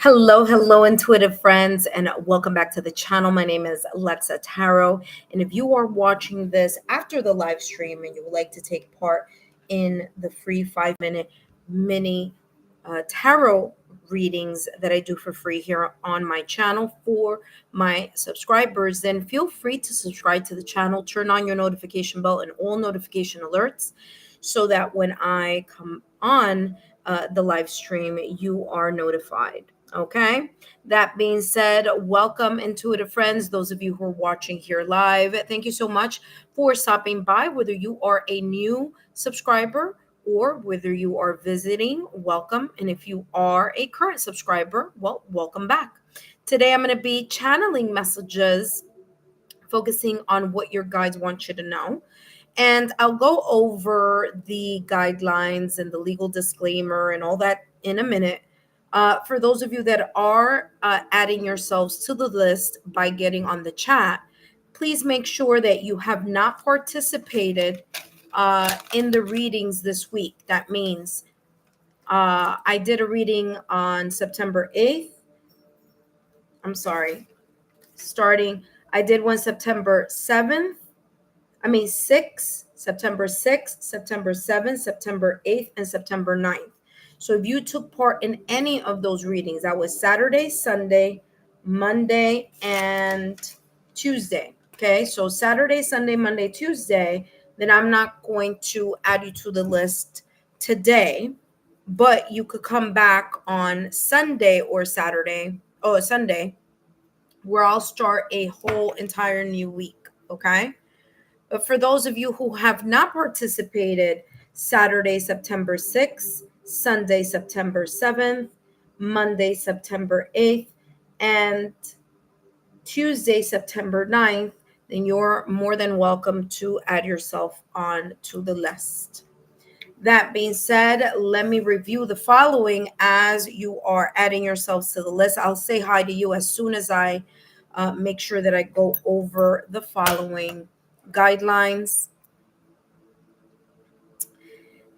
Hello, intuitive friends, and welcome back to the channel. My name is Lexa Tarot, and if you are watching this after the live stream and you would like to take part in the free 5-minute mini tarot readings that I do for free here on my channel for my subscribers, then feel free to subscribe to the channel, turn on your notification bell and all notification alerts so that when I come on the live stream, you are notified. Okay. That being said, welcome, intuitive friends. Those of you who are watching here live, thank you so much for stopping by. Whether you are a new subscriber or whether you are visiting, welcome. And if you are a current subscriber, well, welcome back. Today, I'm going to be channeling messages focusing on what your guides want you to know. And I'll go over the guidelines and the legal disclaimer and all that in a minute. For those of you that are adding yourselves to the list by getting on the chat, please make sure that you have not participated in the readings this week. That means I did a reading on September 8th. I'm sorry, I did one September 7th. 6th, September 6th, September 7th, September 8th, and September 9th. So if you took part in any of those readings, that was Saturday, Sunday, Monday, and Tuesday. Okay, so Saturday, Sunday, Monday, Tuesday, then I'm not going to add you to the list today, but you could come back on Sunday or Saturday, Sunday, where I'll start a whole entire new week. Okay. But for those of you who have not participated, Saturday, September 6th, Sunday, September 7th, Monday, September 8th, and Tuesday, September 9th, then you're more than welcome to add yourself on to the list. That being said, let me review the following as you are adding yourselves to the list. I'll say hi to you as soon as I make sure that I go over the following guidelines.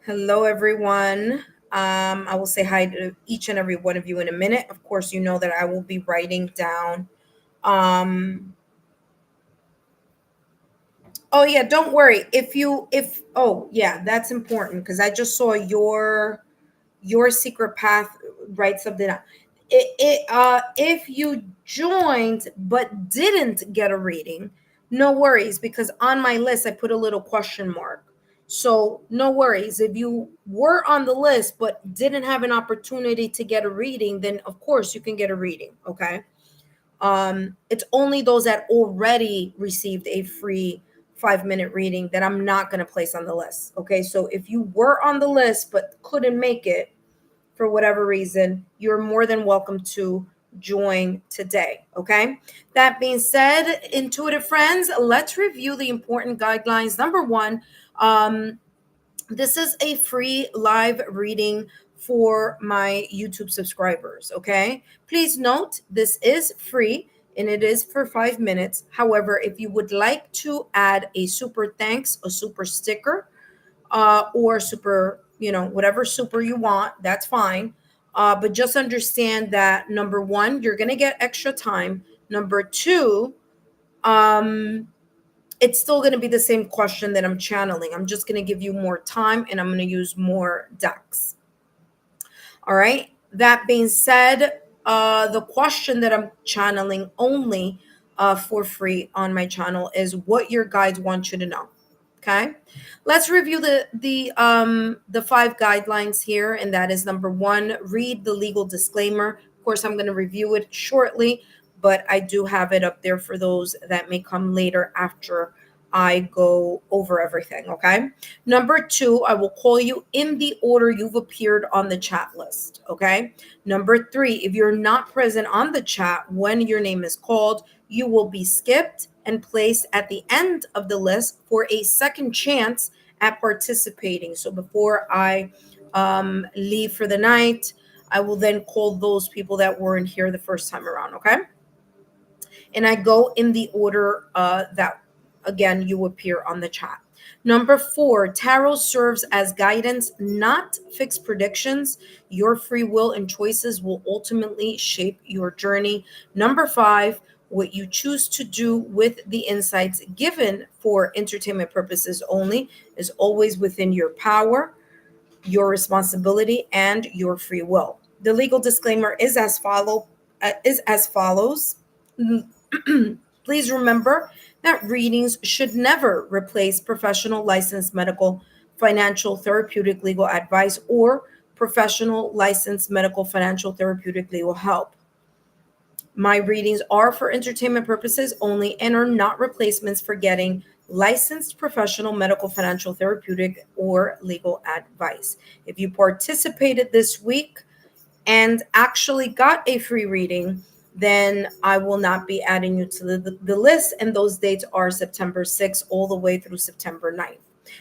Hello, everyone. I will say hi to each and every one of you in a minute. Of course, you know that I will be writing down. Oh yeah, don't worry. Oh yeah, that's important because I just saw your secret path. Write something out. If you joined but didn't get a reading, no worries, because on my list I put a little question mark. So no worries. If you were on the list but didn't have an opportunity to get a reading, then of course you can get a reading. Okay. It's only those that already received a free 5-minute reading that I'm not going to place on the list. Okay. So if you were on the list but couldn't make it for whatever reason, you're more than welcome to join today. Okay. That being said, intuitive friends, let's review the important guidelines. Number one, this is a free live reading for my YouTube subscribers. Okay. Please note this is free and it is for 5 minutes. However, if you would like to add a super thanks, a super sticker, or super, whatever super you want, that's fine. But just understand that number one, you're going to get extra time. Number two, it's still going to be the same question that I'm channeling. I'm just going to give you more time and I'm going to use more decks. All right. That being said, the question that I'm channeling only for free on my channel is what your guides want you to know. Okay, let's review the 5 guidelines here, and that is number one: read the legal disclaimer. Of course, I'm going to review it shortly, but I do have it up there for those that may come later after I go over everything. Okay. Number 2, I will call you in the order you've appeared on the chat list. Okay. Number 3, if you're not present on the chat when your name is called, you will be skipped and placed at the end of the list for a second chance at participating. So before I leave for the night, I will then call those people that weren't here the first time around. Okay. And I go in the order that, again, you appear on the chat. Number 4, tarot serves as guidance, not fixed predictions. Your free will and choices will ultimately shape your journey. Number 5, what you choose to do with the insights given for entertainment purposes only is always within your power, your responsibility, and your free will. The legal disclaimer is as follows. Please remember that readings should never replace professional licensed medical, financial, therapeutic, legal advice or professional licensed medical, financial, therapeutic, legal help. My readings are for entertainment purposes only and are not replacements for getting licensed professional medical, financial, therapeutic, or legal advice. If you participated this week and actually got a free reading, then I will not be adding you to the list. And those dates are September 6th all the way through September 9th.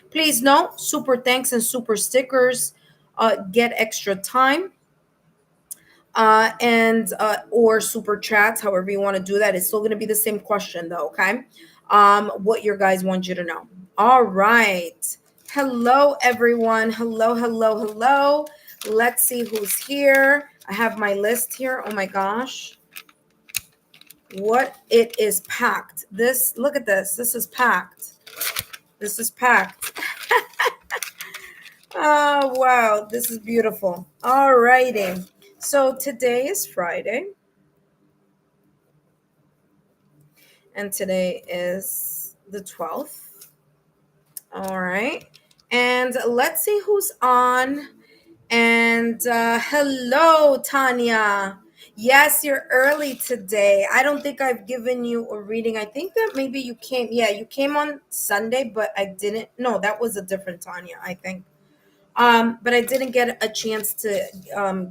Please note, super thanks and super stickers get extra time, and or super chats, however you want to do that. It's still going to be the same question though, okay? What your guys want you to know. All right. Hello, everyone. Hello, hello, hello. Let's see who's here. I have my list here. Oh my gosh. What it is packed. This, look at this. This is packed. This is packed. Oh, wow. This is beautiful. All righty. So today is Friday. And today is the 12th. All right. And let's see who's on. And hello, Tanya. Yes, you're early today. I don't think I've given you a reading. I think that maybe you came. Yeah, you came on Sunday, but I didn't. No, that was a different Tanya, I think. But I didn't get a chance to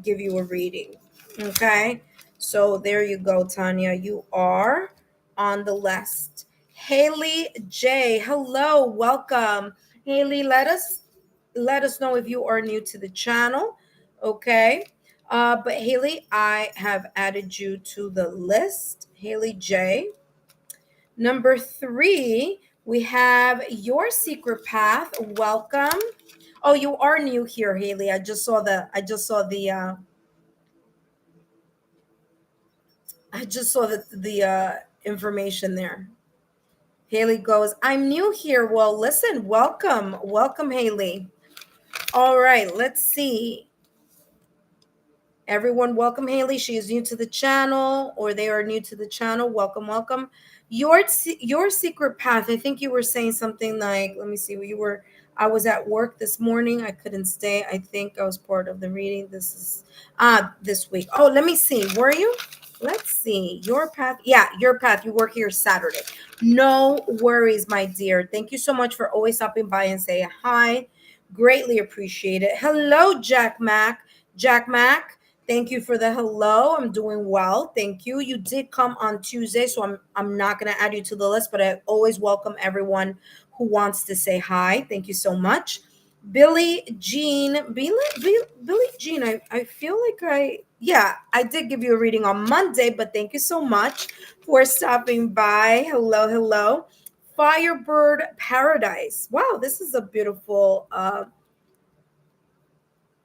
give you a reading. Okay. So there you go, Tanya. You are on the list. Haley J. Hello, welcome. Haley, let us know if you are new to the channel. Okay. But Haley, I have added you to the list. Haley J. Number 3, we have Your Secret Path. Welcome. Oh, you are new here, Haley. I just saw the information there. Haley goes, I'm new here. Well, listen, welcome. Welcome, Haley. All right, let's see. Everyone, welcome Haley. She is new to the channel, or they are new to the channel. Welcome, welcome. Your secret path. I think you were saying something like, let me see, I was at work this morning. I couldn't stay. I think I was part of the reading. This week. Oh, let me see. Were you? Let's see. Your path. Yeah, your path. You work here Saturday. No worries, my dear. Thank you so much for always stopping by and say hi. Greatly appreciate it. Hello, Jack Mac. Jack Mac. Thank you for the hello. I'm doing well. Thank you. You did come on Tuesday, so I'm not going to add you to the list, but I always welcome everyone who wants to say hi. Thank you so much. Billy Jean, I feel like I did give you a reading on Monday, but thank you so much for stopping by. Hello, hello. Firebird Paradise. Wow, this is a beautiful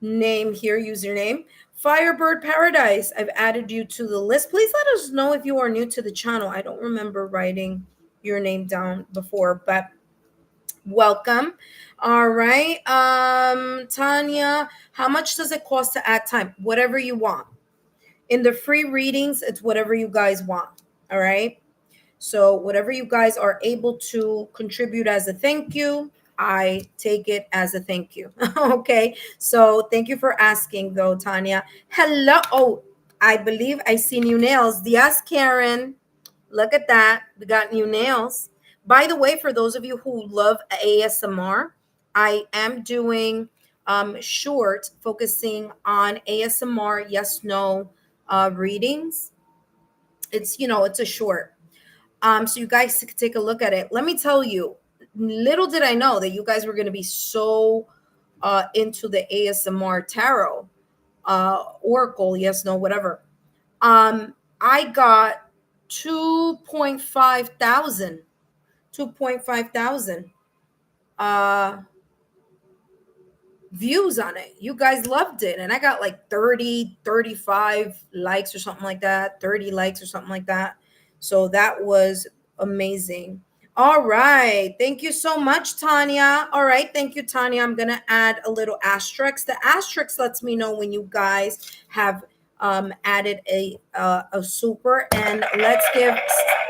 name here, username. Firebird Paradise. I've added you to the list. Please let us know if you are new to the channel. I don't remember writing your name down before, but welcome. All right. Tanya, how much does it cost to add time? Whatever you want. In the free readings, it's whatever you guys want. All right. So whatever you guys are able to contribute as a thank you, I take it as a thank you. Okay. So thank you for asking though, Tanya. Hello. Oh, I believe I see new nails. Yes, Karen. Look at that. We got new nails. By the way, for those of you who love ASMR, I am doing short focusing on ASMR yes no readings. It's a short. So you guys can take a look at it. Let me tell you, little did I know that you guys were going to be so into the ASMR tarot, oracle, yes, no, whatever. I got 2.5 thousand. views on it. You guys loved it. And I got like 30, 35 likes or something like that, 30 likes or something like that. So that was amazing. All right. Thank you so much, Tanya. All right. Thank you, Tanya. I'm going to add a little asterisk. The asterisk lets me know when you guys have added a super. And let's give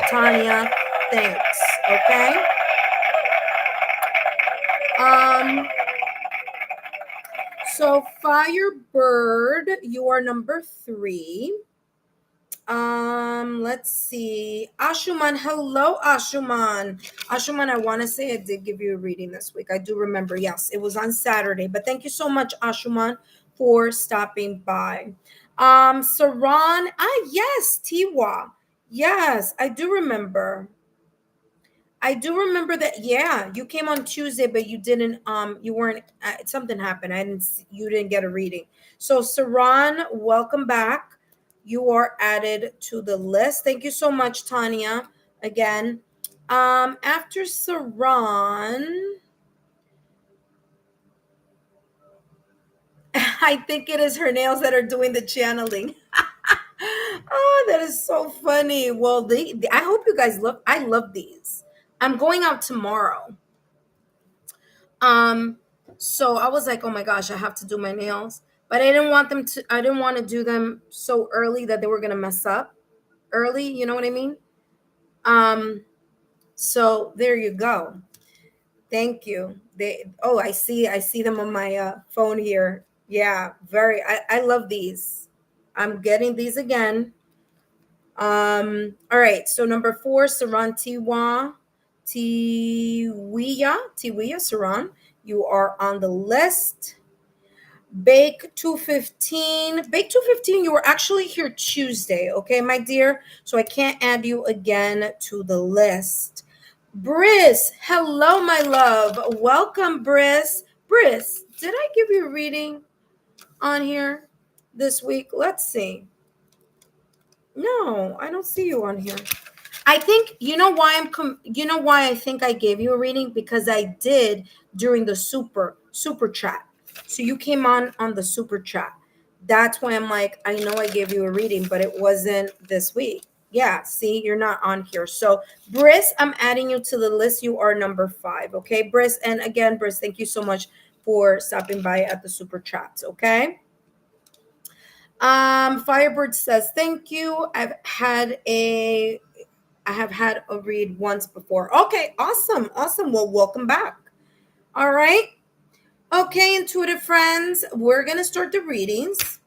Tanya thanks. Okay. So Firebird, you are number 3. Let's see. Ashuman, hello, Ashuman. Ashuman, I want to say I did give you a reading this week. I do remember. Yes, it was on Saturday. But thank you so much, Ashuman, for stopping by. Saran, yes, Tiwa. Yes, I do remember. I do remember that. Yeah, you came on Tuesday, but you didn't. You weren't. Something happened. I didn't. You didn't get a reading. So, Saran, welcome back. You are added to the list. Thank you so much, Tanya. Again, after Saran, I think it is her nails that are doing the channeling. Oh, that is so funny. Well, I hope you guys love. I love these. I'm going out tomorrow. So I was like, oh my gosh, I have to do my nails. But I didn't want to do them so early that they were gonna mess up early, you know what I mean? So there you go. Thank you. I see them on my phone here. Yeah, I love these. I'm getting these again. All right, so number 4, Saran Tiwiya Saran. You are on the list. Bake 215. Bake 215, you were actually here Tuesday, okay, my dear? So I can't add you again to the list. Briss, hello, my love. Welcome, Briss. Briss, did I give you a reading on here this week? Let's see. No, I don't see you on here. I think you know why you know why I think I gave you a reading, because I did during the super chat. So you came on the super chat. That's why I'm like, I know I gave you a reading, but it wasn't this week. Yeah, see, you're not on here. So Briss, I'm adding you to the list. You are number 5. Okay, Briss. And again, Briss, thank you so much for stopping by at the super chats. Okay. Firebird says thank you. I have had a read once before. Okay, awesome. Awesome. Well, welcome back. All right. Okay, intuitive friends, we're going to start the readings.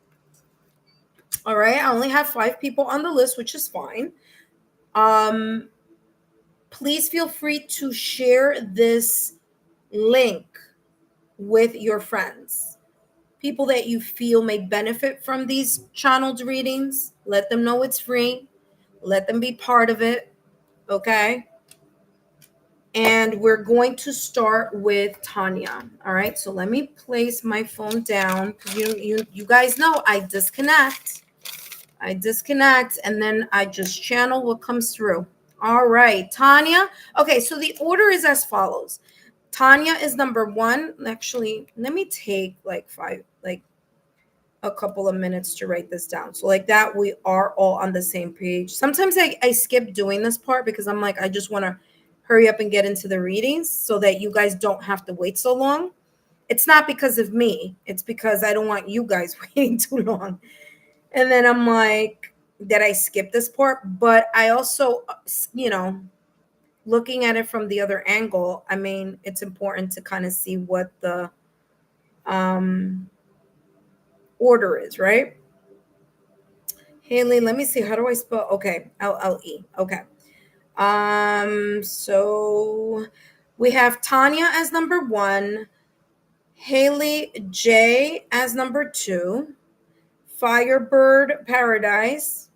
All right. I only have 5 people on the list, which is fine. Please feel free to share this link with your friends. People that you feel may benefit from these channeled readings. Let them know it's free. Let them be part of it. Okay. And we're going to start with Tanya. All right. So let me place my phone down. You guys know I disconnect. And then I just channel what comes through. All right, Tanya. Okay, so the order is as follows. Tanya is number 1. Actually, let me take like a couple of minutes to write this down. So like that, we are all on the same page. Sometimes I skip doing this part because I'm like, I just want to hurry up and get into the readings so that you guys don't have to wait so long. It's not because of me. It's because I don't want you guys waiting too long. And then I'm like, did I skip this part? But I also, looking at it from the other angle, I mean, it's important to kind of see what the order is, right? Haley, let me see. How do I spell? Okay, LLE. Okay. So we have Tanya as number 1, Haley J as number 2, Firebird Paradise.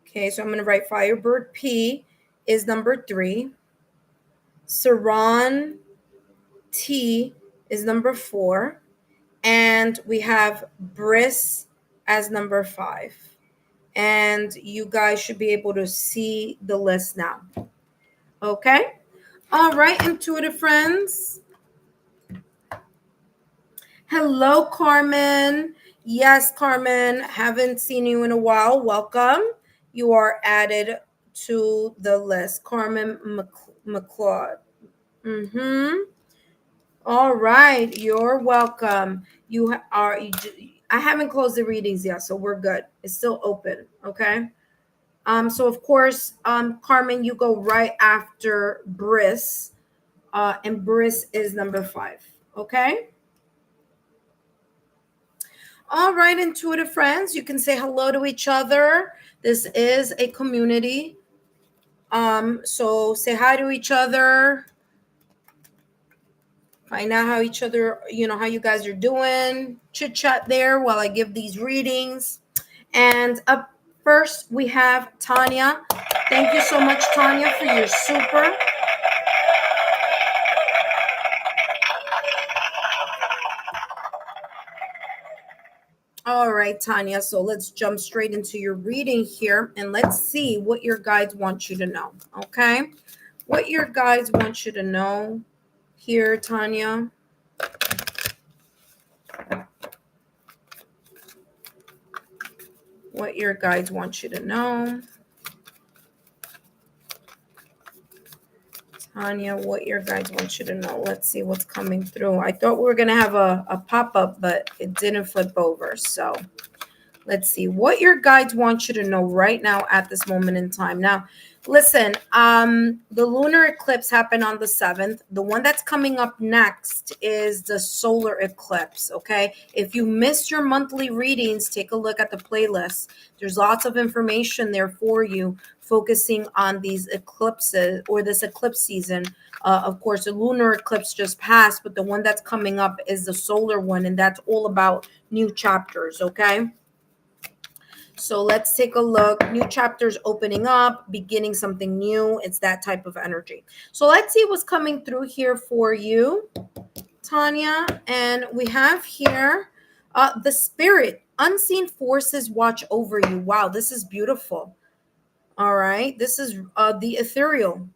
Okay, so I'm going to write Firebird P is number 3. Saran T is number 4. And we have Briss as number 5. And you guys should be able to see the list now. Okay. All right, intuitive friends. Hello, Carmen. Yes, Carmen, haven't seen you in a while. Welcome. You are added to the list. Carmen McLeod. Mm-hmm. All right, you're welcome. I haven't closed the readings yet, so we're good. It's still open, okay? So of course, Carmen, you go right after Briss, and Briss is number 5, okay? All right, intuitive friends, you can say hello to each other. This is a community. So say hi to each other. Find out how each other, how you guys are doing. Chit chat there while I give these readings. And up first, we have Tanya. Thank you so much, Tanya, for your super. All right, Tanya. So let's jump straight into your reading here and let's see what your guides want you to know. Okay. What your guides want you to know here, Tanya. What your guides want you to know. Tanya, what your guides want you to know. Let's see what's coming through. I thought we were going to have a pop-up, but it didn't flip over. So let's see what your guides want you to know right now at this moment in time. Now, listen, the lunar eclipse happened on the 7th. The one that's coming up next is the solar eclipse, okay? If you missed your monthly readings, take a look at the playlist. There's lots of information there for you focusing on these eclipses or this eclipse season. Of course, the lunar eclipse just passed, but the one that's coming up is the solar one, and that's all about new chapters, okay? So let's take a look. New chapters opening up, beginning something new. It's that type of energy. So let's see what's coming through here for you, Tanya. And we have here the spirit. Unseen forces watch over you. Wow, this is beautiful. All right. This is the ethereal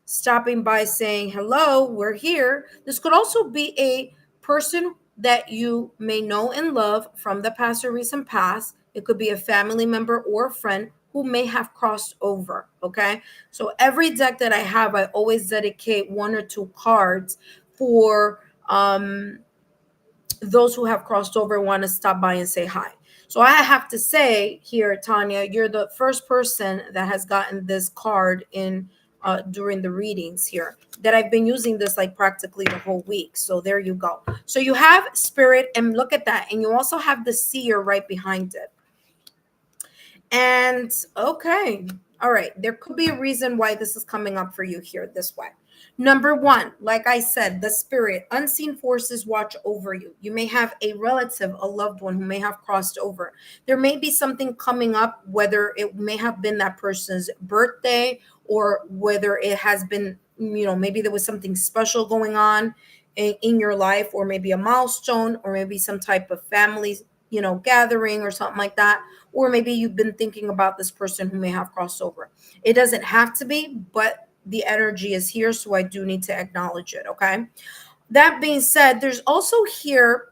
stopping by saying, hello, we're here. This could also be a person that you may know and love from the past or recent past. It could be a family member or a friend who may have crossed over. Okay. So every deck that I have, I always dedicate 1 or 2 cards for those who have crossed over want to stop by and say hi. So I have to say here, Tanya, you're the first person that has gotten this card in during the readings here, that I've been using this like practically the whole week. So there you go. So you have spirit, and look at that. And you also have the seer right behind it. And okay, all right, there could be a reason why this is coming up for you here this way. Number 1, like I said, the spirit, unseen forces watch over you. You may have a relative, a loved one who may have crossed over. There may be something coming up, whether it may have been that person's birthday or whether it has been, maybe there was something special going on in your life, or maybe a milestone, or maybe some type of family, gathering or something like that. Or maybe you've been thinking about this person who may have crossed over. It doesn't have to be, but the energy is here, so I do need to acknowledge it, okay? That being said, there's also here,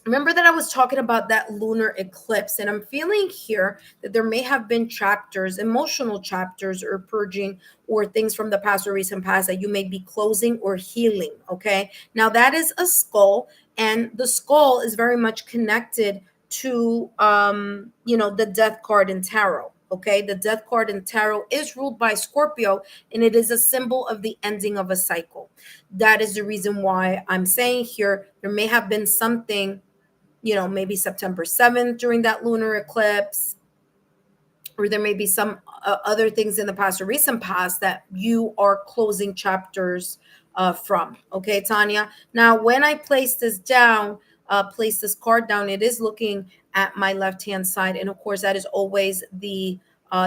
remember that I was talking about that lunar eclipse, and I'm feeling here that there may have been chapters, emotional chapters, or purging, or things from the past or recent past that you may be closing or healing, okay? Now that is a skull, and the skull is very much connected to the death card in tarot. Okay, the death card in tarot is ruled by Scorpio, and it is a symbol of the ending of a cycle. That is the reason why I'm saying here there may have been something, maybe September 7th during that lunar eclipse, or there may be some other things in the past or recent past that you are closing chapters from. Okay, Tanya. Now, when I place this down, place this card down, it is looking at my left hand side. And of course, that is always the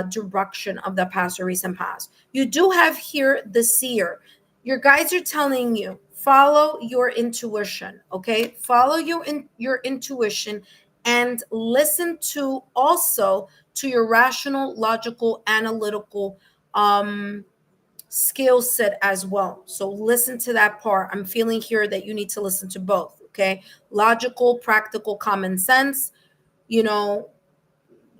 direction of the past or recent past. You do have here the seer. Your guides are telling you, follow your intuition. Okay, follow your intuition, and listen to also to your rational, logical, analytical skill set as well. So listen to that part. I'm feeling here that you need to listen to both. Okay. Logical, practical, common sense, you know,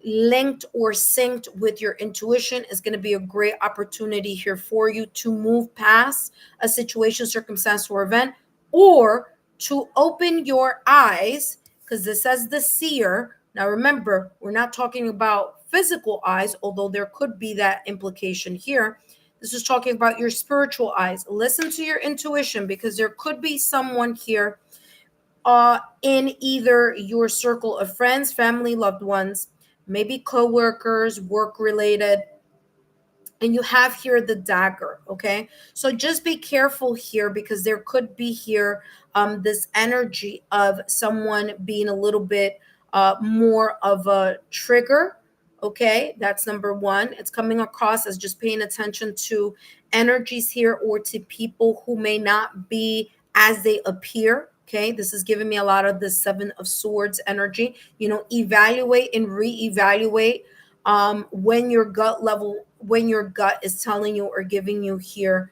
linked or synced with your intuition is going to be a great opportunity here for you to move past a situation, circumstance, or event, or to open your eyes, because this says the seer. Now, remember, we're not talking about physical eyes, although there could be that implication here. This is talking about your spiritual eyes. Listen to your intuition, because there could be someone here in either your circle of friends, family, loved ones, maybe co-workers, work related, and you have here the dagger. Okay, so just be careful here, because there could be here this energy of someone being a little bit more of a trigger. Okay, that's number one. It's coming across as just paying attention to energies here, or to people who may not be as they appear. Okay, this is giving me a lot of the Seven of Swords energy. Evaluate and reevaluate when your gut level, when your gut is telling you or giving you here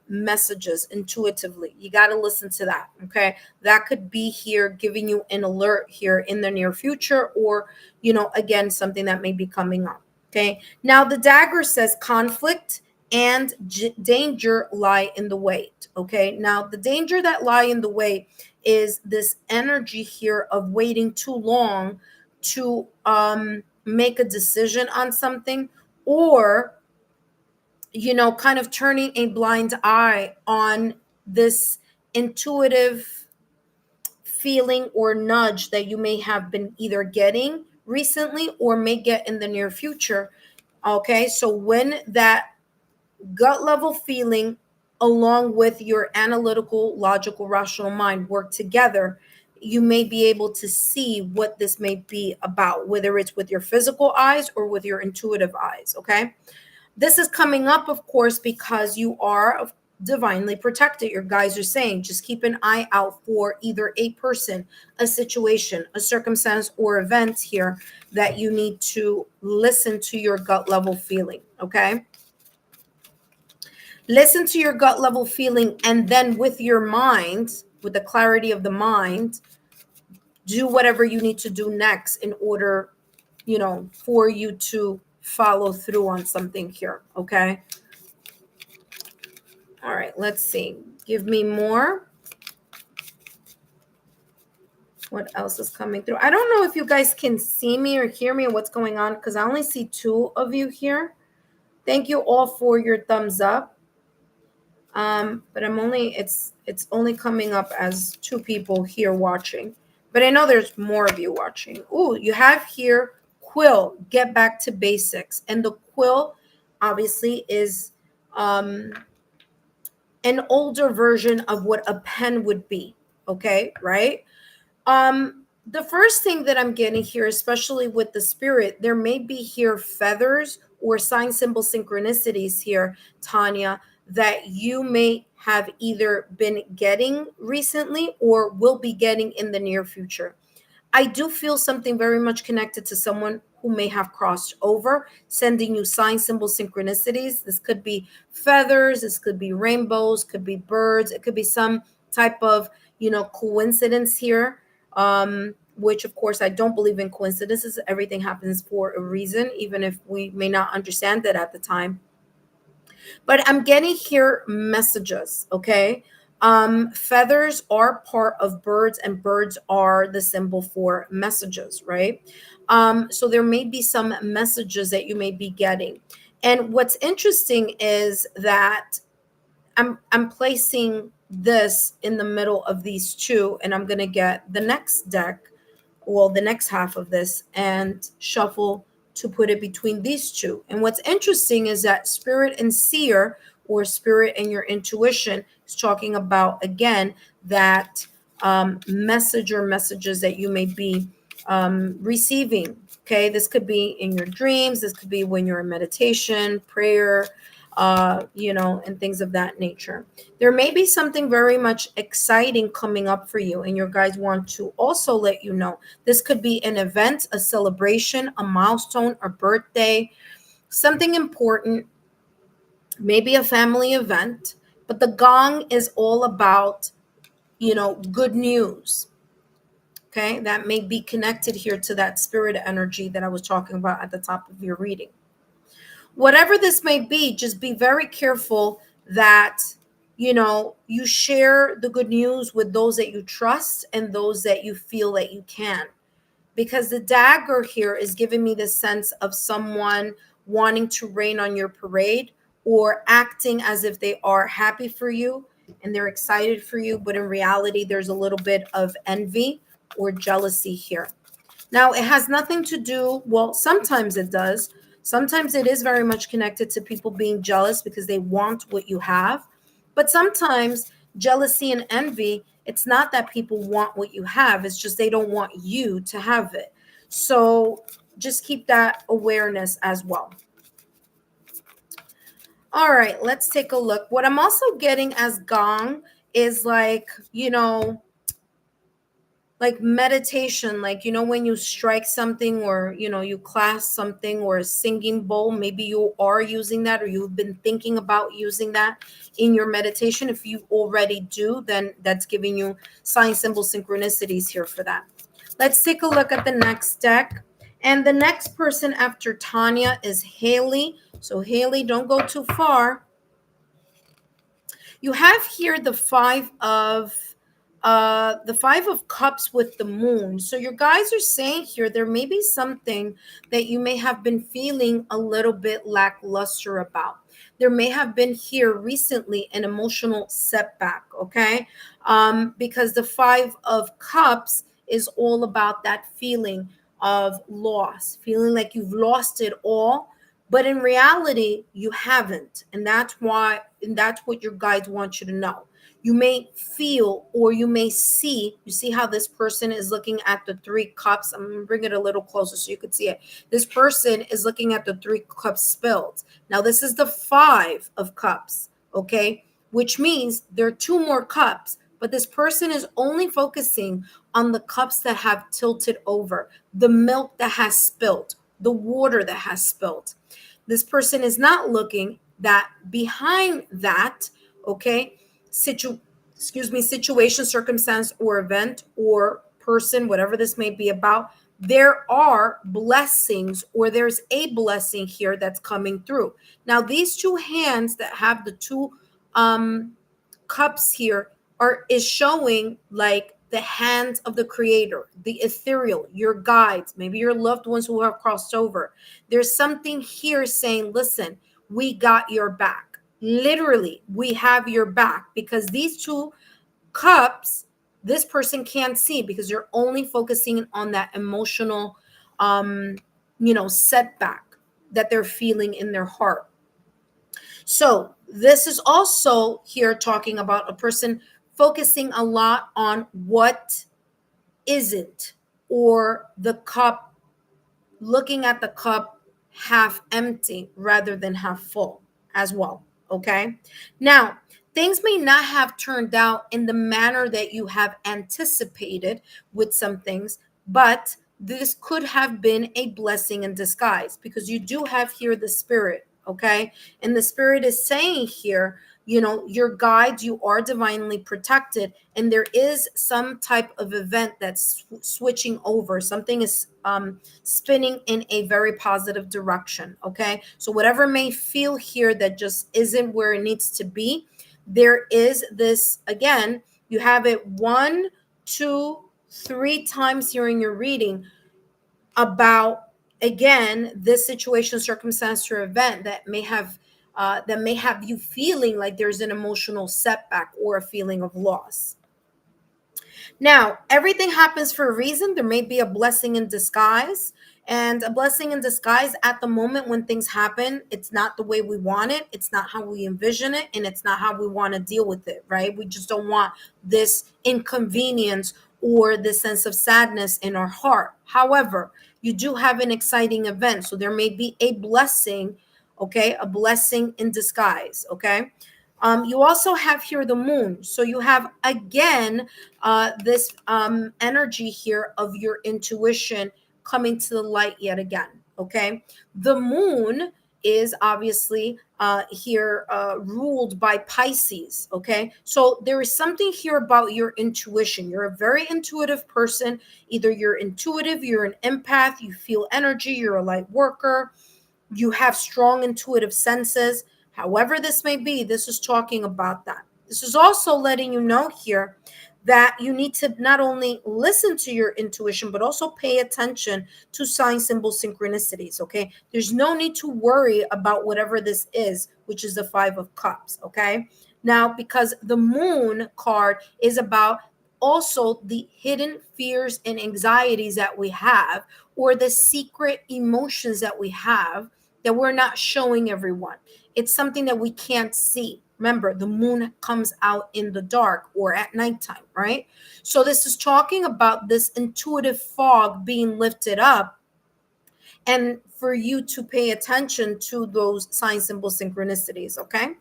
messages intuitively. You got to listen to that. Okay, that could be here giving you an alert here in the near future, or again, something that may be coming up. Okay, now the dagger says conflict and danger lie in the way. Okay, now the danger that lie in the way is this energy here of waiting too long to make a decision on something, or kind of turning a blind eye on this intuitive feeling or nudge that you may have been either getting recently or may get in the near future. Okay, so when that gut level feeling along with your analytical, logical, rational mind work together, you may be able to see what this may be about, whether it's with your physical eyes or with your intuitive eyes. Okay, this is coming up, of course, because you are divinely protected. Your guys are saying just keep an eye out for either a person, a situation, a circumstance, or event here that you need to listen to your gut level feeling. Okay, listen to your gut level feeling, and then with your mind, with the clarity of the mind, do whatever you need to do next in order for you to follow through on something here. Okay, all right, let's see. Give me more. What else is coming through? I don't know if you guys can see me or hear me or what's going on, because I only see two of you here. Thank you all for your thumbs up. But it's only coming up as two people here watching. But I know there's more of you watching. Ooh, you have here quill, get back to basics. And the quill obviously is an older version of what a pen would be. Okay, right? The first thing that I'm getting here, especially with the spirit, there may be here feathers or sign symbol synchronicities here, Tanya, that you may have either been getting recently or will be getting in the near future. I do feel something very much connected to someone who may have crossed over, sending you sign symbol synchronicities. This could be feathers, this could be rainbows, could be birds, it could be some type of, coincidence here. Which of course I don't believe in coincidences. Everything happens for a reason, even if we may not understand it at the time. But I'm getting here messages, okay? Feathers are part of birds, and birds are the symbol for messages, right? So there may be some messages that you may be getting. And what's interesting is that I'm placing this in the middle of these two, and I'm gonna get the next deck, well, the next half of this, and shuffle to put it between these two. And what's interesting is that spirit and seer, or spirit and your intuition, is talking about again that message or messages that you may be receiving. Okay, this could be in your dreams, this could be when you're in meditation, prayer, and things of that nature. There may be something very much exciting coming up for you, and your guides want to also let you know. This could be an event, a celebration, a milestone, a birthday, something important maybe a family event, but the gong is all about, good news. Okay, that may be connected here to that spirit energy that I was talking about at the top of your reading. Whatever this may be, just be very careful that you share the good news with those that you trust and those that you feel that you can, because the dagger here is giving me the sense of someone wanting to rain on your parade or acting as if they are happy for you and they're excited for you, but in reality there's a little bit of envy or jealousy here. Now, it has nothing to do, well, sometimes it does. Sometimes it is very much connected to people being jealous because they want what you have. But sometimes jealousy and envy, it's not that people want what you have, it's just they don't want you to have it. So just keep that awareness as well. All right, let's take a look. What I'm also getting as gong is like meditation, like when you strike something or you clasp something or a singing bowl, maybe you are using that or you've been thinking about using that in your meditation. If you already do, then that's giving you sign, symbol, synchronicities here for that. Let's take a look at the next deck. And the next person after Tanya is Haley. So Haley, don't go too far. You have here the Five of Cups with the Moon. So your guys are saying here there may be something that you may have been feeling a little bit lackluster about. There may have been here recently an emotional setback, okay? Because the Five of Cups is all about that feeling of loss, feeling like you've lost it all, but in reality you haven't. And that's what your guides want you to know. You may feel or you may see, you see how this person is looking at the 3 cups. I'm gonna bring it a little closer so you could see it. This person is looking at the 3 cups spilled. Now this is the 5 of cups, okay, which means there are 2 more cups, but this person is only focusing on the cups that have tilted over, the milk that has spilled, the water that has spilled. This person is not looking that behind that, okay, situation, circumstance, or event, or person, whatever this may be about, there are blessings, or there's a blessing here that's coming through. Now, these 2 hands that have the 2 cups here is showing like the hands of the creator, the ethereal, your guides, maybe your loved ones who have crossed over. There's something here saying, listen, we got your back. Literally, we have your back, because these 2 cups, this person can't see because you're only focusing on that emotional, setback that they're feeling in their heart. So this is also here talking about a person focusing a lot on what isn't, or the cup, looking at the cup half empty rather than half full as well. Okay. Now, things may not have turned out in the manner that you have anticipated with some things, but this could have been a blessing in disguise, because you do have here the Spirit. Okay. And the Spirit is saying here, your guides, you are divinely protected, and there is some type of event that's switching over. Something is spinning in a very positive direction. Okay. So whatever may feel here that just isn't where it needs to be, there is this, again, you have it 1, 2, 3 times here in your reading about, again, this situation, circumstance, or event that may have you feeling like there's an emotional setback or a feeling of loss. Now, everything happens for a reason. There may be a blessing in disguise, and a blessing in disguise at the moment when things happen, it's not the way we want it. It's not how we envision it, and it's not how we want to deal with it, right? We just don't want this inconvenience or this sense of sadness in our heart. However, you do have an exciting event, so there may be a blessing, okay? A blessing in disguise, okay? You also have here the moon. So you have, again, this energy here of your intuition coming to the light yet again, okay? The moon is obviously here ruled by Pisces. Okay, so there is something here about your intuition. You're a very intuitive person. Either you're intuitive, you're an empath, you feel energy, you're a light worker, you have strong intuitive senses. However this may be, this is talking about that. This is also letting you know here that you need to not only listen to your intuition, but also pay attention to sign, symbol, synchronicities. Okay, there's no need to worry about whatever this is, which is the Five of Cups. Okay, now because the Moon card is about also the hidden fears and anxieties that we have, or the secret emotions that we have that we're not showing everyone. It's something that we can't see. Remember, the moon comes out in the dark or at nighttime, right? So this is talking about this intuitive fog being lifted up, and for you to pay attention to those sign, symbol, synchronicities. Okay.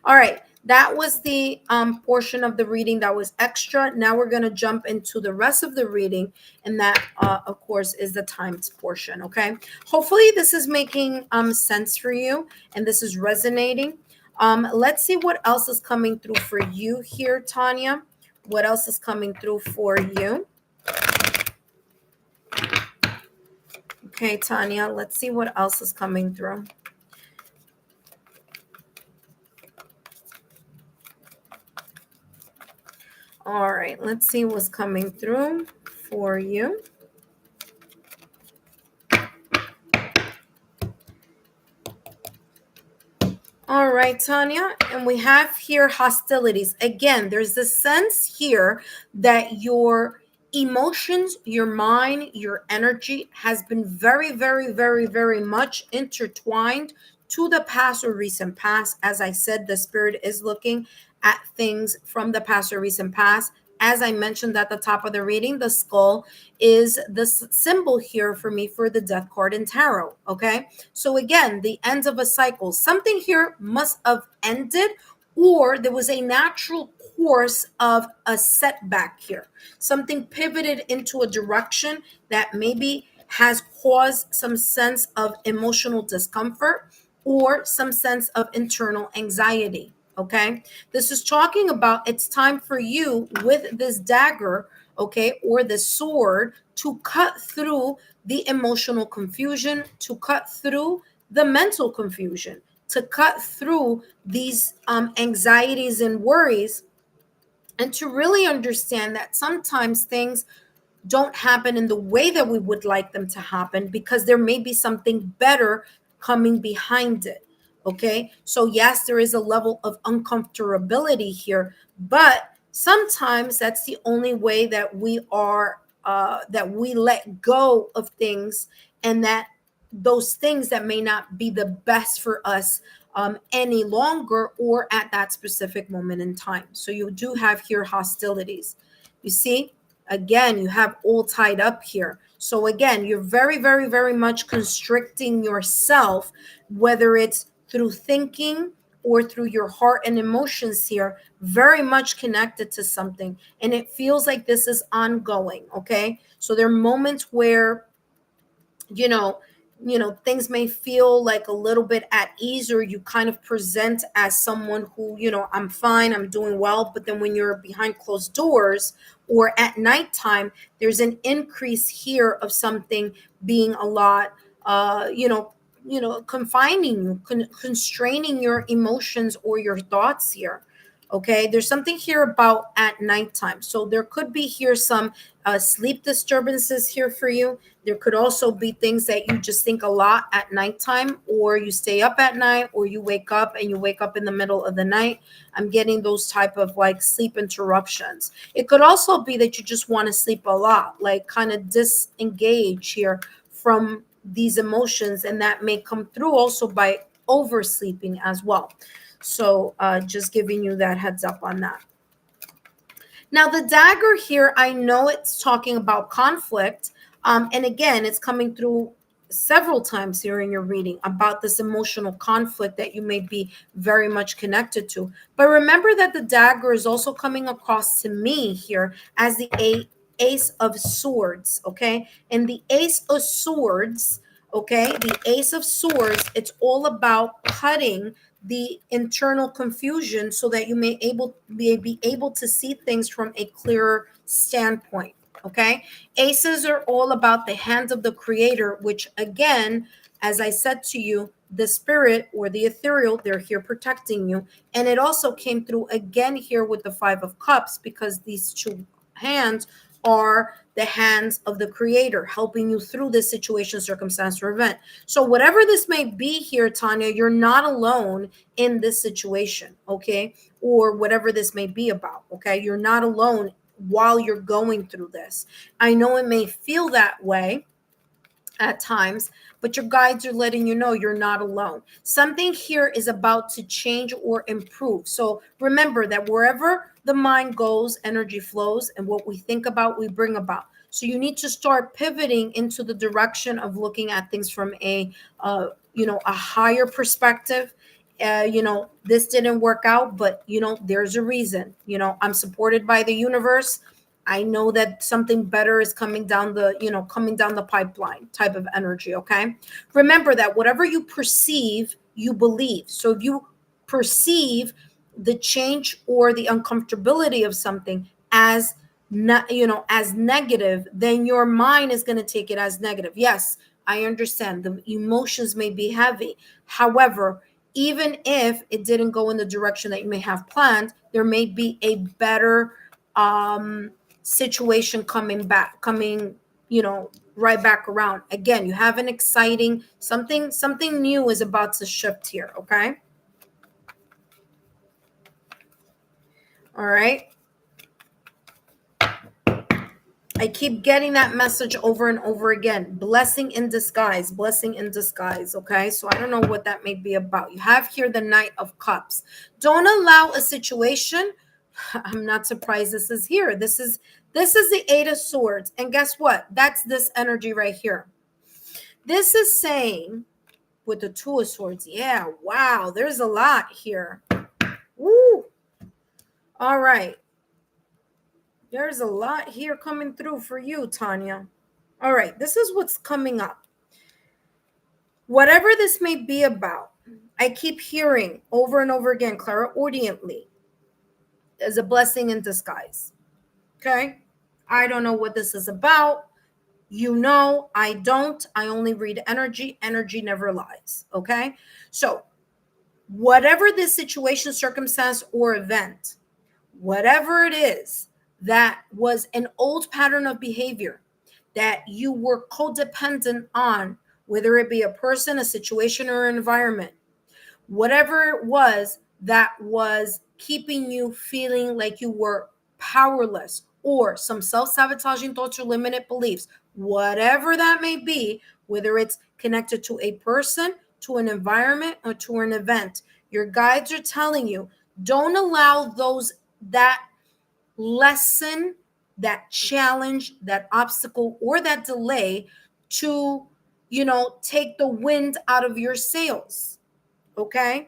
All right. That was the portion of the reading that was extra. Now we're going to jump into the rest of the reading. And that, of course, is the timed portion. Okay. Hopefully this is making sense for you and this is resonating. Let's see what else is coming through for you here, Tanya. What else is coming through for you? Okay, Tanya, let's see what else is coming through. All right, let's see what's coming through for you. All right, Tanya, and we have here hostilities. Again, there's a sense here that your emotions, your mind, your energy has been very, very, very, very much intertwined to the past or recent past. As I said, the spirit is looking at things from the past or recent past. As I mentioned at the top of the reading, the skull is the symbol here for me for the death card in tarot. Okay. So again, the end of a cycle. Something here must have ended, or there was a natural course of a setback here. Something pivoted into a direction that maybe has caused some sense of emotional discomfort or some sense of internal anxiety. Okay. This is talking about it's time for you with this dagger, okay, or the sword to cut through the emotional confusion, to cut through the mental confusion, to cut through these anxieties and worries, and to really understand that sometimes things don't happen in the way that we would like them to happen because there may be something better coming behind it. Okay. So, yes, there is a level of uncomfortability here, but sometimes that's the only way that we are, that we let go of things, and that those things that may not be the best for us any longer or at that specific moment in time. So, you do have here hostilities. You see, again, you have all tied up here. So again, you're very, very, very much constricting yourself, whether it's through thinking or through your heart and emotions here, very much connected to something. And it feels like this is ongoing. Okay. So there are moments where, you know, things may feel like a little bit at ease, or you kind of present as someone who, I'm fine, I'm doing well, but then when you're behind closed doors or at nighttime, there's an increase here of something being a lot, confining you, constraining your emotions or your thoughts here. Okay, there's something here about at nighttime. So there could be here some sleep disturbances here for you. There could also be things that you just think a lot at nighttime, or you stay up at night, or you wake up and you wake up in the middle of the night. I'm getting those type of like sleep interruptions. It could also be that you just want to sleep a lot, like kind of disengage here from these emotions, and that may come through also by oversleeping as well. So just giving you that heads up on that. Now, the dagger here, I know it's talking about conflict. And again, it's coming through several times here in your reading about this emotional conflict that you may be very much connected to. But remember that the dagger is also coming across to me here as the Ace of Swords, okay? And the Ace of Swords Okay, the Ace of Swords, it's all about cutting the internal confusion so that you may be able to see things from a clearer standpoint. Okay, aces are all about the hand of the creator, which again, as I said to you, the spirit or the ethereal, they're here protecting you. And it also came through again here with the Five of Cups, because these two hands are the hands of the creator helping you through this situation, circumstance, or event. So whatever this may be here, Tanya, you're not alone in this situation, okay? Or whatever this may be about, okay? You're not alone while you're going through this. I know it may feel that way at times, but your guides are letting you know you're not alone. Something here is about to change or improve. So remember that wherever the mind goes, energy flows, and what we think about, we bring about. So you need to start pivoting into the direction of looking at things from a a higher perspective. This didn't work out, but there's a reason. I'm supported by the universe. I know that something better is coming down the pipeline type of energy. Okay. Remember that whatever you perceive, you believe. So if you perceive the change or the uncomfortability of something as not, as negative, then your mind is going to take it as negative. Yes, I understand the emotions may be heavy. However, even if it didn't go in the direction that you may have planned, there may be a better situation coming right back around. Again, you have an exciting something new is about to shift here. Okay. All right. I keep getting that message over and over again. Blessing in disguise, blessing in disguise. Okay. So I don't know what that may be about. You have here the Knight of Cups. Don't allow a situation. I'm not surprised this is here. This is the Eight of Swords. And guess what? That's this energy right here. This is saying with the Two of Swords. Yeah. Wow. There's a lot here. Woo. All right. There's a lot here coming through for you, Tanya. All right, this is what's coming up. Whatever this may be about, I keep hearing over and over again, clairaudiently, as a blessing in disguise. Okay? I don't know what this is about. I don't. I only read energy. Energy never lies. Okay? So, whatever this situation, circumstance, or event, whatever it is that was an old pattern of behavior that you were codependent on, whether it be a person, a situation, or an environment, whatever it was that was keeping you feeling like you were powerless, or some self-sabotaging thoughts or limited beliefs, whatever that may be, whether it's connected to a person, to an environment, or to an event, your guides are telling you, don't allow that lesson, that challenge, that obstacle, or that delay to, take the wind out of your sails. Okay?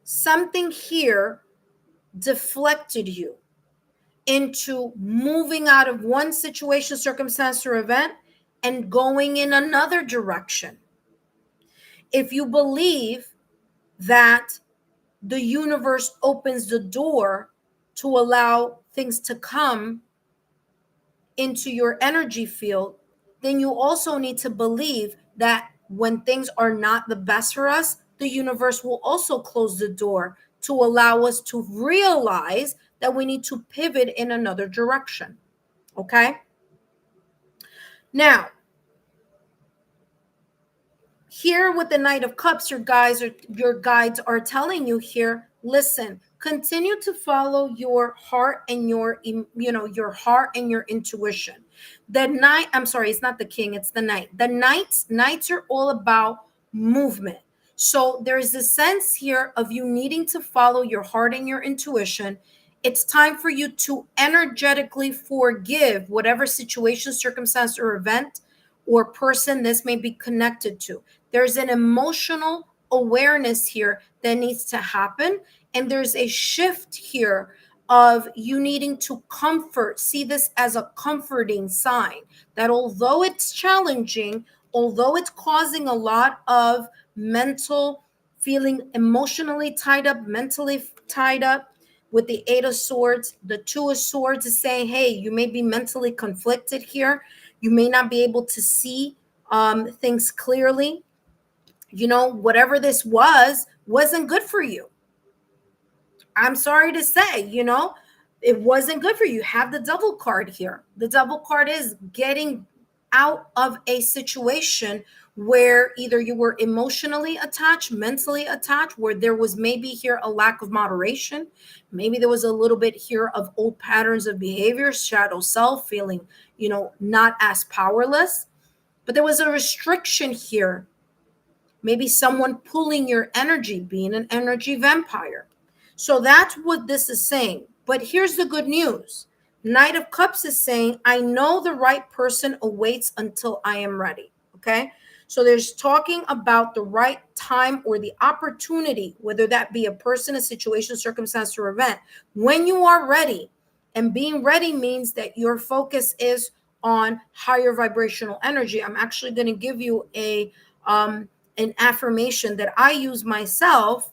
Something here deflected you into moving out of one situation, circumstance, or event and going in another direction. If you believe that the universe opens the door to allow things to come into your energy field, then you also need to believe that when things are not the best for us, the universe will also close the door to allow us to realize that we need to pivot in another direction. Okay? Now, here with the Knight of Cups, your guides are telling you here, listen, continue to follow your heart and your heart and your intuition. The knight, I'm sorry, it's not the king, it's the knight. The knights are all about movement. So there's a sense here of you needing to follow your heart and your intuition. It's time for you to energetically forgive whatever situation, circumstance, or event or person this may be connected to. There's an emotional awareness here that needs to happen. And there's a shift here of you needing to see this as a comforting sign that although it's challenging, although it's causing a lot of mental feeling, emotionally tied up, mentally tied up. With the Eight of Swords, the Two of Swords is saying, hey, you may be mentally conflicted here. You may not be able to see things clearly. Whatever this wasn't good for you. I'm sorry to say, it wasn't good for you. Have the Devil card here. The Devil card is getting out of a situation where either you were emotionally attached, mentally attached, where there was maybe here a lack of moderation. Maybe there was a little bit here of old patterns of behavior, shadow self, feeling, not as powerless. But there was a restriction here. Maybe someone pulling your energy, being an energy vampire. So that's what this is saying. But here's the good news. Knight of Cups is saying, I know the right person awaits until I am ready. Okay. So there's talking about the right time or the opportunity, whether that be a person, a situation, circumstance, or event. When you are ready, and being ready means that your focus is on higher vibrational energy. I'm actually going to give you an affirmation that I use myself,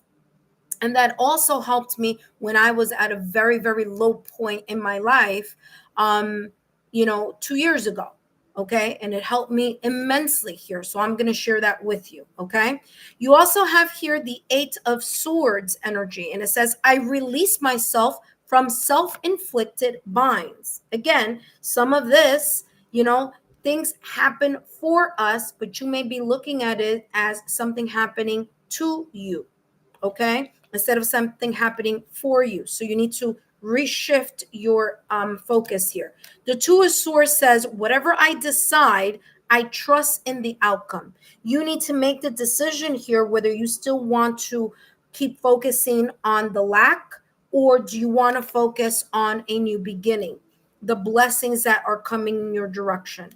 and that also helped me when I was at a very, very low point in my life, 2 years ago. Okay. And it helped me immensely here. So I'm going to share that with you. Okay. You also have here the Eight of Swords energy, and it says, I release myself from self-inflicted binds. Again, some of this, things happen for us, but you may be looking at it as something happening to you. Okay, instead of something happening for you. So you need to reshift your focus here. The Two of Swords says, whatever I decide, I trust in the outcome. You need to make the decision here whether you still want to keep focusing on the lack, or do you want to focus on a new beginning, the blessings that are coming in your direction.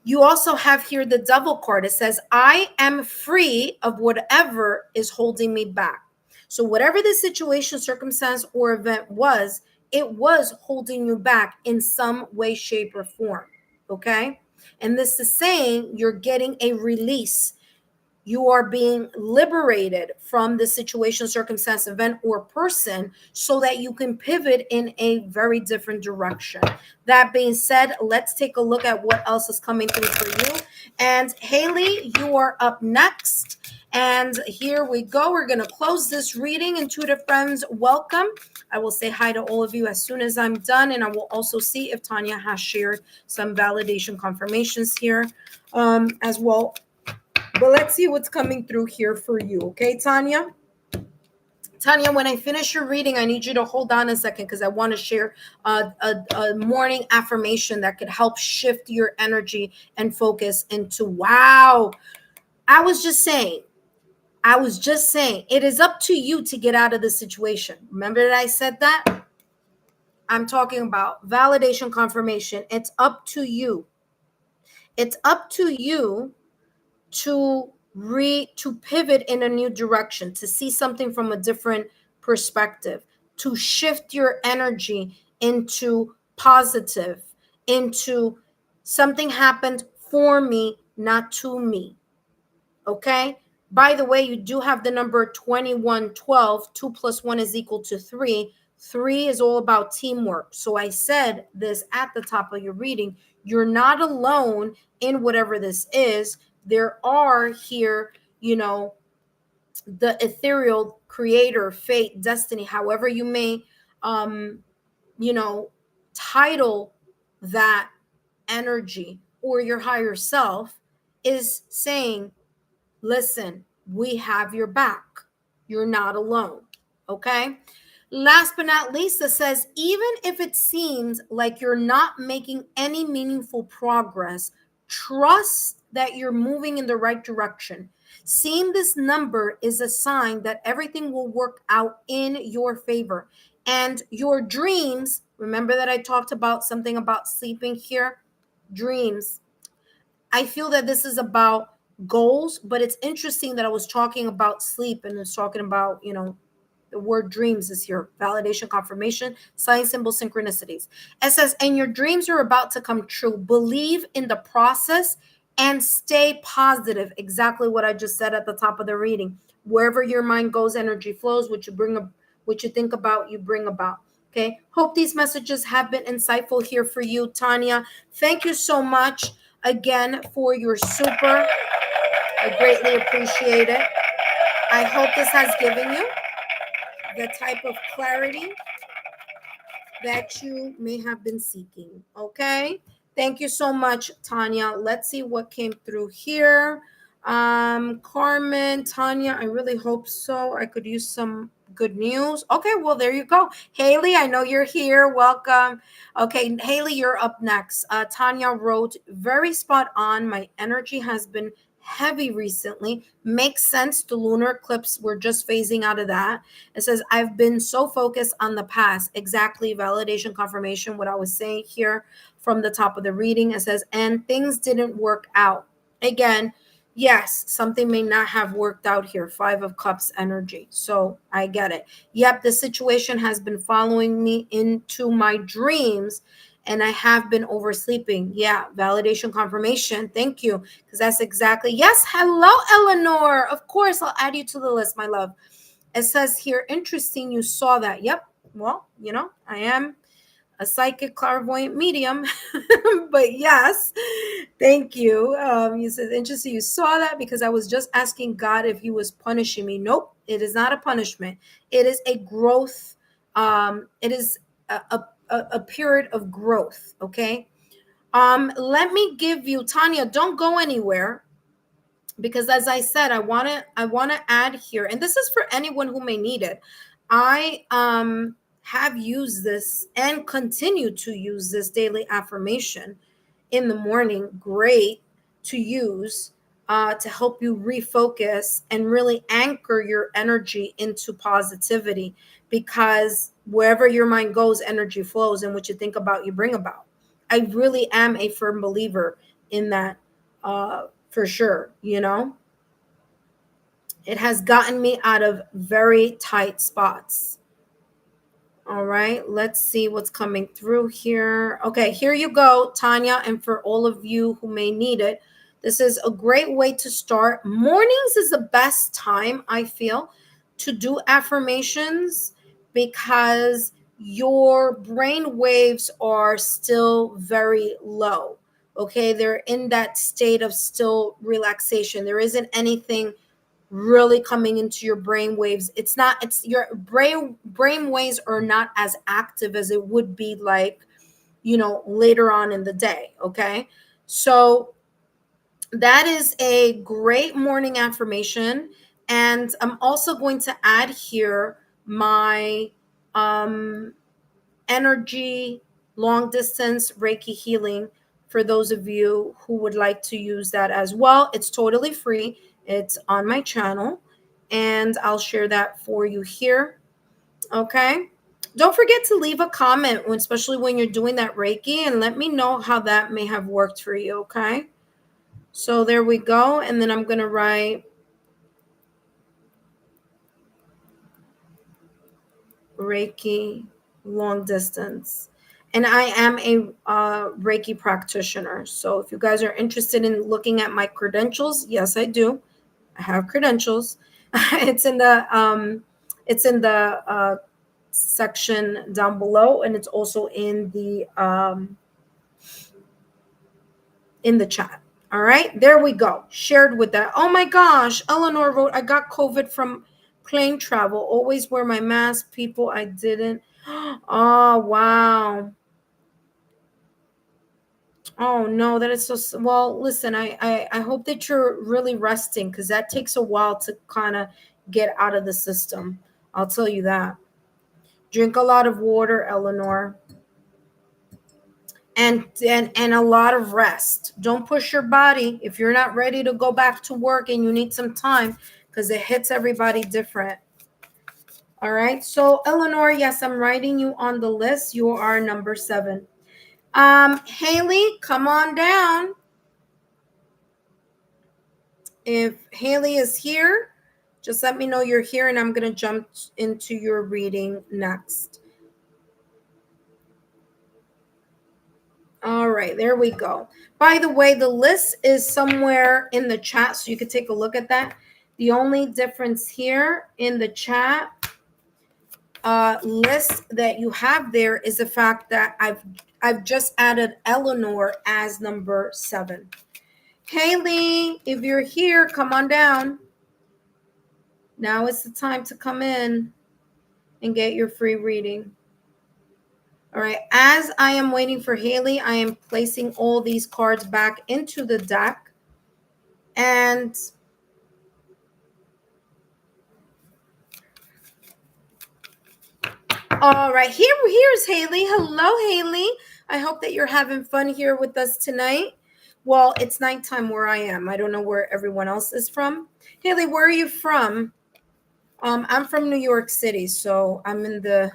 You also have here the Devil card. It says, I am free of whatever is holding me back. So whatever the situation, circumstance, or event was, it was holding you back in some way, shape, or form. Okay. And this is saying you're getting a release. You are being liberated from the situation, circumstance, event, or person so that you can pivot in a very different direction. That being said, let's take a look at what else is coming through for you. And Haley, you are up next. And here we go. We're going to close this reading. Intuitive friends, welcome. I will say hi to all of you as soon as I'm done. And I will also see if Tanya has shared some validation confirmations here as well. But let's see what's coming through here for you. Okay, Tanya? Tanya, when I finish your reading, I need you to hold on a second because I want to share a morning affirmation that could help shift your energy and focus into, wow. I was just saying, it is up to you to get out of the situation. Remember that I said that? I'm talking about validation confirmation. It's up to you. It's up to you to pivot in a new direction, to see something from a different perspective, to shift your energy into positive, into something happened for me, not to me. Okay. By the way, you do have the number 2112. 2 plus 1 is equal to 3. 3 is all about teamwork. So I said this at the top of your reading. You're not alone in whatever this is. There are here, the ethereal, creator, fate, destiny, however you may, title that energy, or your higher self is saying, listen, we have your back. You're not alone. Okay. Last but not least, it says, even if it seems like you're not making any meaningful progress, trust that you're moving in the right direction. Seeing this number is a sign that everything will work out in your favor. And your dreams, remember that I talked about something about sleeping here? Dreams. I feel that this is about goals, but it's interesting that I was talking about sleep and it's talking about, The word dreams is here. Validation, confirmation, sign, symbol, synchronicities. It says, and your dreams are about to come true. Believe in the process and stay positive. Exactly what I just said at the top of the reading. Wherever your mind goes, energy flows. What you think about, you bring about. Okay. Hope these messages have been insightful here for you, Tanya. Thank you so much again for your super. I greatly appreciate it. I hope this has given you the type of clarity that you may have been seeking. Okay. Thank you so much, Tanya. Let's see what came through here. Carmen, Tanya, I really hope so. I could use some good news. Okay, well, there you go. Haley, I know you're here. Welcome. Okay, Haley, you're up next. Tanya wrote, very spot on. My energy has been heavy recently. Makes sense. The lunar eclipse, we're just phasing out of that. It says, I've been so focused on the past. Exactly. Validation, confirmation, what I was saying here from the top of the reading. It says, and things didn't work out. Again, yes, something may not have worked out here. 5 of Cups energy. So I get it. Yep, the situation has been following me into my dreams and I have been oversleeping. Yeah, validation, confirmation. Thank you. Because that's exactly, yes. Hello, Eleanor. Of course, I'll add you to the list, my love. It says here, interesting, you saw that. Yep. Well, I am a psychic clairvoyant medium. But yes, thank you. You said, interesting, you saw that because I was just asking God if he was punishing me. Nope, it is not a punishment. It is a growth. It is a period of growth. Okay. Let me give you, Tanya, don't go anywhere, because as I said, I want to add here, and this is for anyone who may need it. I have used this and continue to use this daily affirmation in the morning. Great to use to help you refocus and really anchor your energy into positivity, because wherever your mind goes, energy flows, and what you think about, you bring about. I really am a firm believer in that, for sure. It has gotten me out of very tight spots. All right, let's see what's coming through here. Okay, here you go, Tanya. And for all of you who may need it, this is a great way to start. Mornings is the best time, I feel, to do affirmations, because your brain waves are still very low. Okay, they're in that state of still relaxation. There isn't anything really coming into your brain waves. It's your brain waves are not as active as it would be, like, later on in the day. Okay, so that is a great morning affirmation. And I'm also going to add here my energy long distance Reiki healing for those of you who would like to use that as well. It's totally free. It's on my channel, and I'll share that for you here. Okay. Don't forget to leave a comment, especially when you're doing that Reiki, and let me know how that may have worked for you. Okay. So there we go. And then I'm going to write Reiki long distance. And I am a Reiki practitioner. So if you guys are interested in looking at my credentials, yes, I do. I have credentials. It's in the section down below, and it's also in the chat. All right, there we go. Shared with that. Oh my gosh, Eleanor wrote, I got COVID from plane travel. Always wear my mask. People, I didn't. Oh, wow. Oh no, that is so. Well, listen, I hope that you're really resting, because that takes a while to kind of get out of the system. I'll tell you that. Drink a lot of water, Eleanor, and a lot of rest. Don't push your body if you're not ready to go back to work and you need some time, because it hits everybody different. All right. So Eleanor, yes, I'm writing you on the list. You are number 7. Haley, come on down. If Haley is here, Just let me know you're here, and I'm going to jump into your reading next. All right, there we go. By the way, the list is somewhere in the chat, so you could take a look at that. The only difference here in the chat list that you have there is the fact that I've just added Eleanor as number 7. Haley, if you're here, come on down. Now is the time to come in and get your free reading. All right, as I am waiting for Haley, I am placing all these cards back into the deck. And all right, here's Haley. Hello, Haley. I hope that you're having fun here with us tonight. Well, it's nighttime where I am. I don't know where everyone else is from. Haley, where are you from? I'm from New York City, so I'm in the,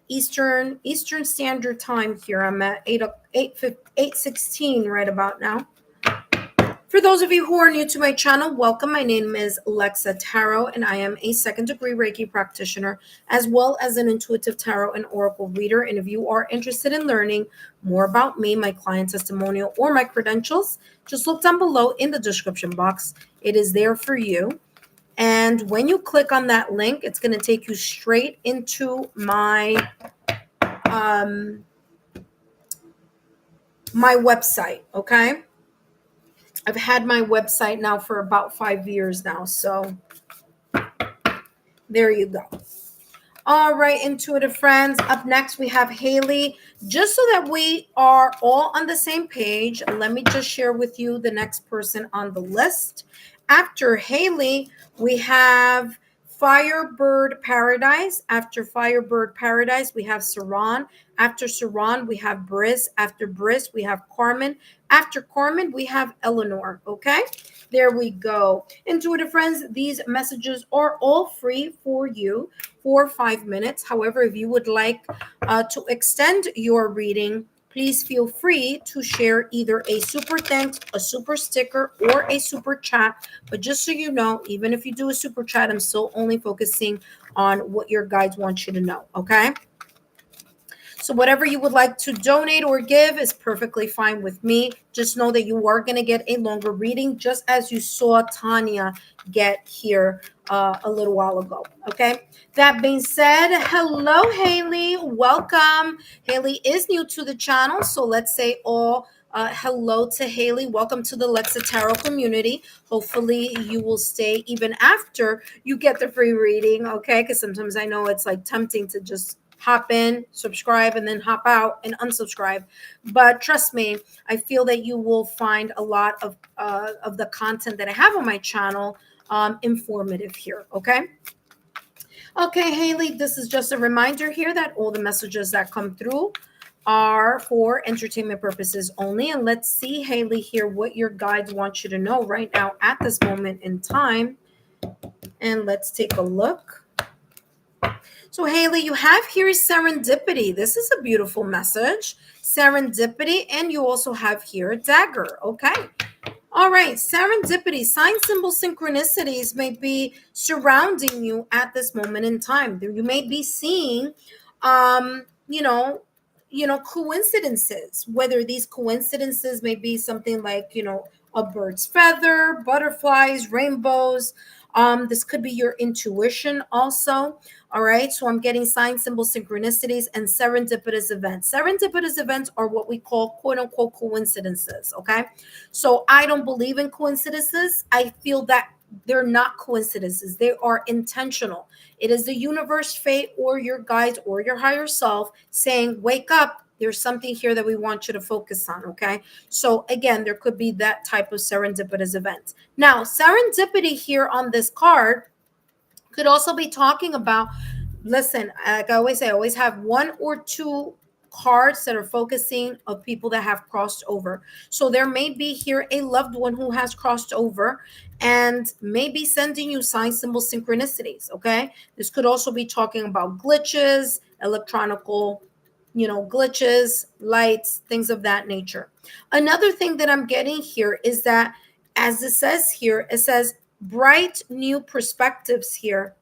Eastern Standard Time here. I'm at 8:16 right about now. For those of you who are new to my channel, welcome. My name is Lexa Tarot, and I am a second-degree Reiki practitioner, as well as an intuitive tarot and oracle reader. And if you are interested in learning more about me, my client testimonial, or my credentials, just look down below in the description box. It is there for you. And when you click on that link, it's going to take you straight into my my website, okay? I've had my website now for about 5 years now, so there you go. All right, intuitive friends. Up next, we have Haley. Just so that we are all on the same page, let me just share with you the next person on the list. After Haley, we have Firebird Paradise. After Firebird Paradise, we have Saran. After Saran, we have Briss. After Briss, we have Carmen. After Carmen, we have Eleanor. Okay, there we go. Intuitive friends, these messages are all free for you for 5 minutes. However, if you would like to extend your reading, please feel free to share either a super thanks, a super sticker, or a super chat. But just so you know, even if you do a super chat, I'm still only focusing on what your guides want you to know, okay? So whatever you would like to donate or give is perfectly fine with me. Just know that you are going to get a longer reading, just as you saw Tanya get here a little while ago. Okay. That being said, hello, Haley. Welcome. Haley is new to the channel, so let's say all hello to Haley. Welcome to the Lexa Tarot community. Hopefully you will stay even after you get the free reading, okay? Because sometimes I know it's like tempting to just hop in, subscribe, and then hop out and unsubscribe. But trust me, I feel that you will find a lot of the content that I have on my channel informative here, okay? Okay, Haley, this is just a reminder here that all the messages that come through are for entertainment purposes only. And let's see, Haley, here what your guides want you to know right now at this moment in time. And let's take a look. So, Haley, you have here serendipity. This is a beautiful message. Serendipity, and you also have here a dagger, okay? All right, serendipity, sign, symbol, synchronicities may be surrounding you at this moment in time. You may be seeing, coincidences, whether these coincidences may be something like, a bird's feather, butterflies, rainbows. This could be your intuition also. All right. So I'm getting sign, symbol, synchronicities, and serendipitous events. Serendipitous events are what we call quote unquote coincidences. Okay. So I don't believe in coincidences. I feel that they're not coincidences. They are intentional. It is the universe, fate, or your guides or your higher self saying, wake up. There's something here that we want you to focus on, okay? So again, there could be that type of serendipitous event. Now, serendipity here on this card could also be talking about, listen, like I always say, I always have one or two cards that are focusing of people that have crossed over. So there may be here a loved one who has crossed over and maybe sending you sign, symbol, synchronicities, okay? This could also be talking about glitches, electronical, glitches, lights, things of that nature. Another thing that I'm getting here is that, as it says here, it says bright new perspectives here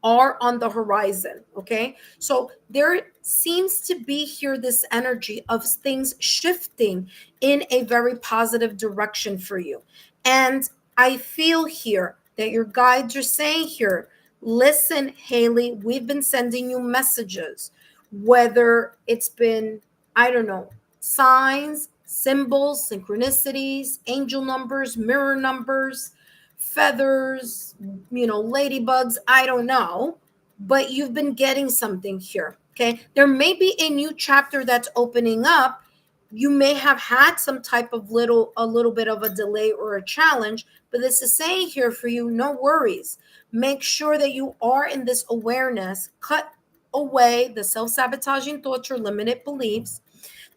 are on the horizon. Okay, so there seems to be here this energy of things shifting in a very positive direction for you. And I feel here that your guides are saying here, listen, Haley, we've been sending you messages, whether it's been, I don't know, signs, symbols, synchronicities, angel numbers, mirror numbers, feathers, ladybugs, I don't know, but you've been getting something here. Okay. There may be a new chapter that's opening up. You may have had some type of a little bit of a delay or a challenge, but this is saying here for you, no worries. Make sure that you are in this awareness, cut away the self-sabotaging thoughts or limited beliefs.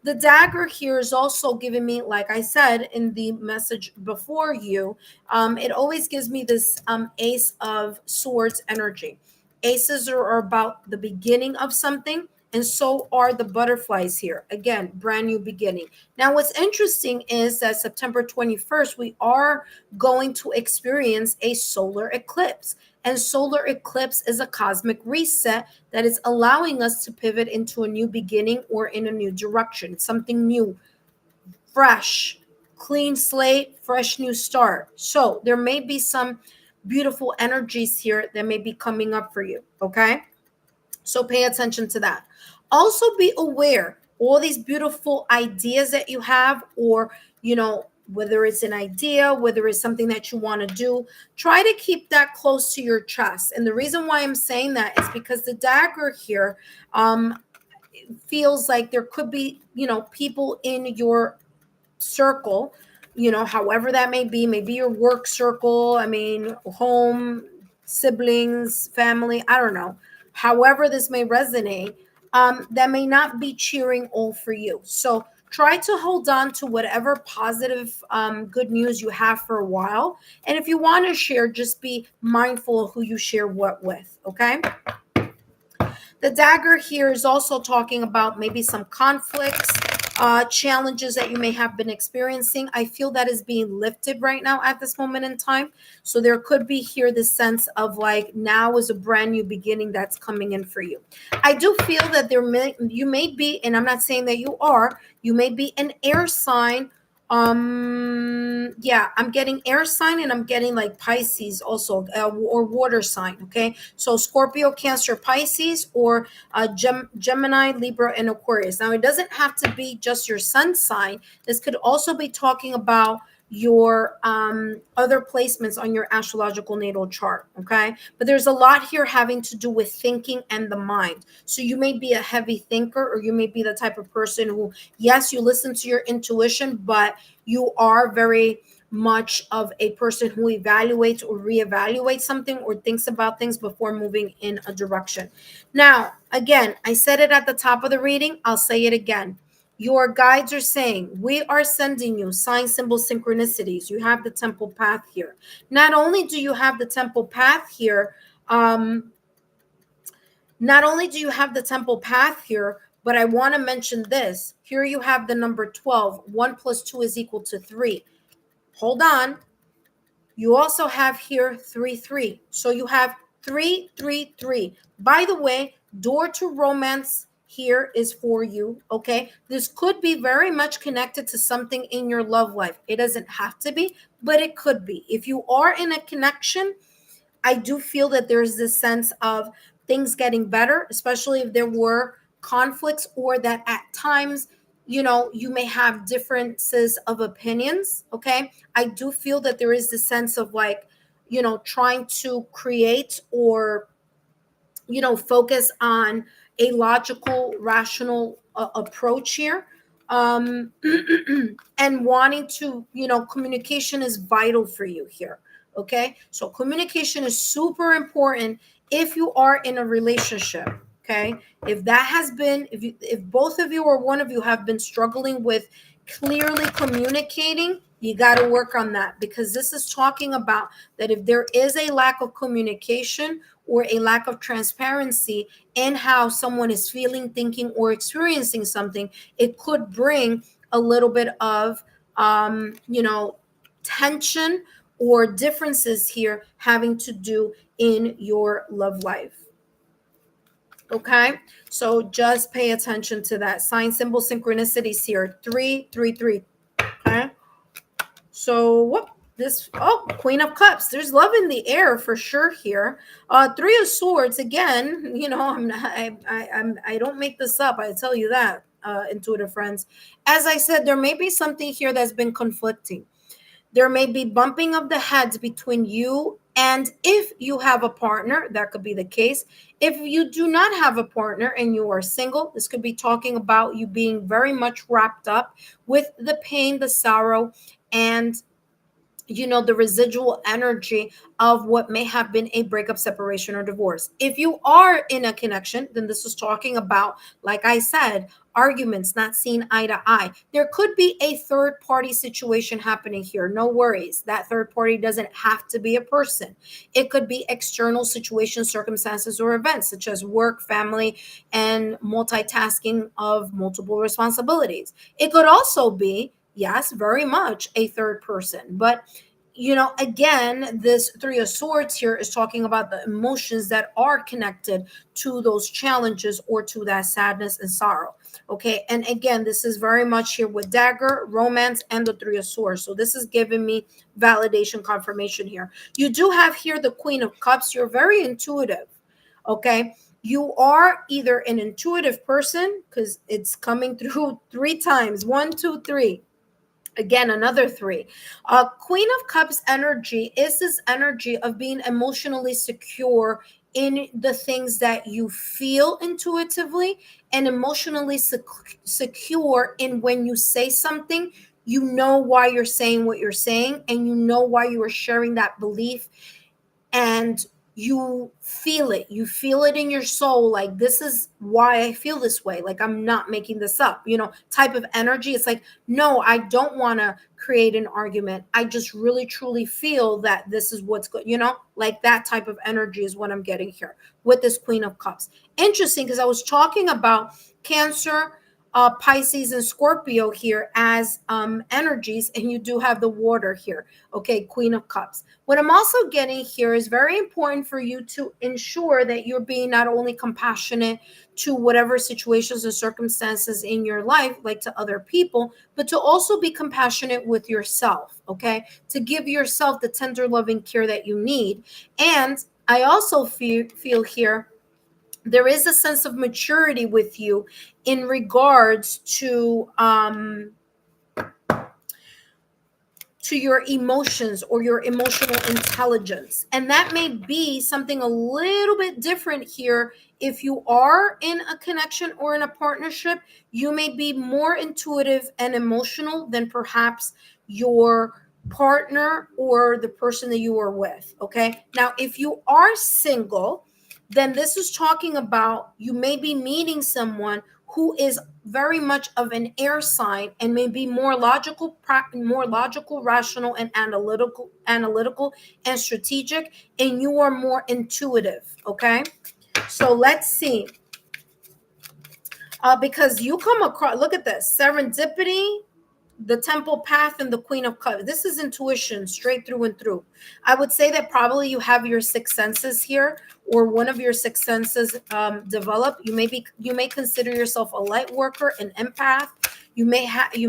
The dagger here is also giving me, like I said in the message before you, it always gives me this Ace of Swords energy. Aces are about the beginning of something, and so are the butterflies here. Again, brand new beginning. Now, what's interesting is that September 21st, we are going to experience a solar eclipse. And solar eclipse is a cosmic reset that is allowing us to pivot into a new beginning or in a new direction, something new, fresh, clean slate, fresh new start. So there may be some beautiful energies here that may be coming up for you. Okay. So pay attention to that. Also be aware all these beautiful ideas that you have, or, whether it's an idea, whether it's something that you want to do, try to keep that close to your chest. And the reason why I'm saying that is because the dagger here feels like there could be, people in your circle, however that may be, maybe your work circle, I mean, home, siblings, family, I don't know, however this may resonate, that may not be cheering all for you. So try to hold on to whatever positive, good news you have for a while. And if you want to share, just be mindful of who you share what with. Okay. The dagger here is also talking about maybe some conflicts, challenges that you may have been experiencing. I feel that is being lifted right now at this moment in time. So there could be here the sense of like now is a brand new beginning that's coming in for you. I do feel that you may be, and I'm not saying that you may be an air sign. Yeah, I'm getting air sign, and I'm getting like Pisces also, or water sign. Okay, so Scorpio, Cancer, Pisces, or Gemini, Libra, and Aquarius. Now it doesn't have to be just your sun sign. This could also be talking about your other placements on your astrological natal chart. Okay, but there's a lot here having to do with thinking and the mind. So you may be a heavy thinker, or you may be the type of person who, yes, you listen to your intuition, but you are very much of a person who evaluates or reevaluates something or thinks about things before moving in a direction. Now, again, I said it at the top of the reading, I'll say it again. Your guides are saying, we are sending you sign, symbol, synchronicities. You have the temple path here. Not only do you have the temple path here, but I want to mention this. Here you have the number 12. 1 plus 2 is equal to 3. Hold on. You also have here 3, 3. So you have 3, 3, 3. By the way, door to romance here is for you. Okay. This could be very much connected to something in your love life. It doesn't have to be, but it could be. If you are in a connection, I do feel that there's this sense of things getting better, especially if there were conflicts, or that at times, you may have differences of opinions. Okay. I do feel that there is this sense of like, trying to create or, focus on a logical, rational approach here. Um, and wanting to, communication is vital for you here. Okay. So communication is super important if you are in a relationship. Okay. If that has been, if both of you or one of you have been struggling with clearly communicating, you got to work on that, because this is talking about that if there is a lack of communication or a lack of transparency in how someone is feeling, thinking, or experiencing something, it could bring a little bit of, tension, or differences here having to do in your love life. Okay, so just pay attention to that. Sign symbol synchronicities here, 333. Okay, so what this, oh, Queen of Cups, there's love in the air for sure here. Three of Swords, again, you know, I don't make this up, I tell you that, intuitive friends. As I said, there may be something here that's been conflicting. There may be bumping of the heads between you, and if you have a partner, that could be the case. If you do not have a partner and you are single, this could be talking about you being very much wrapped up with the pain, the sorrow, and you know, the residual energy of what may have been a breakup, separation, or divorce. If you are in a connection, then this is talking about, like I said, arguments, not seeing eye to eye. There could be a third party situation happening here. No worries. That third party doesn't have to be a person. It could be external situations, circumstances, or events such as work, family, and multitasking of multiple responsibilities. It could also be, yes, very much a third person. But, you know, again, this Three of Swords here is talking about the emotions that are connected to those challenges or to that sadness and sorrow. Okay. And again, this is very much here with Dagger, Romance, and the Three of Swords. So this is giving me validation, confirmation here. You do have here the Queen of Cups. You're very intuitive. Okay. You are either an intuitive person, because it's coming through three times. 1, 2, 3. Again, another 3. Queen of Cups energy is this energy of being emotionally secure in the things that you feel intuitively, and emotionally secure in when you say something, you know why you're saying what you're saying, and you know why you are sharing that belief, and you feel it in your soul, like, this is why I feel this way, like, I'm not making this up, you know, type of energy. It's like, no, I don't want to create an argument, I just really truly feel that this is what's good, you know, like that type of energy is what I'm getting here with this Queen of Cups. Interesting, because I was talking about Cancer, Pisces, and Scorpio here as energies, and you do have the water here. Okay, Queen of Cups. What I'm also getting here is very important for you to ensure that you're being not only compassionate to whatever situations and circumstances in your life, like to other people, but to also be compassionate with yourself, okay? To give yourself the tender loving care that you need. And I also feel here there is a sense of maturity with you in regards to your emotions or your emotional intelligence. And that may be something a little bit different here. If you are in a connection or in a partnership, you may be more intuitive and emotional than perhaps your partner or the person that you are with. Okay. Now, if you are single, then this is talking about you may be meeting someone who is very much of an air sign and may be more logical, rational, and analytical and strategic, and you are more intuitive. Okay, so let's see. Because you come across, look at this, serendipity, the Temple Path, and the Queen of Cups. This is intuition straight through and through. I would say that probably you have your six senses here, or one of your six senses developed. You may consider yourself a light worker, an empath. You may have you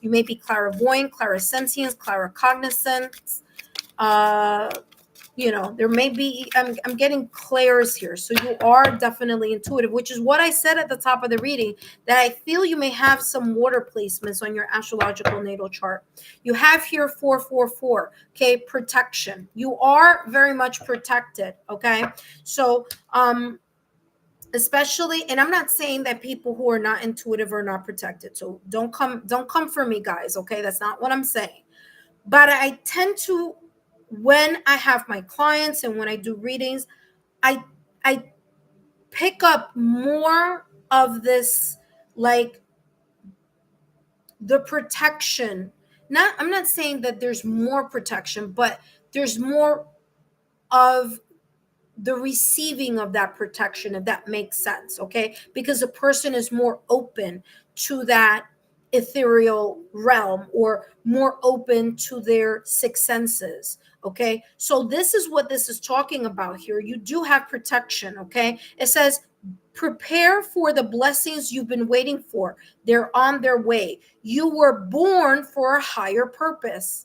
may be clairvoyant, clairsentience, claircognizance. There may be, I'm getting clairs here, so you are definitely intuitive, which is what I said at the top of the reading, that I feel you may have some water placements on your astrological natal chart. You have here 444. Okay, protection. You are very much protected. Okay, so especially, and I'm not saying that people who are not intuitive are not protected, so don't come for me, guys. Okay, that's not what I'm saying. But I tend to, when I have my clients and when I do readings, I pick up more of this, like, the protection. I'm not saying that there's more protection, but there's more of the receiving of that protection, if that makes sense. Okay, because a person is more open to that ethereal realm or more open to their sixth senses. Okay, so this is what this is talking about here. You do have protection. Okay, it says prepare for the blessings you've been waiting for. They're on their way. You were born for a higher purpose.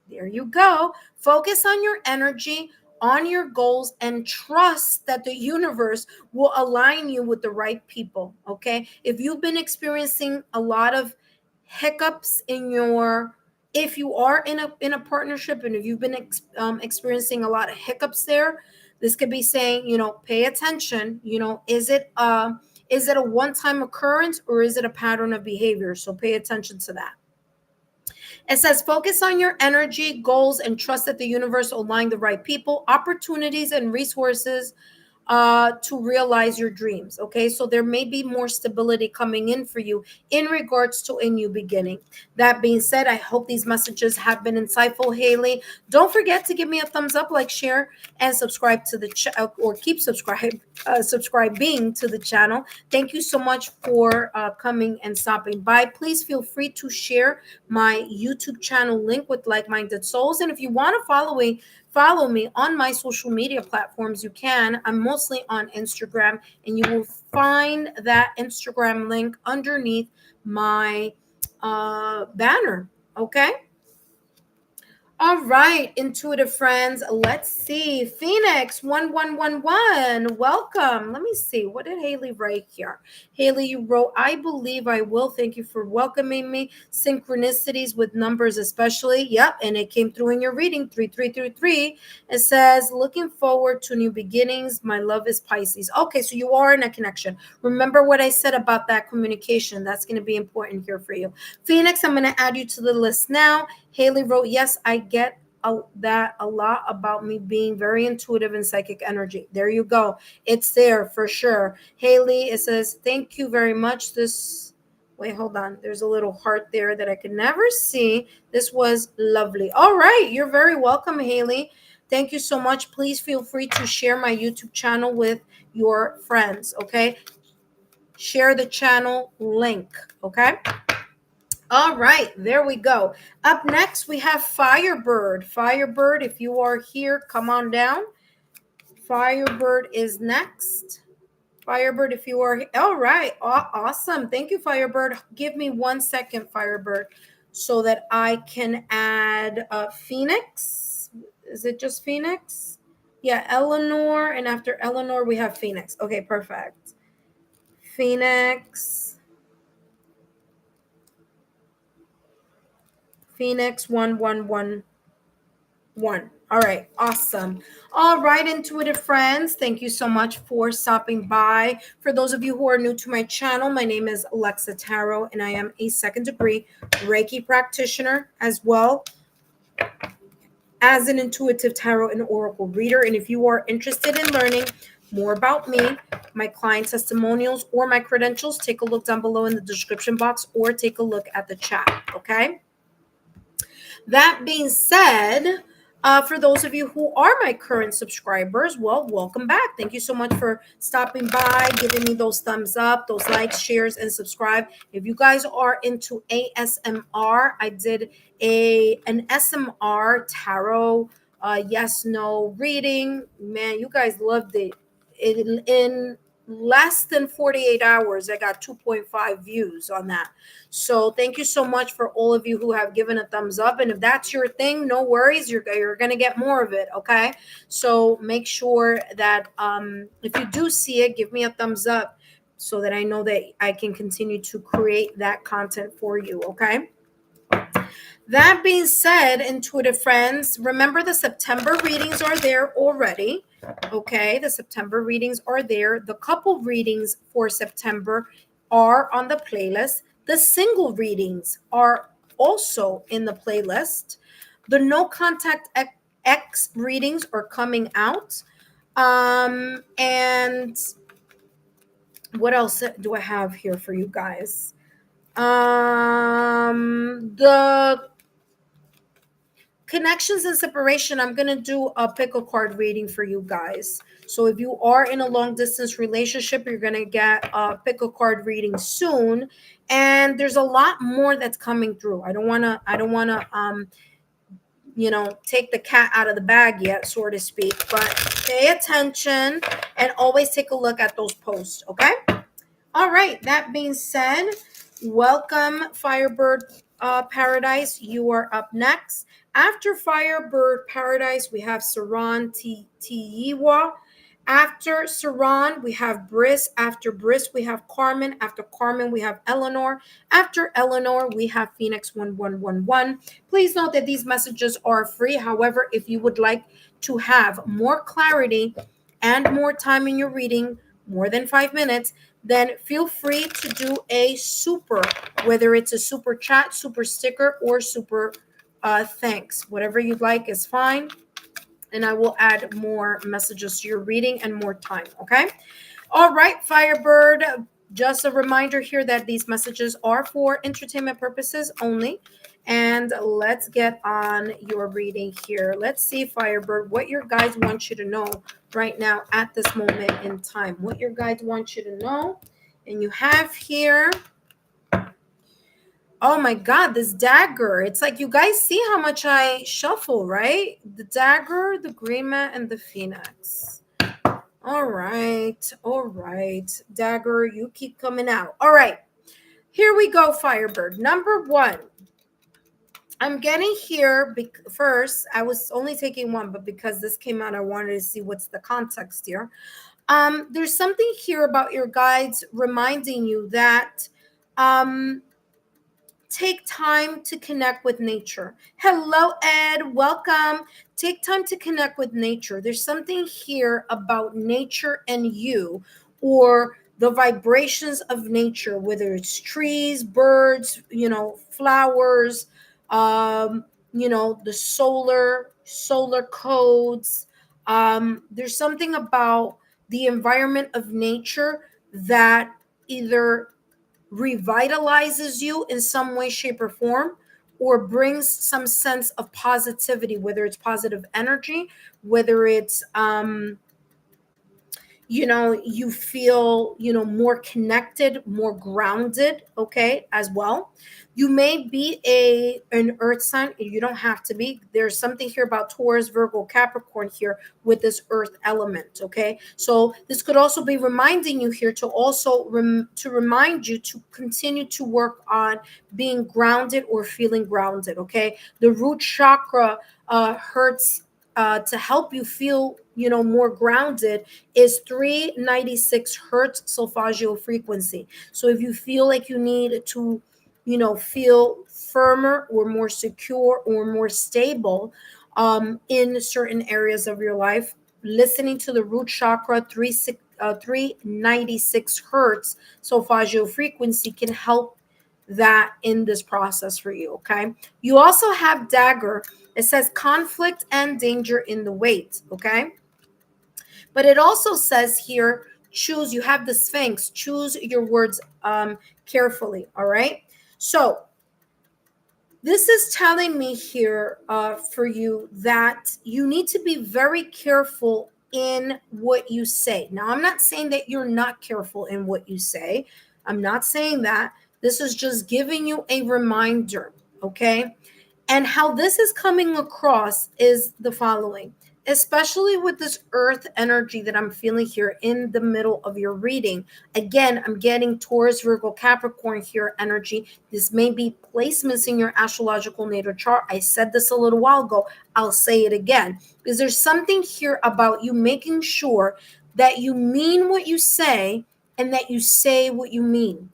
There you go. Focus on your energy, on your goals, and trust that the universe will align you with the right people. Okay. If you've been experiencing a lot of hiccups in your, if you are in a partnership, and if you've been experiencing a lot of hiccups there, this could be saying, pay attention. Is it a one-time occurrence, or is it a pattern of behavior? So pay attention to that. It says focus on your energy, goals, and trust that the universe will align the right people, opportunities, and resources to realize your dreams. Okay, so there may be more stability coming in for you in regards to a new beginning. That being said, I hope these messages have been insightful, Haley. Don't forget to give me a thumbs up, like, share, and subscribe to the or keep subscribing to the channel. Thank you so much for coming and stopping by. Please feel free to share my YouTube channel link with like-minded souls, and if you want to follow me on my social media platforms, you can. I'm mostly on Instagram, and you will find that Instagram link underneath my banner. Okay. All right, intuitive friends. Let's see. Phoenix 1111. Welcome. Let me see. What did Haley write here? Haley, you wrote, I believe I will. Thank you for welcoming me. Synchronicities with numbers, especially. Yep. And it came through in your reading. 3333. It says, looking forward to new beginnings. My love is Pisces. Okay, so you are in a connection. Remember what I said about that communication. That's going to be important here for you. Phoenix, I'm going to add you to the list now. Haley wrote, yes, I get that a lot about me being very intuitive and psychic energy. There you go. It's there for sure. Haley, it says, thank you very much. Wait, hold on. There's a little heart there that I could never see. This was lovely. All right. You're very welcome, Haley. Thank you so much. Please feel free to share my YouTube channel with your friends. Okay. Share the channel link. Okay. All right, there we go. Up next, we have Firebird. Firebird, if you are here, come on down. Firebird is next. Firebird, if you are here. All right, awesome. Thank you, Firebird. Give me 1 second, Firebird, so that I can add Phoenix. Is it just Phoenix? Yeah, Eleanor, and after Eleanor, we have Phoenix. Okay, perfect. Phoenix 1111. All right, awesome. All right, intuitive friends, thank you so much for stopping by. For those of you who are new to my channel, my name is Lexa Tarot, and I am a second degree Reiki practitioner, as well as an intuitive tarot and oracle reader. And if you are interested in learning more about me, my client testimonials, or my credentials, take a look down below in the description box, or take a look at the chat. Okay. That being said, for those of you who are my current subscribers, well, welcome back. Thank you so much for stopping by, giving me those thumbs up, those likes, shares, and subscribe. If you guys are into ASMR, I did an SMR tarot yes, no reading. Man, you guys loved it. In less than 48 hours, I got 2.5 views on that. So thank you so much for all of you who have given a thumbs up. And if that's your thing, no worries. You're going to get more of it. Okay. So make sure that if you do see it, give me a thumbs up so that I know that I can continue to create that content for you. Okay. That being said, intuitive friends, remember the September readings are there already. Okay, the September readings are there. The couple readings for September are on the playlist. The single readings are also in the playlist. The no contact X readings are coming out. And what else do I have here for you guys? The connections and separation, I'm going to do a pick a card reading for you guys. So if you are in a long distance relationship, you're going to get a pick a card reading soon. And there's a lot more that's coming through. I don't want to take the cat out of the bag yet, so to speak, but pay attention and always take a look at those posts. Okay. All right. That being said, welcome, Firebird Paradise. You are up next. After Firebird Paradise, we have Saran Tiiwa. After Saran, we have Briss. After Briss, we have Carmen. After Carmen, we have Eleanor. After Eleanor, we have Phoenix 1111. Please note that these messages are free. However, if you would like to have more clarity and more time in your reading, more than 5 minutes, then feel free to do a super, whether it's a super chat, super sticker, or super thanks. Whatever you'd like is fine. And I will add more messages to your reading and more time. Okay. All right, Firebird. Just a reminder here that these messages are for entertainment purposes only. And let's get on your reading here. Let's see, Firebird, what your guides want you to know right now at this moment in time. What your guides want you to know. And you have here, oh my God, this dagger. It's like you guys see how much I shuffle, right? The dagger, the green mat, and the phoenix. All right. Dagger, you keep coming out. All right. Here we go, Firebird. Number one. I'm getting here first. I was only taking one, but because this came out, I wanted to see what's the context here. There's something here about your guides reminding you that take time to connect with nature. Hello, Ed. Welcome. Take time to connect with nature. There's something here about nature and you, or the vibrations of nature, whether it's trees, birds, flowers, the solar codes. There's something about the environment of nature that either revitalizes you in some way, shape, or form, or brings some sense of positivity, whether it's positive energy, whether it's you feel more connected, more grounded, okay, as well. You may be an earth sign. You don't have to be. There's something here about Taurus, Virgo, Capricorn here with this earth element, okay? So this could also be reminding you here to also to remind you to continue to work on being grounded or feeling grounded, okay? The root chakra hurts to help you feel more grounded is 396 hertz solfeggio frequency. So if you feel like you need to feel firmer or more secure or more stable in certain areas of your life, listening to the root chakra 396 hertz solfeggio frequency can help that in this process for you. Okay. You also have dagger. It says conflict and danger in the wait. Okay. But it also says here, choose. You have the Sphinx. Choose your words carefully. All right. So this is telling me here for you that you need to be very careful in what you say. Now, I'm not saying that you're not careful in what you say. I'm not saying that. This is just giving you a reminder, okay? And how this is coming across is the following, especially with this earth energy that I'm feeling here in the middle of your reading. Again, I'm getting Taurus, Virgo, Capricorn here energy. This may be placements in your astrological natal chart. I said this a little while ago. I'll say it again, because there's something here about you making sure that you mean what you say and that you say what you mean.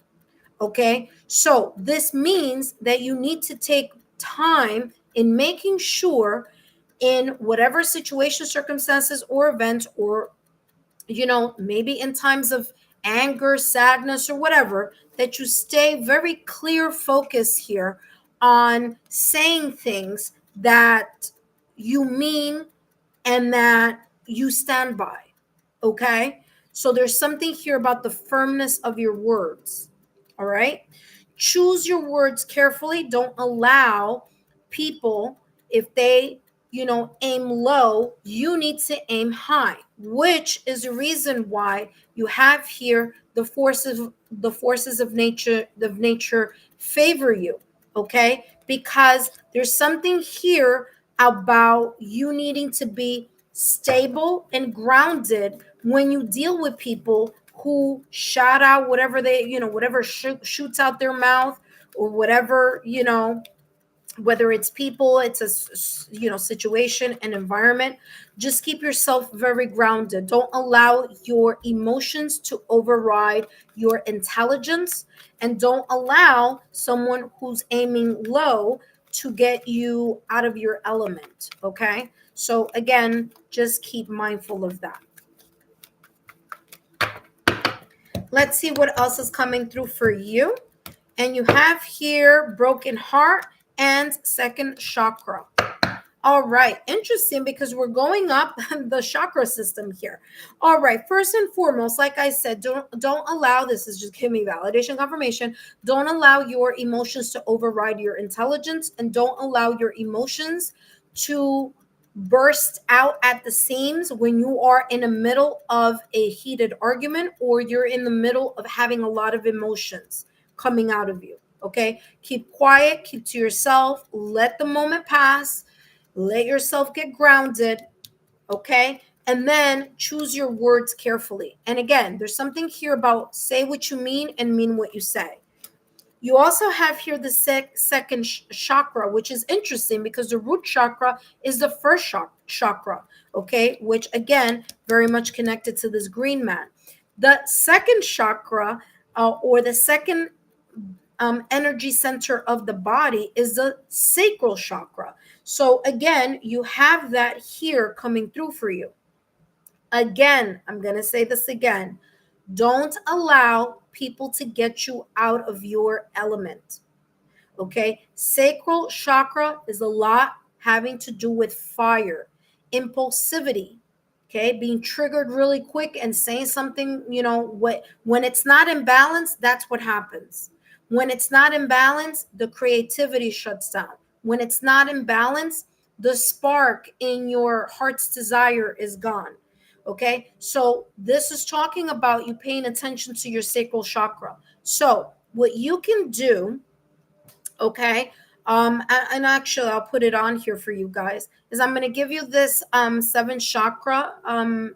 Okay, so this means that you need to take time in making sure in whatever situation, circumstances, or events, or maybe in times of anger, sadness, or whatever, that you stay very clear focus here on saying things that you mean and that you stand by. Okay, so there's something here about the firmness of your words. All right. Choose your words carefully. Don't allow people, if they aim low, you need to aim high, which is the reason why you have here the forces of nature favor you, okay? Because there's something here about you needing to be stable and grounded when you deal with people who shout out whatever whatever shoots out their mouth, or whatever, whether it's people, it's a situation and environment. Just keep yourself very grounded. Don't allow your emotions to override your intelligence, and don't allow someone who's aiming low to get you out of your element, okay? So again, just keep mindful of that. Let's see what else is coming through for you. And you have here broken heart and second chakra. All right, interesting, because we're going up the chakra system here. All right, first and foremost, like I said, don't allow, this is just giving me validation, confirmation. Don't allow your emotions to override your intelligence, and don't allow your emotions to burst out at the seams when you are in the middle of a heated argument, or you're in the middle of having a lot of emotions coming out of you. Okay, keep quiet, keep to yourself, let the moment pass, let yourself get grounded, okay? And then choose your words carefully. And again, there's something here about say what you mean and mean what you say. You also have here the second chakra, which is interesting because the root chakra is the first chakra, okay? Which again, very much connected to this green man. The second chakra, or the second energy center of the body, is the sacral chakra. So again, you have that here coming through for you. Again, I'm going to say this again. Don't allow people to get you out of your element. Okay? Sacral chakra is a lot having to do with fire, impulsivity, okay? Being triggered really quick and saying something, when it's not in balance, that's what happens. When it's not in balance, the creativity shuts down. When it's not in balance, the spark in your heart's desire is gone. Okay, so this is talking about you paying attention to your sacral chakra. So, what you can do, okay, and actually I'll put it on here for you guys, is I'm going to give you this seven chakra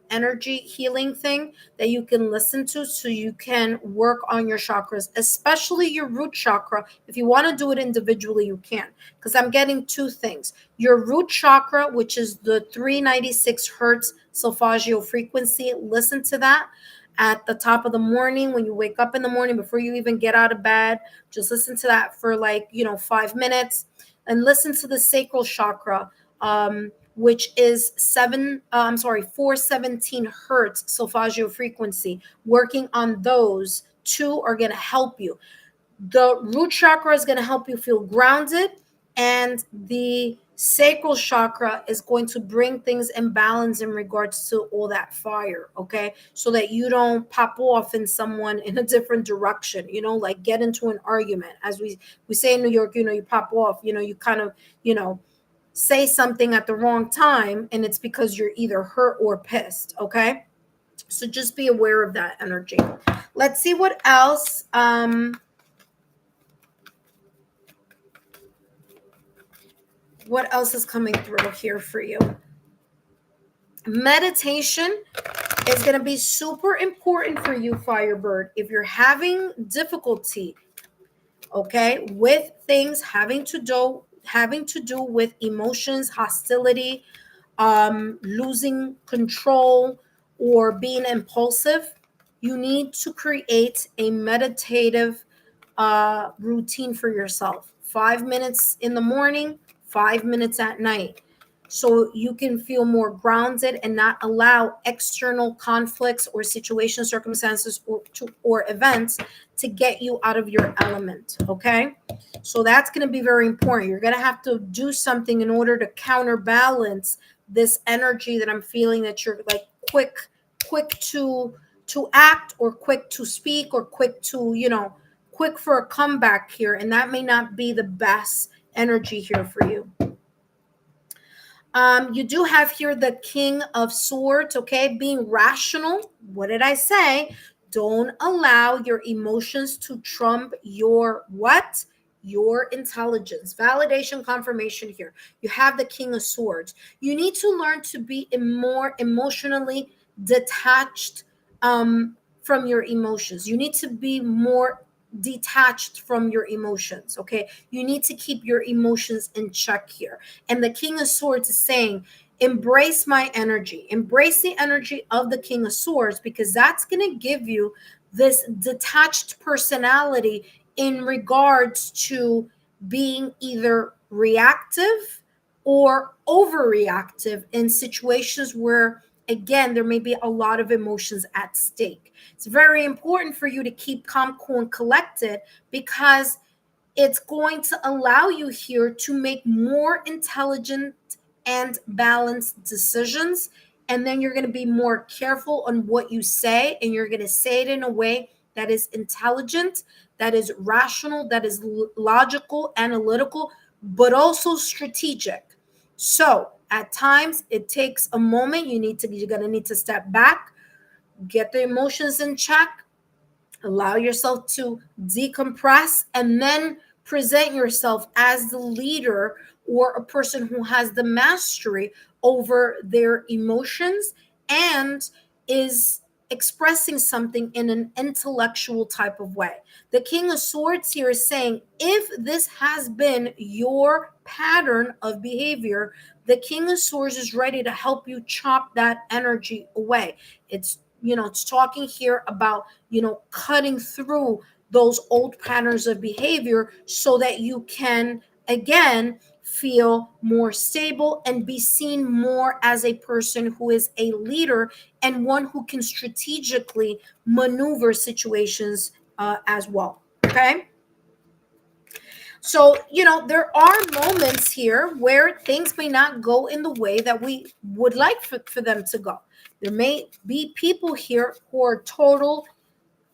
energy healing thing that you can listen to, so you can work on your chakras, especially your root chakra. If you want to do it individually, you can, because I'm getting two things. Your root chakra, which is the 396 hertz solfeggio frequency, listen to that at the top of the morning when you wake up in the morning, before you even get out of bed. Just listen to that for 5 minutes, and listen to the sacral chakra, which is 417 hertz solfeggio frequency. Working on those two are going to help you. The root chakra is going to help you feel grounded, and the sacral chakra is going to bring things in balance in regards to all that fire, okay? So that you don't pop off in someone in a different direction, like get into an argument. As we say in New York, you pop off, you kind of, say something at the wrong time, and it's because you're either hurt or pissed, okay? So just be aware of that energy. Let's see what else. What else is coming through here for you? Meditation is going to be super important for you, Firebird. If you're having difficulty, okay, with things having to do with emotions, hostility, losing control, or being impulsive, you need to create a meditative routine for yourself. 5 minutes in the morning, 5 minutes at night, so you can feel more grounded and not allow external conflicts or situations, circumstances, or events to get you out of your element, okay? So that's going to be very important. You're going to have to do something in order to counterbalance this energy that I'm feeling, that you're like quick to act, or quick to speak, or quick to, quick for a comeback here, and that may not be the best energy here for you. You do have here the King of Swords, okay? Being rational. What did I say? Don't allow your emotions to trump your what? Your intelligence. Validation, confirmation here. You have the King of Swords. You need to learn to be more emotionally detached from your emotions. You need to be more detached from your emotions, okay? You need to keep your emotions in check here. And the King of Swords is saying, embrace my energy, embrace the energy of the King of Swords, because that's going to give you this detached personality in regards to being either reactive or overreactive in situations where, again, there may be a lot of emotions at stake. It's very important for you to keep calm, cool, and collected, because it's going to allow you here to make more intelligent and balanced decisions. And then you're going to be more careful on what you say, and you're going to say it in a way that is intelligent, that is rational, that is logical, analytical, but also strategic. So at times it takes a moment. You're going to need to step back, get the emotions in check, allow yourself to decompress, and then present yourself as the leader or a person who has the mastery over their emotions and is expressing something in an intellectual type of way. The King of Swords here is saying, if this has been your pattern of behavior, the King of Swords is ready to help you chop that energy away. It's talking here about cutting through those old patterns of behavior so that you can again feel more stable and be seen more as a person who is a leader and one who can strategically maneuver situations as well. Okay. So, there are moments here where things may not go in the way that we would like for them to go. There may be people here who are total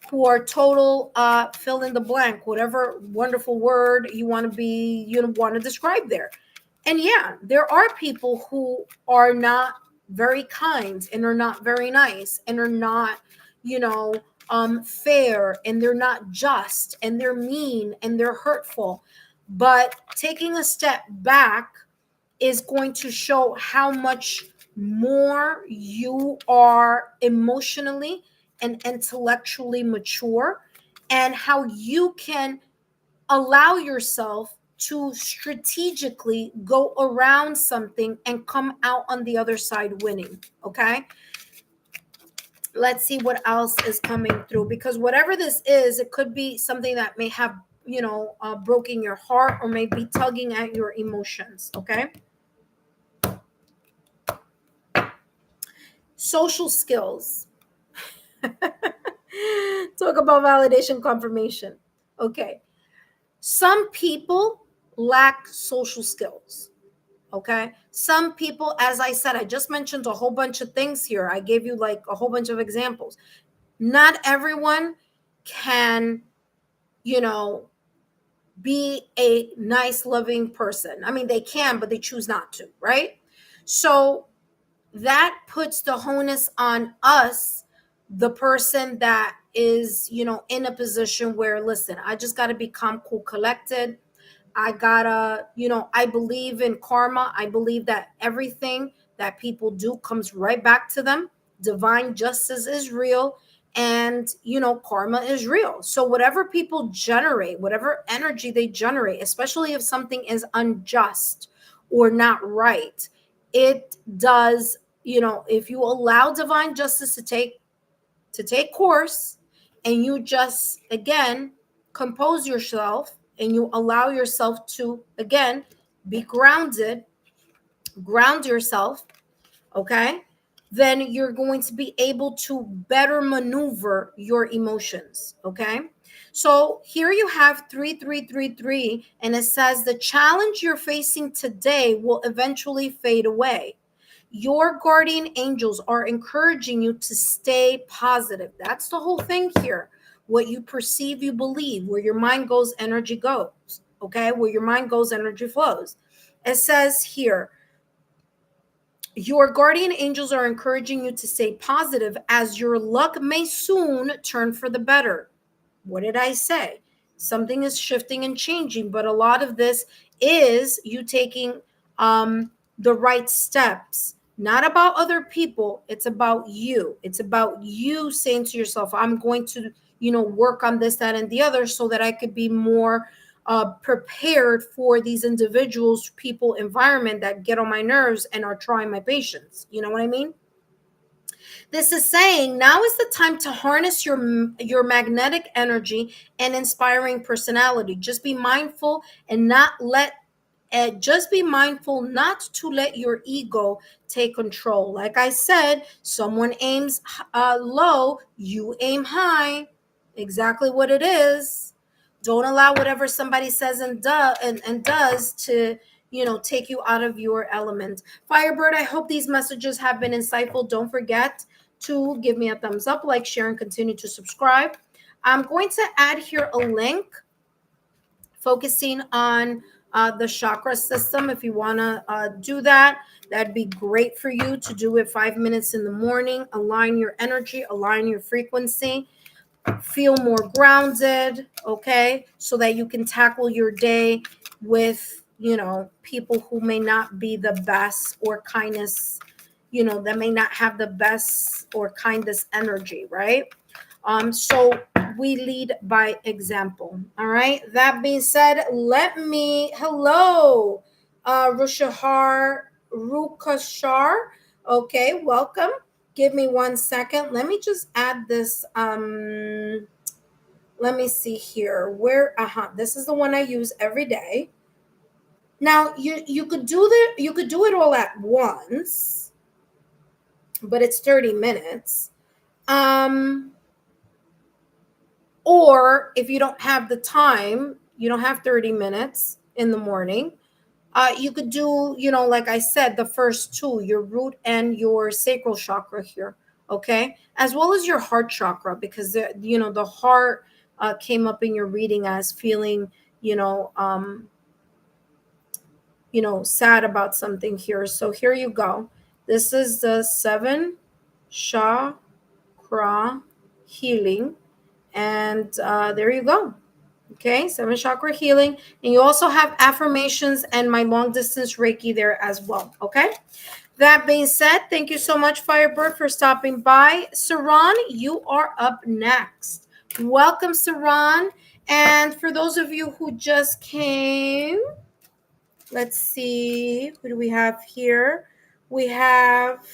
fill in the blank, whatever wonderful word you want to describe there. And yeah, there are people who are not very kind and are not very nice and are not you know fair, and they're not just, and they're mean and they're hurtful. But taking a step back is going to show how much more you are emotionally and intellectually mature, and how you can allow yourself to strategically go around something and come out on the other side winning. Okay, let's see what else is coming through, because whatever this is, it could be something that may have broken your heart, or may be tugging at your emotions. Okay, social skills. Talk about validation, confirmation. Okay, some people lack social skills. Okay, some people, as I said, I just mentioned a whole bunch of things here. I gave you like a whole bunch of examples. Not everyone can you know be a nice, loving person. I mean, they can, but they choose not to, right? So that puts the onus on us, the person that is in a position where, listen, I just got to be calm, cool, collected. I gotta, I believe in karma. I believe that everything that people do comes right back to them. Divine justice is real, and karma is real. So whatever people generate, whatever energy they generate, especially if something is unjust or not right, it does, if you allow divine justice to take course, and you just again compose yourself, and you allow yourself to again be ground yourself. Okay, then you're going to be able to better maneuver your emotions. Okay, so here you have 3333, and it says the challenge you're facing today will eventually fade away. Your guardian angels are encouraging you to stay positive. That's the whole thing here. What you perceive, you believe. Where your mind goes, energy goes. Okay? Where your mind goes, energy flows. It says here, Your guardian angels are encouraging you to stay positive as your luck may soon turn for the better. What did I say? Something is shifting and changing, but a lot of this is you taking the right steps. Not about other people. It's about you. It's about you saying to yourself, I'm going to, work on this, that, and the other so that I could be more prepared for these individuals, people, environment that get on my nerves and are trying my patience. You know what I mean? This is saying now is the time to harness your magnetic energy and inspiring personality. Just be mindful and not let just be mindful not to let your ego take control. Like I said, someone aims low, you aim high. Exactly what it is. Don't allow whatever somebody says and does to take you out of your element. Firebird, I hope these messages have been insightful. Don't forget to give me a thumbs up, like, share, and continue to subscribe. I'm going to add here a link focusing on the chakra system. If you want to do that, that'd be great for you to do it 5 minutes in the morning. Align your energy, align your frequency, feel more grounded, okay? So that you can tackle your day with, people who may not be the best or kindness, that may not have the best or kindest energy, right? So we lead by example. All right. That being said, hello, Rukashar. Okay, welcome. Give me 1 second. Let me just add this. Let me see here. This is the one I use every day. Now you could do it all at once, but it's 30 minutes. Or if you don't have the time, you don't have 30 minutes in the morning, you could do, like I said, the first two, your root and your sacral chakra here, okay? As well as your heart chakra, because, the heart came up in your reading as feeling, sad about something here. So here you go. This is the 7 chakra healing. And there you go. Okay, 7 chakra healing. And you also have affirmations and my long distance Reiki there as well. Okay. That being said, thank you so much, Firebird, for stopping by. Saran, you are up next. Welcome, Saran. And for those of you who just came, let's see, who do we have here? We have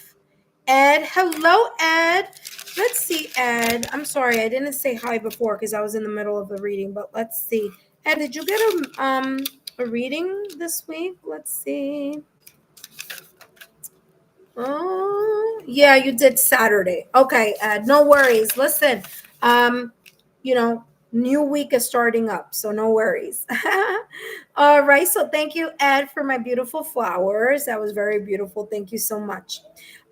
Ed. Hello, Ed. Let's see, Ed. I'm sorry, I didn't say hi before because I was in the middle of the reading, but let's see. Ed, did you get a reading this week? Let's see. Oh, yeah, you did Saturday. Okay, Ed, no worries. Listen, new week is starting up, so no worries. All right, so thank you, Ed, for my beautiful flowers. That was very beautiful. Thank you so much.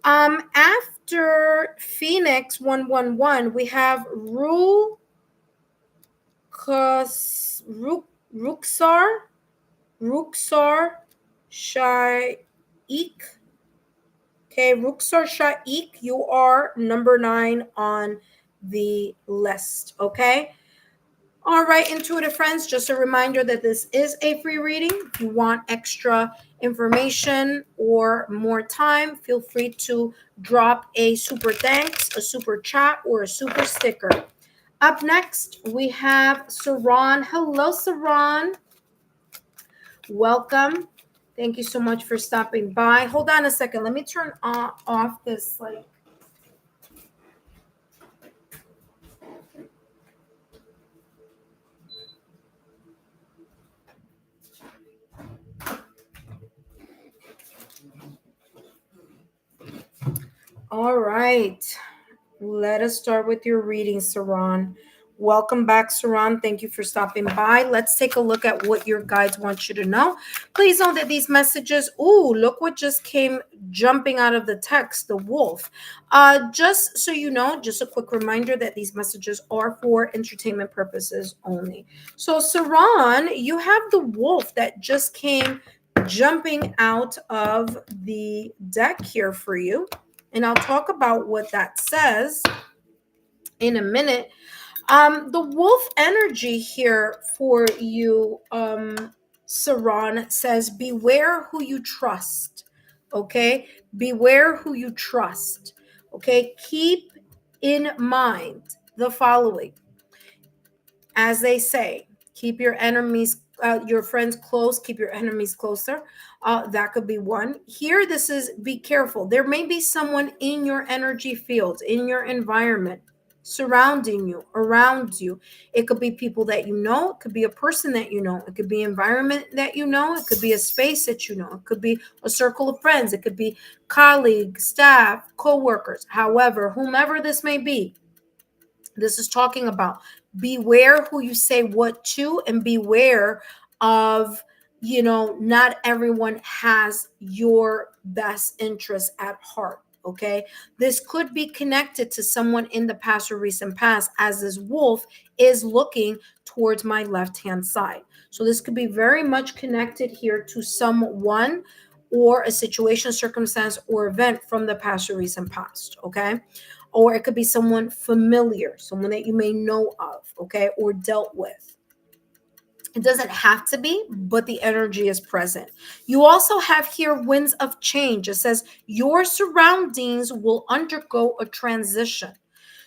After Phoenix 111, we have Ruksar Shaik. Okay, Ruksar Shaik, you are number 9 on the list. Okay. All right, intuitive friends, just a reminder that this is a free reading. If you want extra information or more time, feel free to drop a super thanks, a super chat, or a super sticker. Up next, we have Saran. Hello, Saran. Welcome. Thank you so much for stopping by. Hold on a second. Let me turn off this All right. Let us start with your reading, Saran. Welcome back, Saran. Thank you for stopping by. Let's take a look at what your guides want you to know. Please know that these messages, look what just came jumping out of the text, the wolf. Just so you know, just a quick reminder that these messages are for entertainment purposes only. So, Saran, you have the wolf that just came jumping out of the deck here for you, and I'll talk about what that says in a minute. The wolf energy here for you, Saran, says beware who you trust. Okay, beware who you trust. Okay, keep in mind the following. As they say, keep your enemies, your friends close, keep your enemies closer. That could be one. Here, this is be careful. There may be someone in your energy field, in your environment, surrounding you, around you. It could be people that you know. It could be a person that you know. It could be environment that you know. It could be a space that you know. It could be a circle of friends. It could be colleagues, staff, co-workers. However, whomever this may be, this is talking about beware who you say what to, and beware of, not everyone has your best interest at heart. Okay, this could be connected to someone in the past or recent past, as this wolf is looking towards my left hand side. So this could be very much connected here to someone or a situation, circumstance, or event from the past or recent past. Okay, or it could be someone familiar, someone that you may know of, okay, or dealt with. It doesn't have to be, but the energy is present. You also have here winds of change. It says your surroundings will undergo a transition.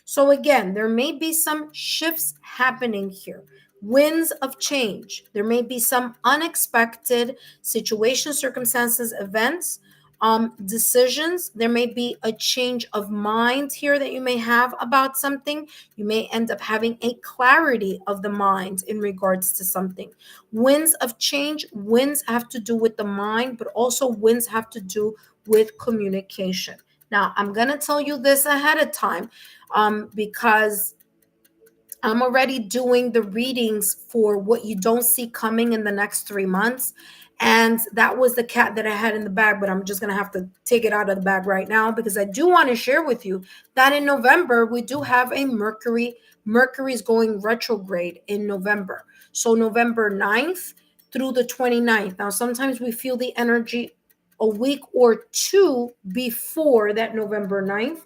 So again, there may be some shifts happening here. Winds of change. There may be some unexpected situations, circumstances, events, decisions. There may be a change of mind here that you may have about something. You may end up having a clarity of the mind in regards to something. Winds of change. Winds have to do with the mind, but also winds have to do with communication. Now, I'm going to tell you this ahead of time, because I'm already doing the readings for what you don't see coming in the next 3 months. And that was the cat that I had in the bag, but I'm just going to have to take it out of the bag right now, because I do want to share with you that in November, we do have a Mercury. Mercury is going retrograde in November. So November 9th through the 29th. Now, sometimes we feel the energy a week or two before that November 9th,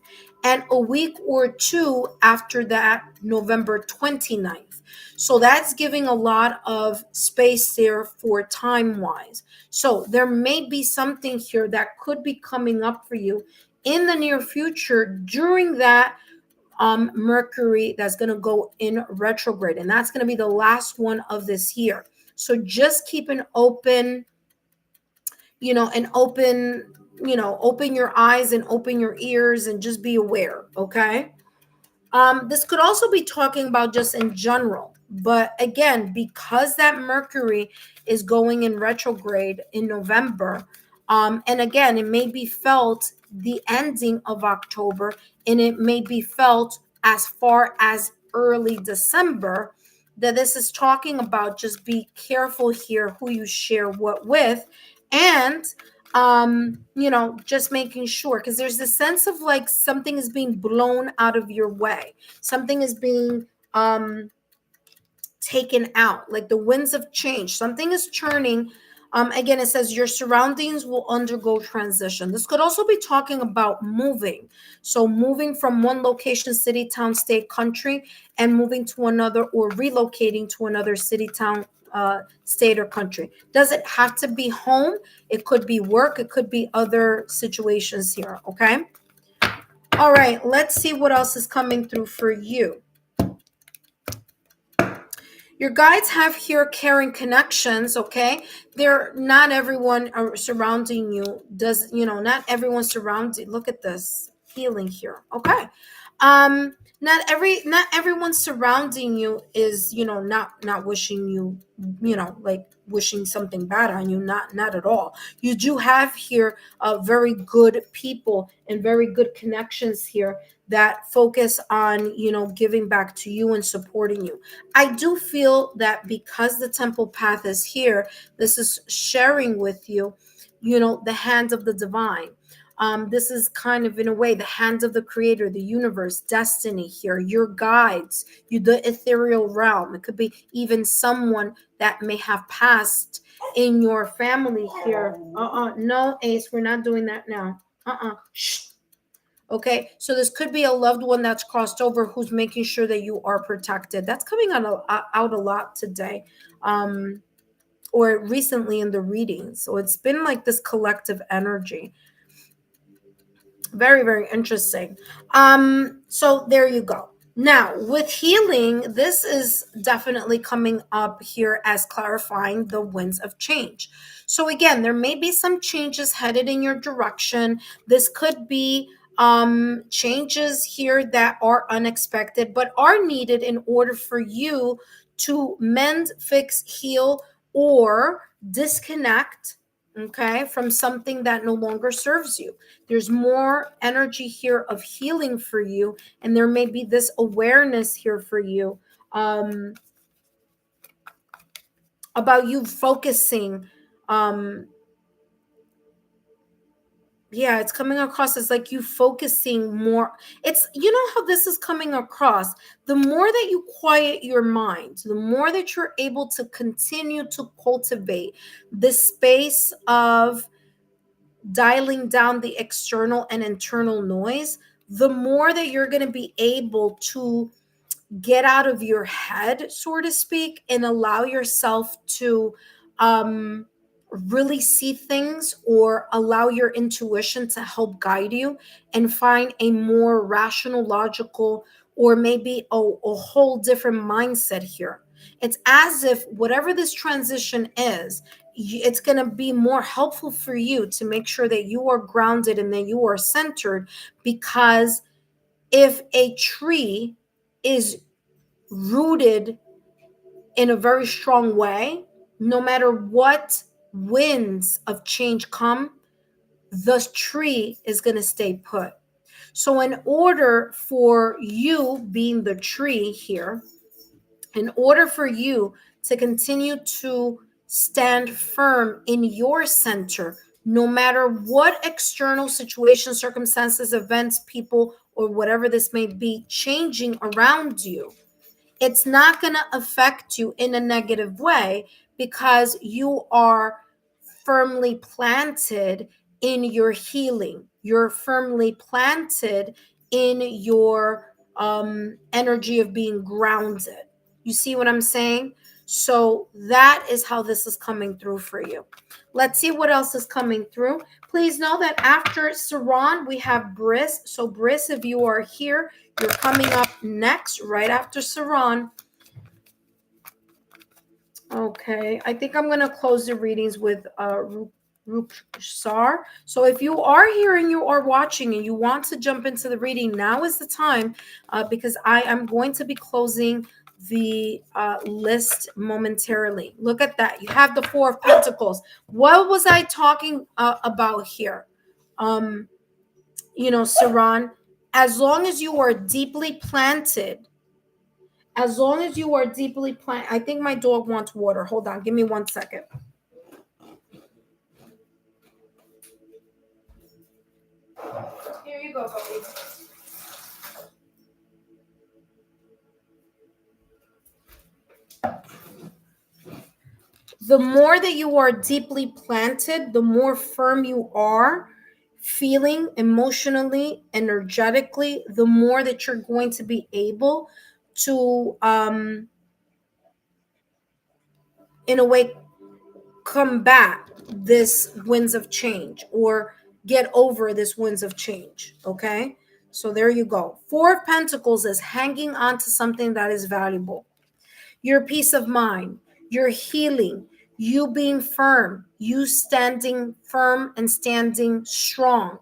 and a week or two after that November 29th. So that's giving a lot of space there for time wise. So there may be something here that could be coming up for you in the near future during that Mercury that's going to go in retrograde, and that's going to be the last one of this year. So just keep an open, open your eyes and open your ears and just be aware. Okay. This could also be talking about just in general, but again, because that Mercury is going in retrograde in November, and again, it may be felt the ending of October, and it may be felt as far as early December, that this is talking about just be careful here who you share what with, and just making sure, because there's this sense of like something is being blown out of your way, something is being taken out, like the winds of change, something is churning. Again, it says your surroundings will undergo transition. This could also be talking about moving. So moving from one location, city, town, state, country, and moving to another, or relocating to another city, town, state, or country. Does it have to be home? It could be work. It could be other situations here. Okay. All right. Let's see what else is coming through for you. Your guides have here caring connections. Okay, they're not everyone surrounding you. Not everyone surrounding. Look at this healing here. Okay, not everyone surrounding you is not wishing you like wishing something bad on you. Not at all. You do have here very good people and very good connections here that focus on giving back to you and supporting you. I do feel that because the temple path is here, this is sharing with you the hand of the divine. This is kind of, in a way, the hands of the creator, the universe, destiny here, your guides, you, the ethereal realm. It could be even someone that may have passed in your family here. No, Ace, we're not doing that now. Shh. Okay, so this could be a loved one that's crossed over who's making sure that you are protected. That's coming out a lot today, or recently in the reading. So it's been like this collective energy. Very, very interesting. So there you go. Now, with healing, this is definitely coming up here as clarifying the winds of change. So again, there may be some changes headed in your direction. This could be changes here that are unexpected but are needed in order for you to mend, fix, heal, or disconnect, okay, from something that no longer serves you. There's more energy here of healing for you, and there may be this awareness here for you, about you focusing. Yeah, it's coming across as like you focusing more. It's, you know how this is coming across. The more that you quiet your mind, the more that you're able to continue to cultivate this space of dialing down the external and internal noise, the more that you're going to be able to get out of your head, so to speak, and allow yourself to really see things, or allow your intuition to help guide you and find a more rational, logical, or maybe a whole different mindset here. It's as if whatever this transition is, it's going to be more helpful for you to make sure that you are grounded and that you are centered. Because if a tree is rooted in a very strong way, no matter what winds of change come, the tree is going to stay put. So in order for you, being the tree here, in order for you to continue to stand firm in your center, no matter what external situations, circumstances, events, people, or whatever this may be changing around you, it's not going to affect you in a negative way, because you are firmly planted in your healing. You're firmly planted in your energy of being grounded. You see what I'm saying? So that is how this is coming through for you. Let's see what else is coming through. Please know that after Saran, we have Briss. So Briss, if you are here, you're coming up next, right after Saran. Okay, I think I'm going to close the readings with Ruksar. So if you are here and you are watching and you want to jump into the reading, now is the time, because I am going to be closing the list momentarily. Look at that. You have the Four of Pentacles. What was I talking about here? Saran, as long as you are deeply planted, I think my dog wants water. Hold on. Give me 1 second. Here you go, puppy. The more that you are deeply planted, the more firm you are feeling emotionally, energetically, the more that you're going to be able to, in a way, combat this winds of change, or get over this winds of change. Okay, so there you go. Four of Pentacles is hanging on to something that is valuable. Your peace of mind, your healing, you being firm, you standing firm and standing strong,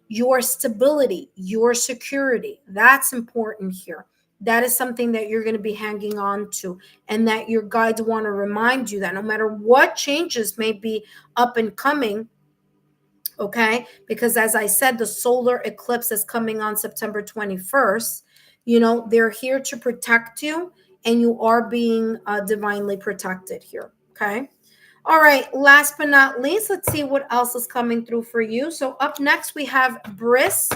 your stability, your security. That's important here. That is something that you're going to be hanging on to, and that your guides want to remind you that no matter what changes may be up and coming, okay, because as I said, the solar eclipse is coming on September 21st. They're here to protect you, and you are being divinely protected here. Okay. All right, last but not least, let's see what else is coming through for you. So up next we have Briss.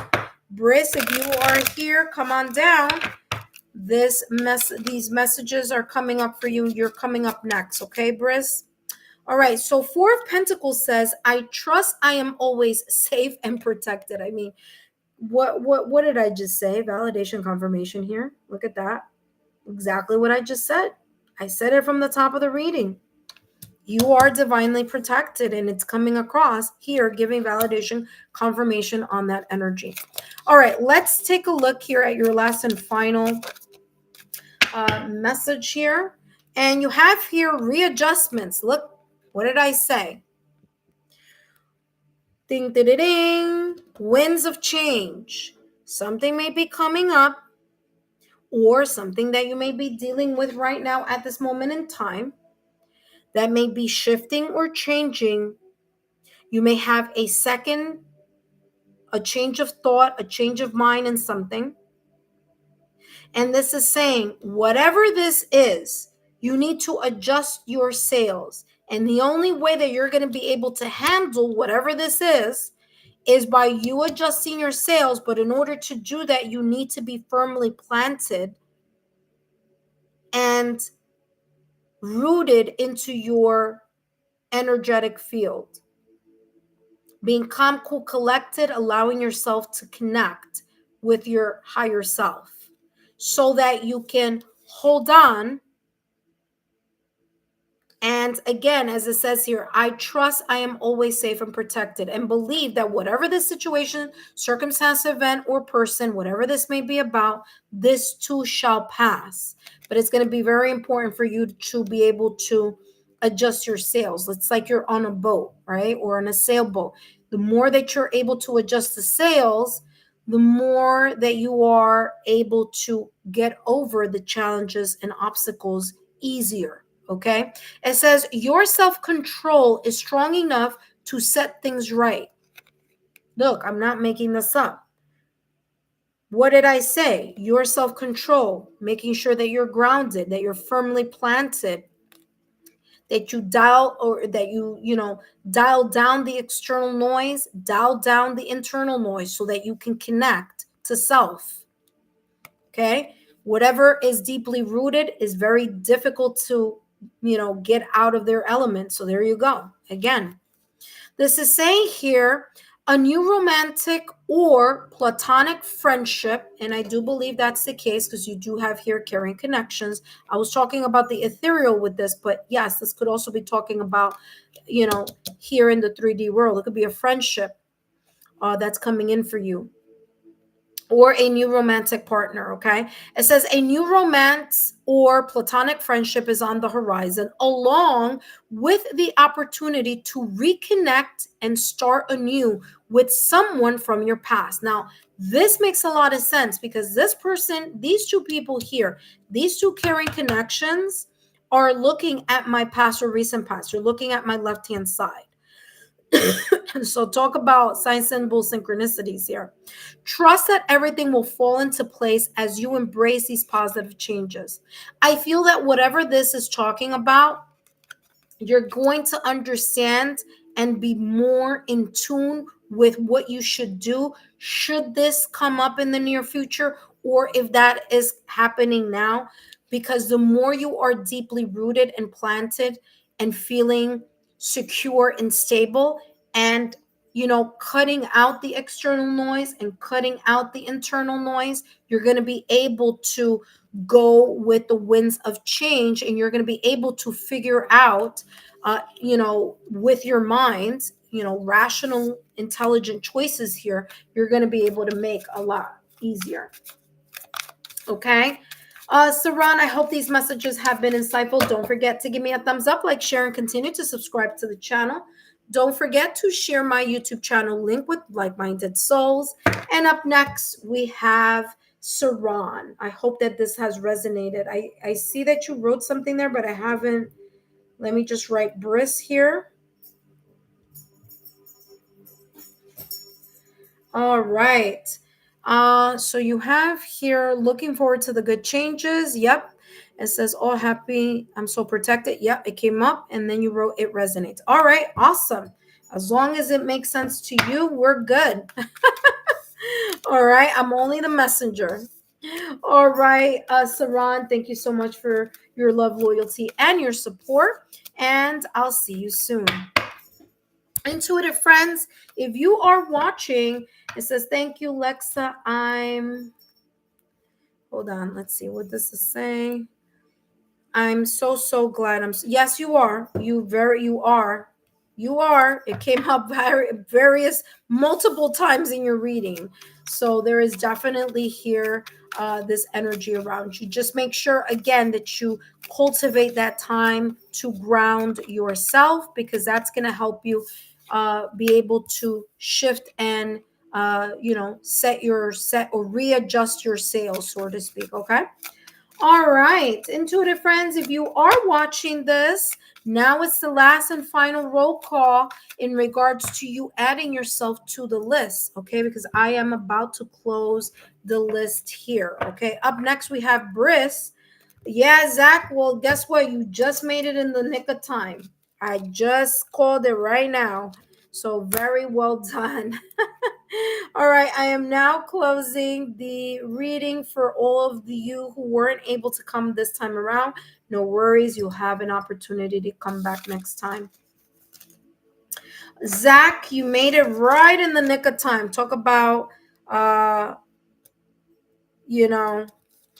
Briss, if you are here, come on down. These messages are coming up for you. You're coming up next, okay, Briss? All right, so Four of Pentacles says, I trust I am always safe and protected. I mean, what did I just say? Validation confirmation here. Look at that. Exactly what I just said. I said it from the top of the reading. You are divinely protected, and it's coming across here, giving validation confirmation on that energy. All right, let's take a look here at your last and final message here. And you have here readjustments. Look, what did I say? Ding, ding, ding, ding. Winds of change. Something may be coming up, or something that you may be dealing with right now at this moment in time that may be shifting or changing. You may have a change of thought, a change of mind in something. And this is saying, whatever this is, you need to adjust your sails. And the only way that you're going to be able to handle whatever this is by you adjusting your sails. But in order to do that, you need to be firmly planted and rooted into your energetic field. Being calm, cool, collected, allowing yourself to connect with your higher self so that you can hold on. And again, as it says here, I trust I am always safe and protected, and believe that whatever the situation, circumstance, event, or person, whatever this may be about, this too shall pass. But it's going to be very important for you to be able to adjust your sails. It's like you're on a boat, right? Or on a sailboat. The more that you're able to adjust the sails, the more that you are able to get over the challenges and obstacles easier. Okay. It says your self-control is strong enough to set things right. Look, I'm not making this up. What did I say? Your self-control, making sure that you're grounded, that you're firmly planted, that you dial down the external noise, dial down the internal noise so that you can connect to self. Okay. Whatever is deeply rooted is very difficult to get out of their element. So there you go. Again, this is saying here a new romantic or platonic friendship. And I do believe that's the case because you do have here carrying connections. I was talking about the ethereal with this, but yes, this could also be talking about, here in the 3D world. It could be a friendship that's coming in for you, or a new romantic partner. Okay. It says a new romance or platonic friendship is on the horizon, along with the opportunity to reconnect and start anew with someone from your past. Now, this makes a lot of sense because this person, these two people here, these two carrying connections are looking at my past or recent past. You're looking at my left-hand side. So talk about sign symbol synchronicities here. Trust that everything will fall into place as you embrace these positive changes. I feel that whatever this is talking about, you're going to understand and be more in tune with what you should do should this come up in the near future, or if that is happening now. Because the more you are deeply rooted and planted and feeling secure and stable, and cutting out the external noise and cutting out the internal noise, you're going to be able to go with the winds of change, and you're going to be able to figure out with your mind, rational, intelligent choices here, you're going to be able to make a lot easier. Okay. Saran, I hope these messages have been insightful. Don't forget to give me a thumbs up, like, share, and continue to subscribe to the channel. Don't forget to share my YouTube channel link with like-minded souls. And up next, we have Saran. I hope that this has resonated. I see that you wrote something there, but I haven't. Let me just write Briss here. All right. So you have here looking forward to the good changes. Yep. It says, "Oh, happy, I'm so protected." Yep, it came up, and then you wrote, "It resonates." All right, awesome. As long as it makes sense to you, we're good. All right, I'm only the messenger. All right, Saran, thank you so much for your love, loyalty, and your support. And I'll see you soon. Intuitive friends, if you are watching, it says, "Thank you, Lexa. Hold on, let's see what this is saying. I'm so glad. Yes, you are. You are. It came up various multiple times in your reading. So there is definitely here this energy around you. Just make sure again that you cultivate that time to ground yourself, because that's going to help you be able to shift and set or readjust your sails, so to speak. Okay. All right, intuitive friends, if you are watching this, now it's the last and final roll call in regards to you adding yourself to the list, okay? Because I am about to close the list here, okay? Up next, we have Briss. Yeah, Zach, well, guess what? You just made it in the nick of time. I just called it right now. So very well done. All right, I am now closing the reading for all of you who weren't able to come this time around. No worries, you'll have an opportunity to come back next time. Zach, you made it right in the nick of time. Talk about, you know,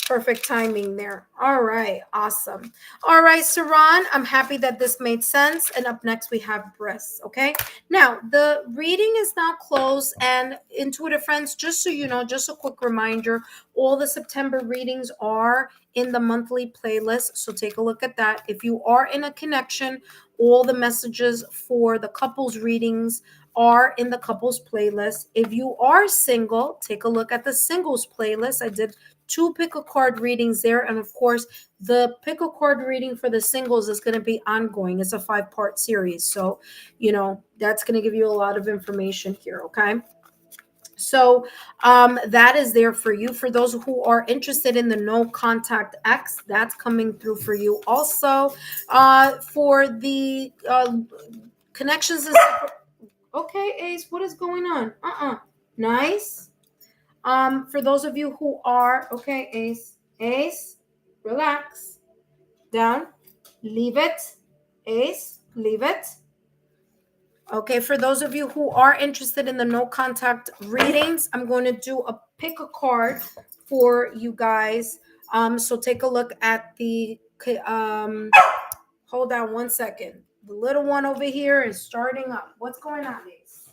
perfect timing there. All right, awesome. All right, Saran, I'm happy that this made sense. And up next, we have Briss, okay? Now, the reading is now closed. And intuitive friends, just so you know, just a quick reminder, all the September readings are in the monthly playlist. So take a look at that. If you are in a connection, all the messages for the couples readings are in the couples playlist. If you are single, take a look at the singles playlist. I did 2 pick a card readings there, and of course the pick a card reading for the singles is going to be ongoing. It's a 5-part series, so that's going to give you a lot of information here. Okay, so that is there for you. For those who are interested in the no contact X, that's coming through for you also. For the connections and okay, Ace, what is going on? Nice. For those of you who are okay, Ace, relax, down, leave it, Ace, leave it. Okay, for those of you who are interested in the no contact readings, I'm going to do a pick a card for you guys. So take a look at the hold on one second. The little one over here is starting up. What's going on, Ace?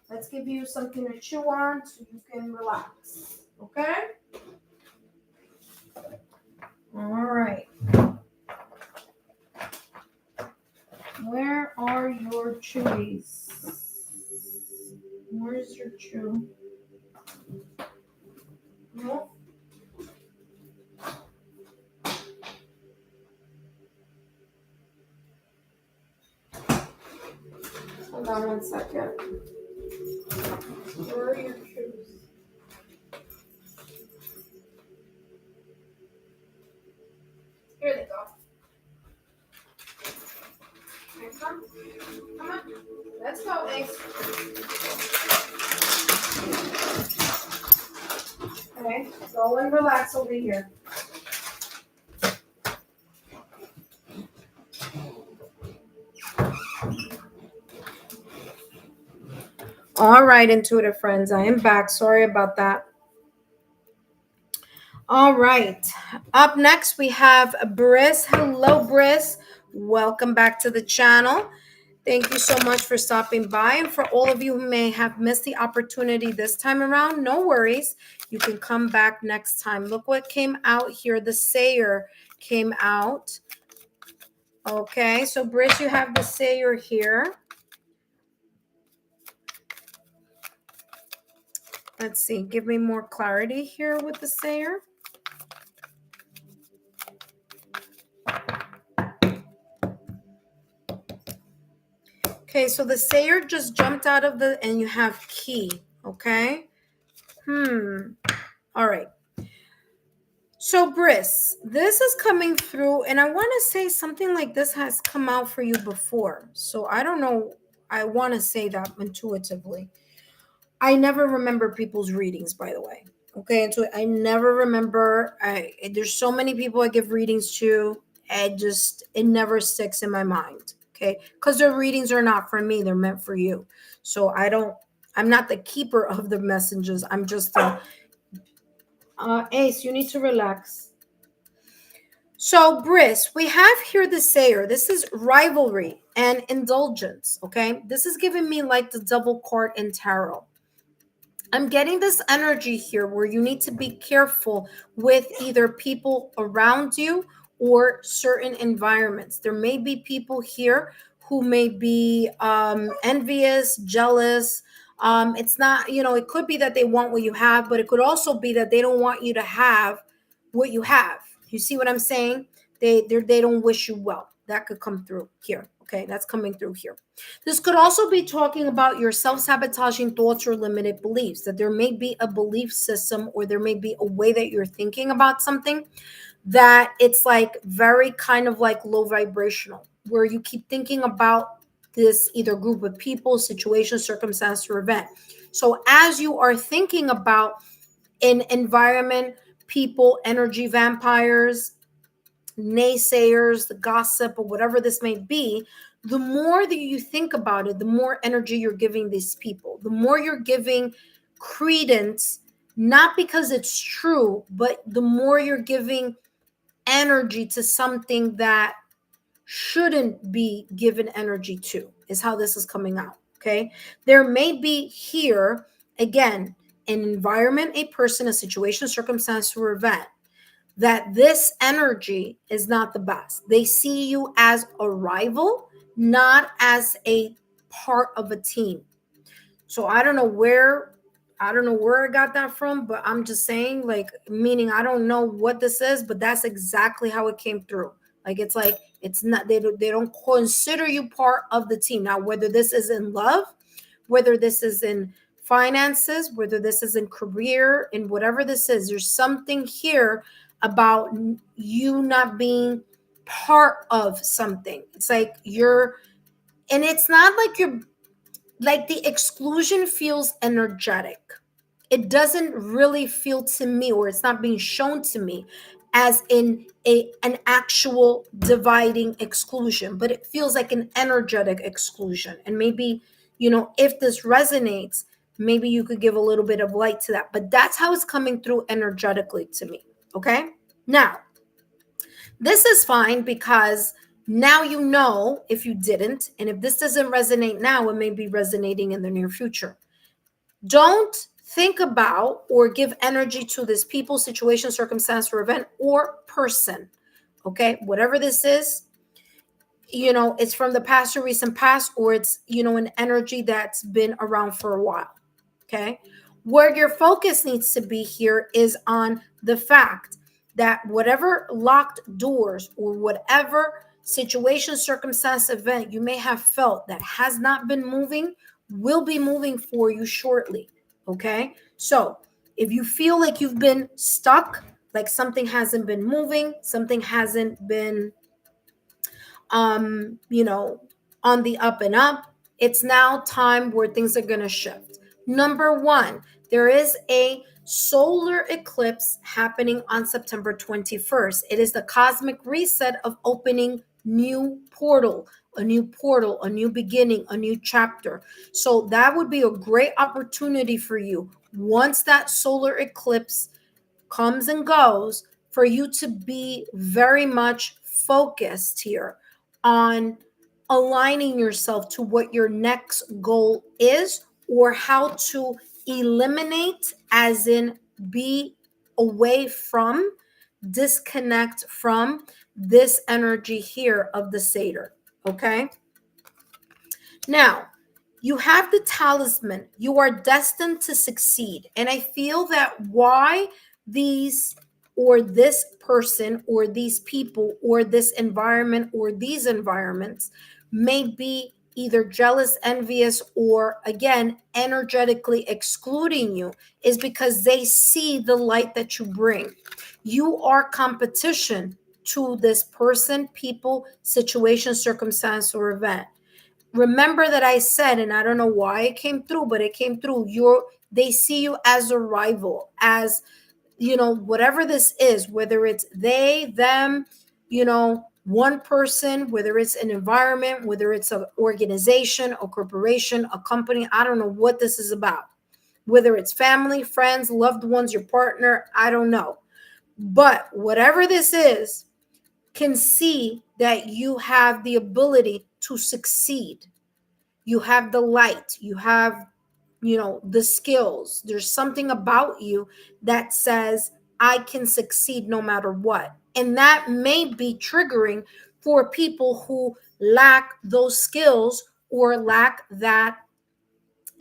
Let's give you something to chew on so you can relax. Okay? All right. Where are your chewies? Where's your chew? No. Hold on one second. Where are your chews? Here they go. Here, come. Come on. Let's go, Ace. Okay, go and relax over here. All right, intuitive friends, I am back. Sorry about that. All right. Up next, we have Briss. Hello, Briss. Welcome back to the channel. Thank you so much for stopping by. And for all of you who may have missed the opportunity this time around, no worries. You can come back next time. Look what came out here. The Sayer came out. Okay, so Briss, you have the Sayer here. Let's see. Give me more clarity here with the Sayer. Okay, so the Sayer just jumped out of the, and you have Key, okay? All right. So, Briss, this is coming through, and I want to say something like this has come out for you before. So, I don't know. I want to say that intuitively. I never remember people's readings, by the way. Okay, and so I never remember. There's so many people I give readings to. It never sticks in my mind. Okay, because their readings are not for me; they're meant for you. So I don't. I'm not the keeper of the messages. I'm just the Ace. You need to relax. So, Briss, we have here the sayer. This is rivalry and indulgence. Okay, this is giving me like the double card in tarot. I'm getting this energy here where you need to be careful with either people around you or certain environments. There may be people here who may be envious, jealous. It's not, it could be that they want what you have, but it could also be that they don't want you to have what you have. You see what I'm saying? They don't wish you well. That could come through here. Okay, that's coming through here. This could also be talking about your self-sabotaging thoughts or limited beliefs, that there may be a belief system or there may be a way that you're thinking about something that it's like very kind of like low vibrational, where you keep thinking about this either group of people, situation, circumstance, or event. So as you are thinking about an environment, people, energy vampires, naysayers, the gossip, or whatever this may be, the more that you think about it, the more energy you're giving these people, the more you're giving credence, not because it's true, but the more you're giving energy to something that shouldn't be given energy to, is how this is coming out. Okay. There may be here, again, an environment, a person, a situation, circumstance, or event that this energy is not the best. They see you as a rival, not as a part of a team. So I don't know where I got that from, but I'm just saying, like, meaning I don't know what this is, but that's exactly how it came through. Like it's not, they don't consider you part of the team. Now, whether this is in love, whether this is in finances, whether this is in career, in whatever this is, there's something here about you not being part of something. It's like and it's not like you're, like, the exclusion feels energetic. It doesn't really feel to me, or it's not being shown to me as in an actual dividing exclusion, but it feels like an energetic exclusion. And maybe, if this resonates, maybe you could give a little bit of light to that, but that's how it's coming through energetically to me. Okay, now this is fine, because now you know, if you didn't, and if this doesn't resonate now, it may be resonating in the near future. Don't think about or give energy to this people, situation, circumstance, or event, or person. Okay, whatever this is, it's from the past or recent past, or it's, an energy that's been around for a while. Okay, where your focus needs to be here is on the fact that whatever locked doors or whatever situation, circumstance, event you may have felt that has not been moving will be moving for you shortly. Okay, so if you feel like you've been stuck, like something hasn't been moving, something hasn't been on the up and up, it's now time where things are going to shift. Number one, there is a solar eclipse happening on September 21st. It is the cosmic reset of opening a new portal, a new beginning, a new chapter. So that would be a great opportunity for you once that solar eclipse comes and goes, for you to be very much focused here on aligning yourself to what your next goal is, or how to eliminate, as in be away from, disconnect from this energy here of the satyr. Okay, now you have the talisman. You are destined to succeed. And I feel that why these, or this person, or these people, or this environment, or these environments may be either jealous, envious, or again, energetically excluding you is because they see the light that you bring. You are competition to this person, people, situation, circumstance, or event. Remember that I said, and I don't know why it came through, but it came through. They see you as a rival, as whatever this is, whether it's they, them, one person, whether it's an environment, whether it's an organization, a corporation, a company. I don't know what this is about. Whether it's family, friends, loved ones, your partner, I don't know. But whatever this is, can see that you have the ability to succeed. You have the light, you have the skills. There's something about you that says I can succeed no matter what. And that may be triggering for people who lack those skills or lack that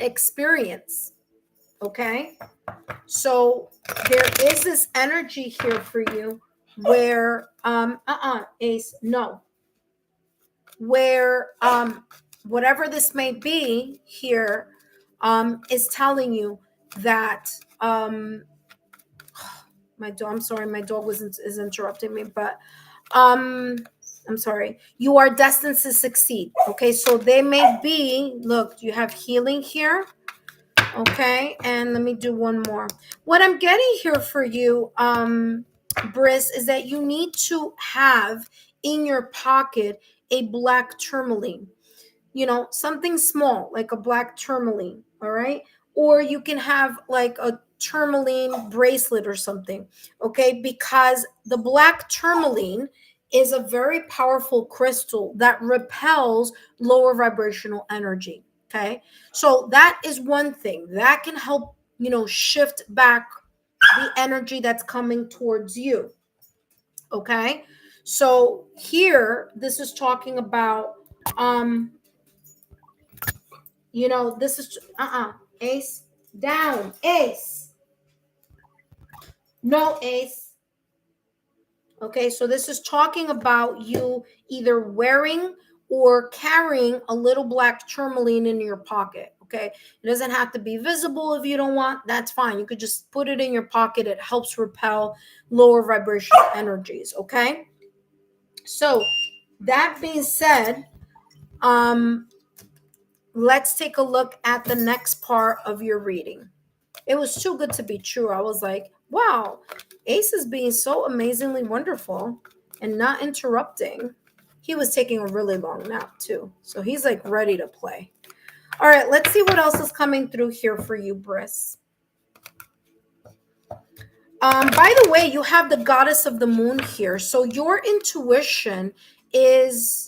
experience. Okay, so there is this energy here for you where Ace, no, where whatever this may be here is telling you that my dog, I'm sorry, my dog is interrupting me, but I'm sorry, you are destined to succeed. Okay, so they may be, look, you have healing here. Okay, and let me do one more. What I'm getting here for you, Briss, is that you need to have in your pocket a black tourmaline, something small like a black tourmaline. All right, or you can have like a tourmaline bracelet or something. Okay, because the black tourmaline is a very powerful crystal that repels lower vibrational energy. Okay, so that is one thing that can help shift back the energy that's coming towards you. Okay, so here this is talking about this is Ace, down, Ace, no, Ace. Okay, so this is talking about you either wearing or carrying a little black tourmaline in your pocket. Okay, it doesn't have to be visible. If you don't want, that's fine. You could just put it in your pocket. It helps repel lower vibrational energies. Okay, so that being said, let's take a look at the next part of your reading. It was too good to be true. I was like, wow, Ace is being so amazingly wonderful and not interrupting. He was taking a really long nap too. So he's like ready to play. All right, let's see what else is coming through here for you, Briss. By the way, you have the goddess of the moon here. So your intuition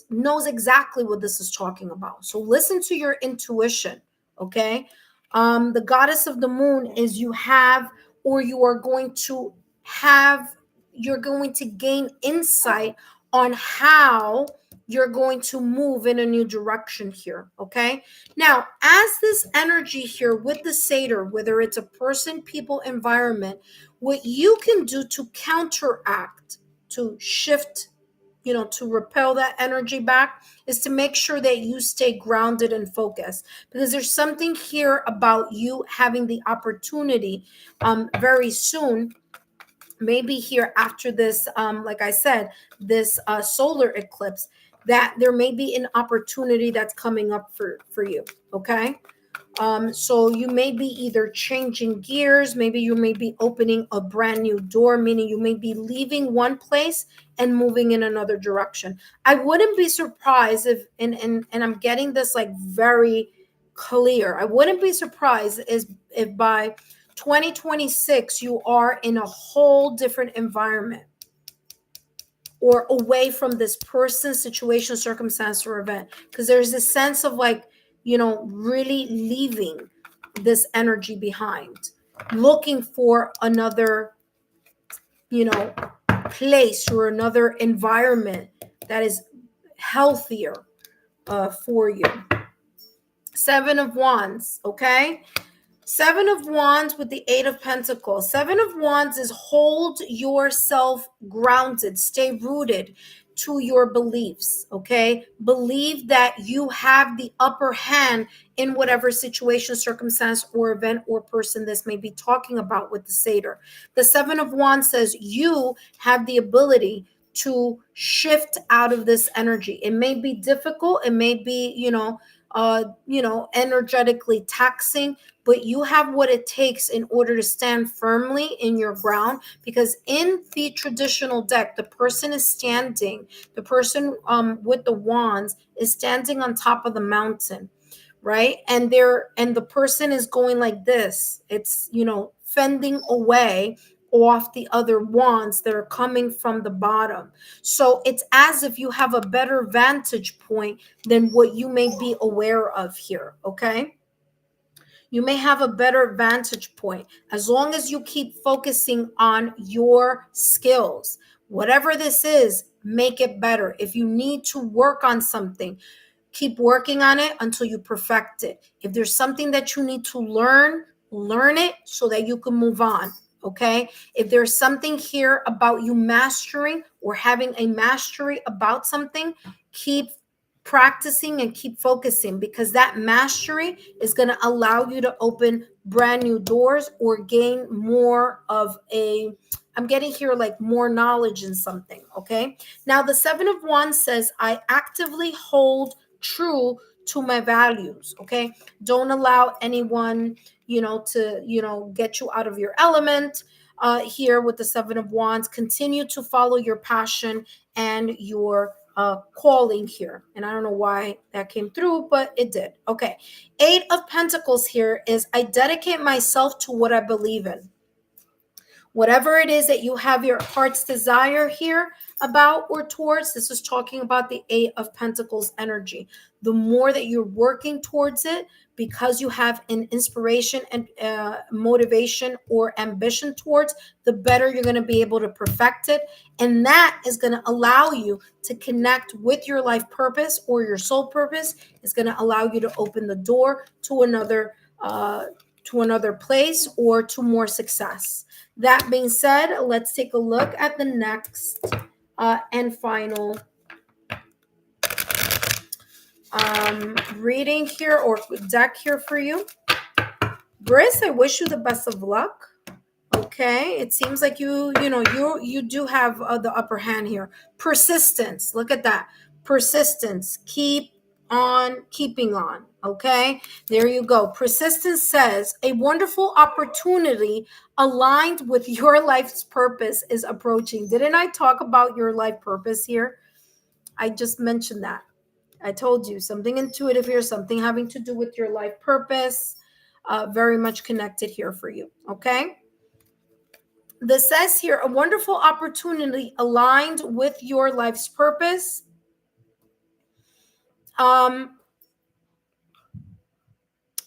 knows exactly what this is talking about. So listen to your intuition, okay? The goddess of the moon is you have, or you are going to have, you're going to gain insight on how you're going to move in a new direction here, okay? Now, as this energy here with the satyr, whether it's a person, people, environment, what you can do to counteract, to shift, to repel that energy back, is to make sure that you stay grounded and focused, because there's something here about you having the opportunity very soon, maybe here after this, like I said, this solar eclipse, that there may be an opportunity that's coming up for you. Okay, so you may be either changing gears, maybe you may be opening a brand new door, meaning you may be leaving one place and moving in another direction. I wouldn't be surprised if, and I'm getting this like very clear, I wouldn't be surprised if by 2026 you are in a whole different environment or away from this person, situation, circumstance, or event, because there's this sense of like, really leaving this energy behind, looking for another, place or another environment that is healthier for you. Seven of Wands, okay? Seven of Wands with the Eight of Pentacles. Seven of Wands is hold yourself grounded, stay rooted. to your beliefs, okay? Believe that you have the upper hand in whatever situation, circumstance, or event or person this may be talking about with the Satyr. The Seven of Wands says you have the ability to shift out of this energy. It may be difficult, it may be, energetically taxing, but you have what it takes in order to stand firmly in your ground. Because in the traditional deck, the person is standing, the person with the wands is standing on top of the mountain, right? And the person is going like this. It's, fending away off the other wands that are coming from the bottom. So it's as if you have a better vantage point than what you may be aware of here, okay? You may have a better vantage point as long as you keep focusing on your skills. Whatever this is, make it better. If you need to work on something, keep working on it until you perfect it. If there's something that you need to learn it so that you can move on. Okay. If there's something here about you mastering or having a mastery about something, keep practicing and keep focusing, because that mastery is going to allow you to open brand new doors or gain more of a, I'm getting here like more knowledge in something. Okay. Now the Seven of Wands says, I actively hold true to my values. Okay. Don't allow anyone, to get you out of your element. Here with the Seven of Wands, continue to follow your passion and your calling here. And I don't know why that came through, but it did. Okay. Eight of Pentacles here is, I dedicate myself to what I believe in. Whatever it is that you have your heart's desire here about or towards, this is talking about the Eight of Pentacles energy. The more that you're working towards it, because you have an inspiration and motivation or ambition towards, the better you're going to be able to perfect it. And that is going to allow you to connect with your life purpose or your soul purpose. It's going to allow you to open the door to another place or to more success. That being said, let's take a look at the next and final reading here or deck here for you. Briss, I wish you the best of luck. Okay, it seems like you do have the upper hand here. Persistence, look at that. Persistence, keep on keeping on. Okay, there you go. Persistence says a wonderful opportunity aligned with your life's purpose is approaching. Didn't I talk about your life purpose here? I just mentioned that. I told you something intuitive here, something having to do with your life purpose. Very much connected here for you. Okay. This says here, a wonderful opportunity aligned with your life's purpose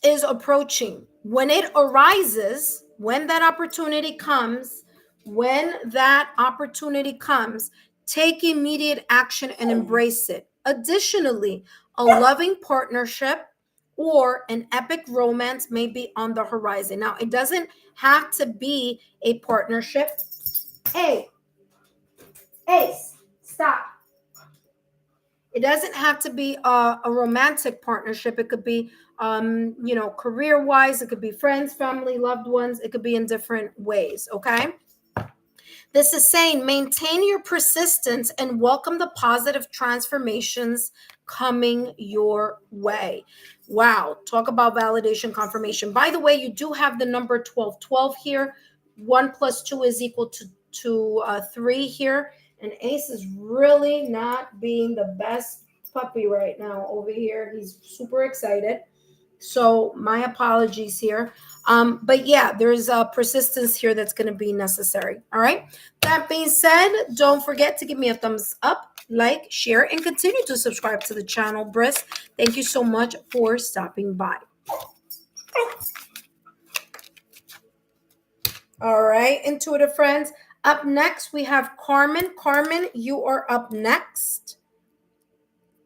is approaching. When it arises, when that opportunity comes, take immediate action and embrace it. Additionally, a loving partnership or an epic romance may be on the horizon. Now, it doesn't have to be a partnership. Hey, stop. It doesn't have to be a romantic partnership. It could be, career-wise. It could be friends, family, loved ones. It could be in different ways, okay? This is saying maintain your persistence and welcome the positive transformations coming your way. Wow, talk about validation, confirmation. By the way, you do have the number 1212 here. 1 + 2 is equal to 3 here. And Ace is really not being the best puppy right now over here. He's super excited. So my apologies here. But yeah, there's a persistence here that's going to be necessary. All right. That being said, don't forget to give me a thumbs up, like, share, and continue to subscribe to the channel. Briss, thank you so much for stopping by. All right, intuitive friends. Up next, we have Carmen. Carmen, you are up next.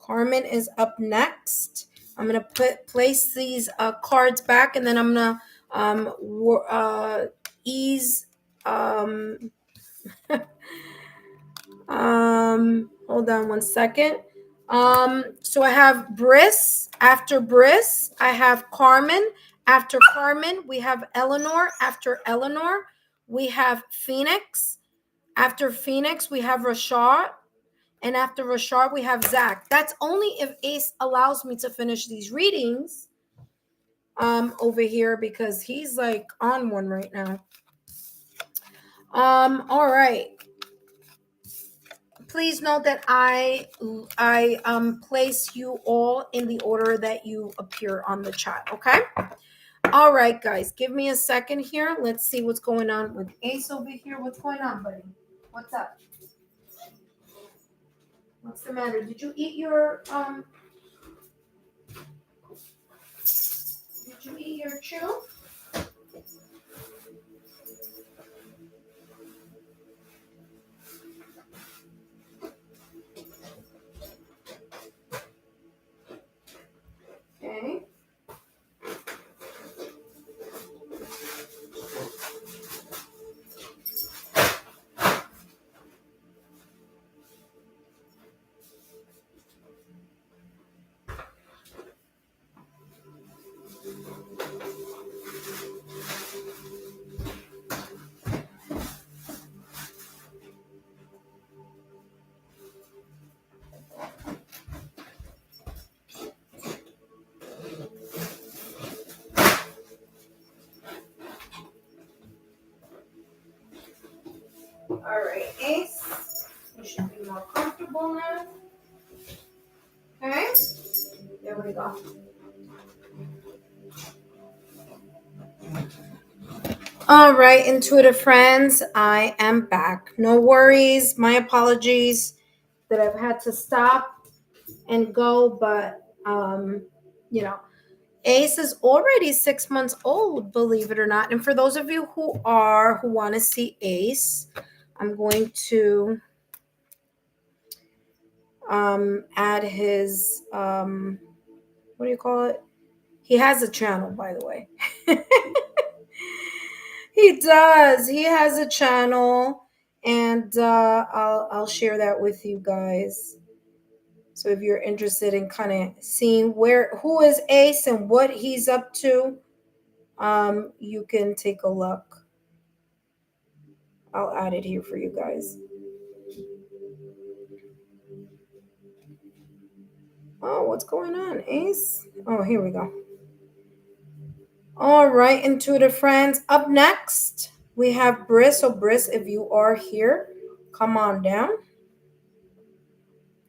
Carmen is up next. I'm going to place these cards back, and then I'm going to ease Hold on one second. So I have Briss. After Briss, I have Carmen. After Carmen, we have Eleanor. After Eleanor, we have Phoenix. After Phoenix, we have Rashad. And after Rashad, we have Zach. That's only if Ace allows me to finish these readings over here, because he's like on one right now. All right. Please note that I place you all in the order that you appear on the chat, okay? All right, guys, give me a second here. Let's see what's going on with Ace over here. What's going on, buddy? What's up? What's the matter? Did you eat your chew? Okay. All right, Ace. You should be more comfortable now. Okay. There we go. All right, intuitive friends, I am back. No worries. My apologies that I've had to stop and go, but you know, Ace is already 6 months old, believe it or not. And for those of you who want to see Ace, I'm going to add his what do you call it? He has a channel, by the way. He does. He has a channel, and I'll share that with you guys. So if you're interested in kind of seeing who is Ace and what he's up to, you can take a look. I'll add it here for you guys. Oh, what's going on, Ace? Oh, here we go. All right, intuitive friends. Up next, we have Briss. So Briss, if you are here, come on down.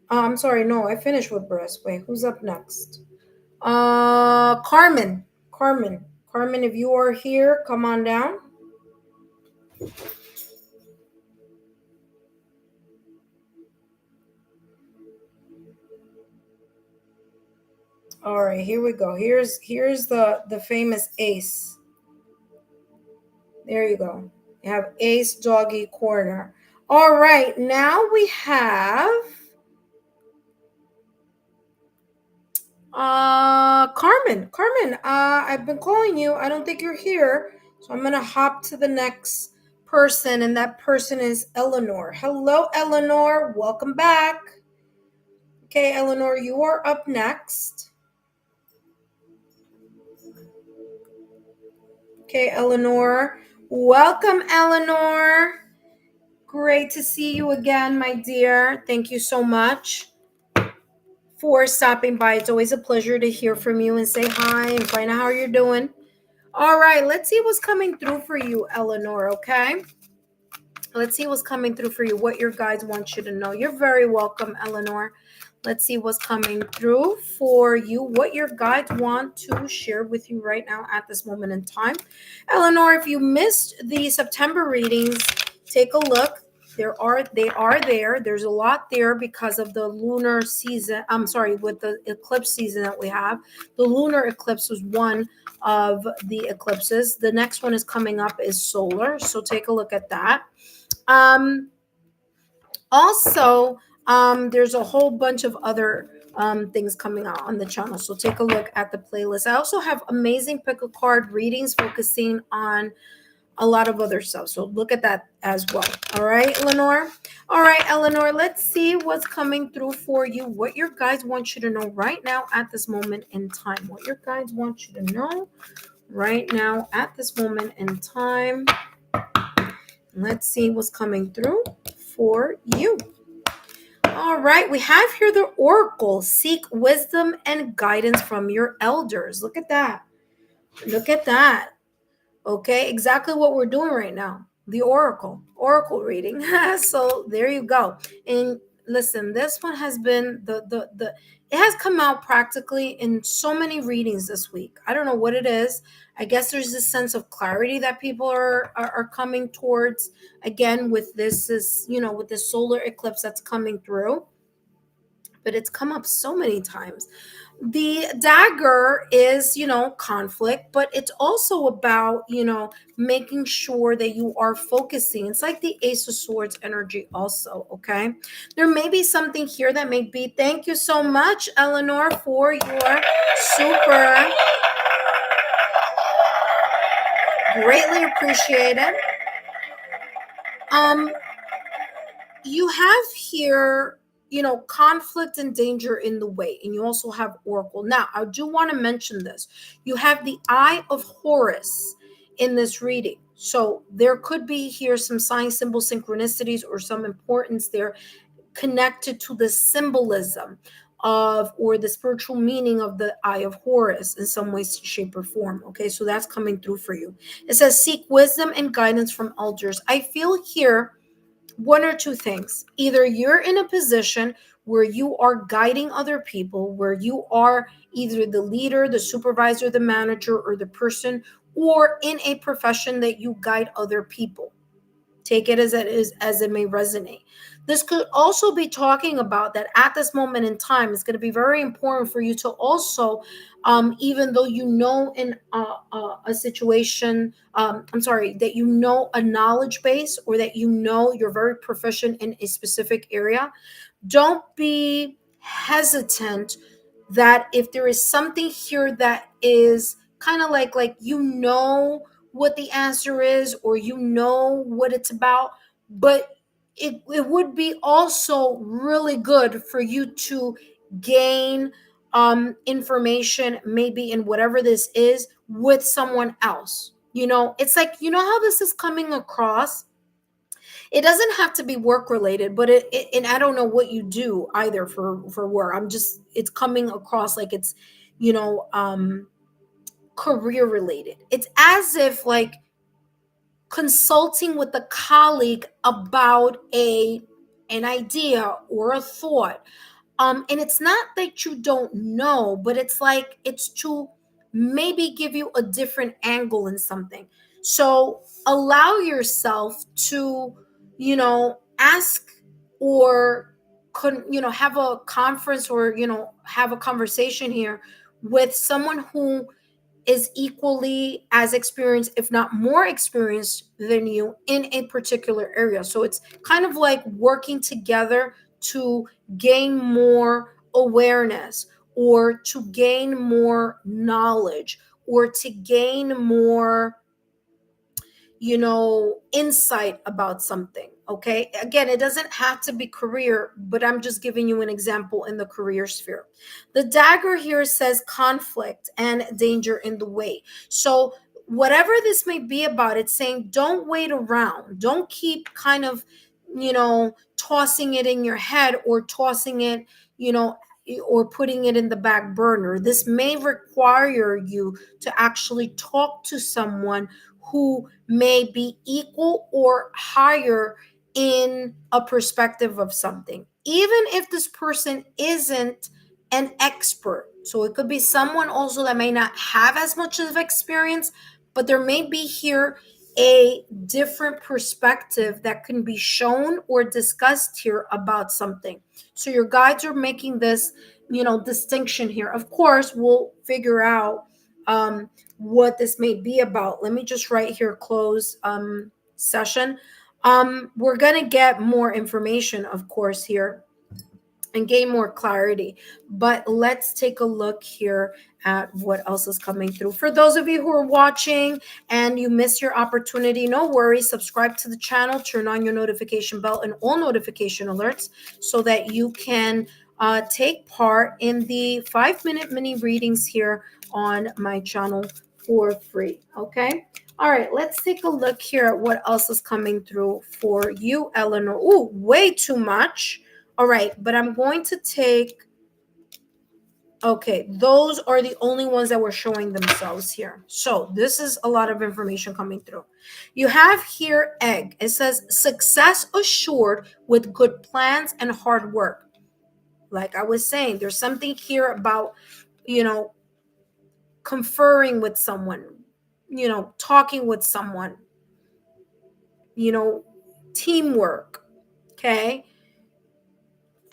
I'm sorry, no, I finished with Briss. Wait, who's up next? Carmen. Carmen, if you are here, come on down. All right, here we go. Here's the famous Ace. There you go. You have Ace Doggy Corner. All right, now we have Carmen. I've been calling you. I don't think you're here. So I'm gonna hop to the next person, and that person is Eleanor. Hello, Eleanor. Welcome back. Okay, Eleanor, you are up next. Okay, Eleanor. Welcome, Eleanor. Great to see you again, my dear. Thank you so much for stopping by. It's always a pleasure to hear from you and say hi and find out how you're doing. All right, let's see what's coming through for you, Eleanor, okay? Let's see what's coming through for you, what your guides want you to know. You're very welcome, Eleanor. Let's see what's coming through for you, what your guides want to share with you right now at this moment in time. Eleanor, if you missed the September readings, take a look. They are there. There's a lot there because of the lunar season. I'm sorry, with the eclipse season that we have. The lunar eclipse was one of the eclipses. The next one is coming up is solar. So take a look at that. Also, there's a whole bunch of other things coming out on the channel. So take a look at the playlist. I also have amazing pick a card readings focusing on a lot of other stuff. So look at that as well. All right, Eleanor. All right, Eleanor, let's see what's coming through for you. What your guides want you to know right now at this moment in time. What your guides want you to know right now at this moment in time. Let's see what's coming through for you. All right, we have here the Oracle. Seek wisdom and guidance from your elders. Look at that. Look at that. Okay, exactly what we're doing right now. The Oracle reading. So there you go. And listen, this one has been the it has come out practically in so many readings this week. I don't know what it is. I guess there's this sense of clarity that people are coming towards again with this with this solar eclipse that's coming through. But it's come up so many times. The dagger is, conflict, but it's also about, making sure that you are focusing. It's like the Ace of Swords energy also, okay? There may be something here that may be, thank you so much, Eleanor, for your super, greatly appreciated. You have here, conflict and danger in the way, and you also have Oracle. Now, I do want to mention this. You have the Eye of Horus in this reading. So there could be here some sign, symbol, synchronicities, or some importance there connected to the symbolism of or the spiritual meaning of the Eye of Horus in some way, shape, or form. Okay, so that's coming through for you. It says, seek wisdom and guidance from elders. I feel here one or two things. Either you're in a position where you are guiding other people, where you are either the leader, the supervisor, the manager, or the person, or in a profession that you guide other people. Take it as it is, as it may resonate. This could also be talking about that at this moment in time, it's going to be very important for you to also, even though you know in a situation, that you know a knowledge base or that you know you're very proficient in a specific area, don't be hesitant that if there is something here that is kind of like what the answer is or what it's about, but it would be also really good for you to gain information maybe in whatever this is with someone else. It's like, how this is coming across. It doesn't have to be work related, but and I don't know what you do either for work. It's coming across like it's you know career related. It's as if like consulting with a colleague about an idea or a thought. And it's not that you don't know, but it's like it's to maybe give you a different angle in something. So allow yourself to, ask or have a conference or have a conversation here with someone who is equally as experienced, if not more experienced than you in a particular area. So it's kind of like working together to gain more awareness or to gain more knowledge or to gain more insight about something. Okay, again, it doesn't have to be career, but I'm just giving you an example in the career sphere. The dagger here says conflict and danger in the way. So whatever this may be about, it's saying don't wait around, don't keep kind of tossing it in your head or tossing it or putting it in the back burner. This may require you to actually talk to someone who may be equal or higher in a perspective of something, even if this person isn't an expert. So it could be someone also that may not have as much of experience, but there may be here a different perspective that can be shown or discussed here about something. So your guides are making this, distinction here. Of course, we'll figure out what this may be about. Let me just write here close session. We're going to get more information, of course, here and gain more clarity. But let's take a look here at what else is coming through. For those of you who are watching and you miss your opportunity, no worries. Subscribe to the channel, turn on your notification bell and all notification alerts so that you can take part in the 5-minute mini readings here on my channel for free. Okay. All right, let's take a look here at what else is coming through for you, Eleanor. Ooh, way too much. All right, but I'm going to take, okay, those are the only ones that were showing themselves here. So this is a lot of information coming through. You have here egg. It says success assured with good plans and hard work. Like I was saying, there's something here about, conferring with someone, talking with someone, teamwork, okay?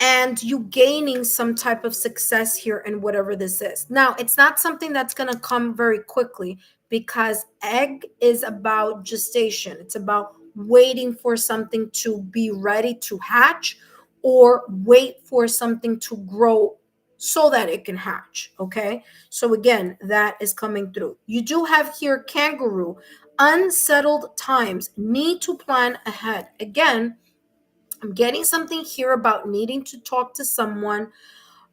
And you gaining some type of success here in whatever this is. Now, it's not something that's going to come very quickly because egg is about gestation. It's about waiting for something to be ready to hatch or wait for something to grow so that it can hatch. Okay. So again, that is coming through. You do have here kangaroo, unsettled times, need to plan ahead. Again, I'm getting something here about needing to talk to someone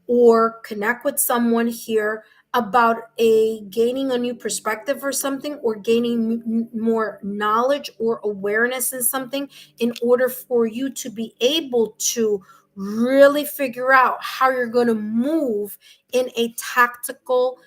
or connect with someone here about a gaining a new perspective or something, or gaining more knowledge or awareness in something in order for you to be able to really figure out how you're going to move in a tactical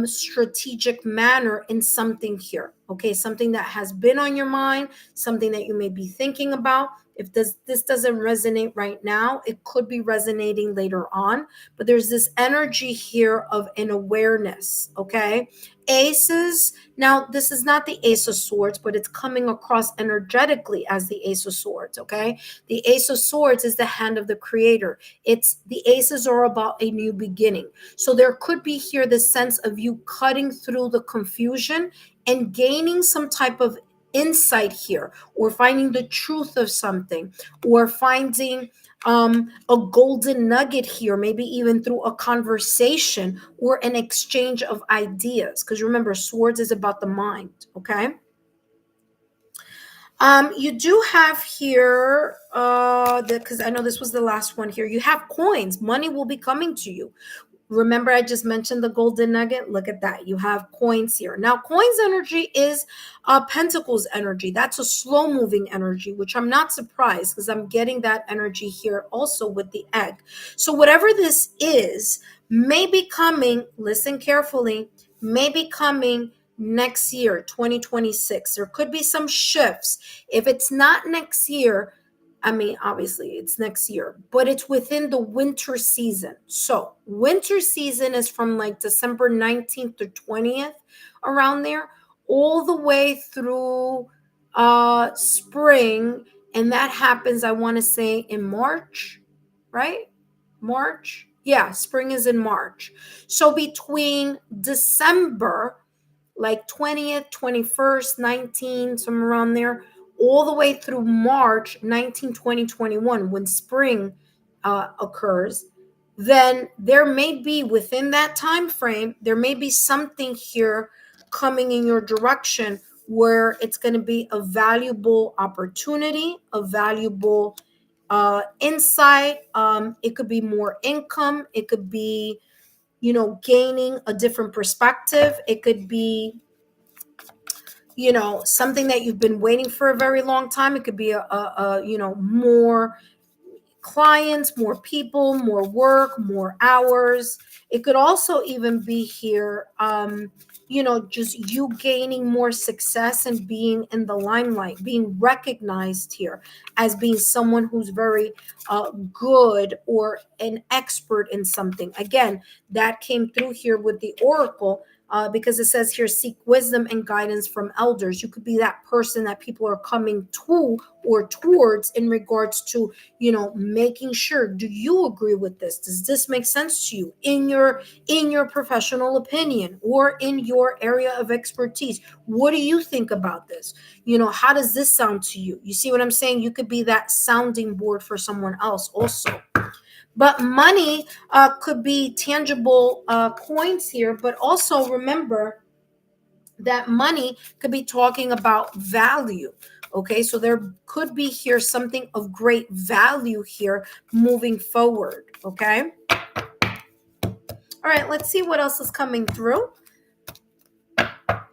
strategic manner in something here. Okay, something that has been on your mind, something that you may be thinking about. If this doesn't resonate right now, it could be resonating later on. But there's this energy here of an awareness. Okay, aces. Now this is not the ace of swords, but it's coming across energetically as the ace of swords. Okay, the ace of swords is the hand of the creator. It's the aces are about a new beginning. So there could be here the sense of you cutting through the confusion and gaining some type of insight here, or finding the truth of something, or finding a golden nugget here, maybe even through a conversation or an exchange of ideas. Because remember, swords is about the mind. Okay. You do have here, because I know this was the last one here. You have coins. Money will be coming to you. Remember, I just mentioned the golden nugget. Look at that. You have coins here. Now, coins energy is pentacles energy. That's a slow moving energy, which I'm not surprised because I'm getting that energy here also with the egg. So whatever this is may be coming, listen carefully, may be coming next year, 2026. There could be some shifts. If it's not next year, I mean, obviously it's next year, but it's within the winter season. So winter season is from like December 19th to 20th, around there, all the way through spring. And that happens, I want to say, in March, right? March. Yeah, spring is in March. So between December, like 20th, 21st, 19, somewhere around there, all the way through March 19, 2021, when spring occurs, then there may be within that time frame, there may be something here coming in your direction where it's going to be a valuable opportunity, a valuable insight. It could be more income. It could be, gaining a different perspective. It could be, something that you've been waiting for a very long time. It could be more clients, more people, more work, more hours. It could also even be here, just you gaining more success and being in the limelight, being recognized here as being someone who's very good or an expert in something. Again, that came through here with the oracle. Because it says here, seek wisdom and guidance from elders. You could be that person that people are coming to or towards in regards to, making sure, do you agree with this? Does this make sense to you in your professional opinion or in your area of expertise? What do you think about this? How does this sound to you? You see what I'm saying? You could be that sounding board for someone else also. But money could be tangible coins here, but also remember that money could be talking about value. Okay, so there could be here something of great value here moving forward. Okay, all right, let's see what else is coming through.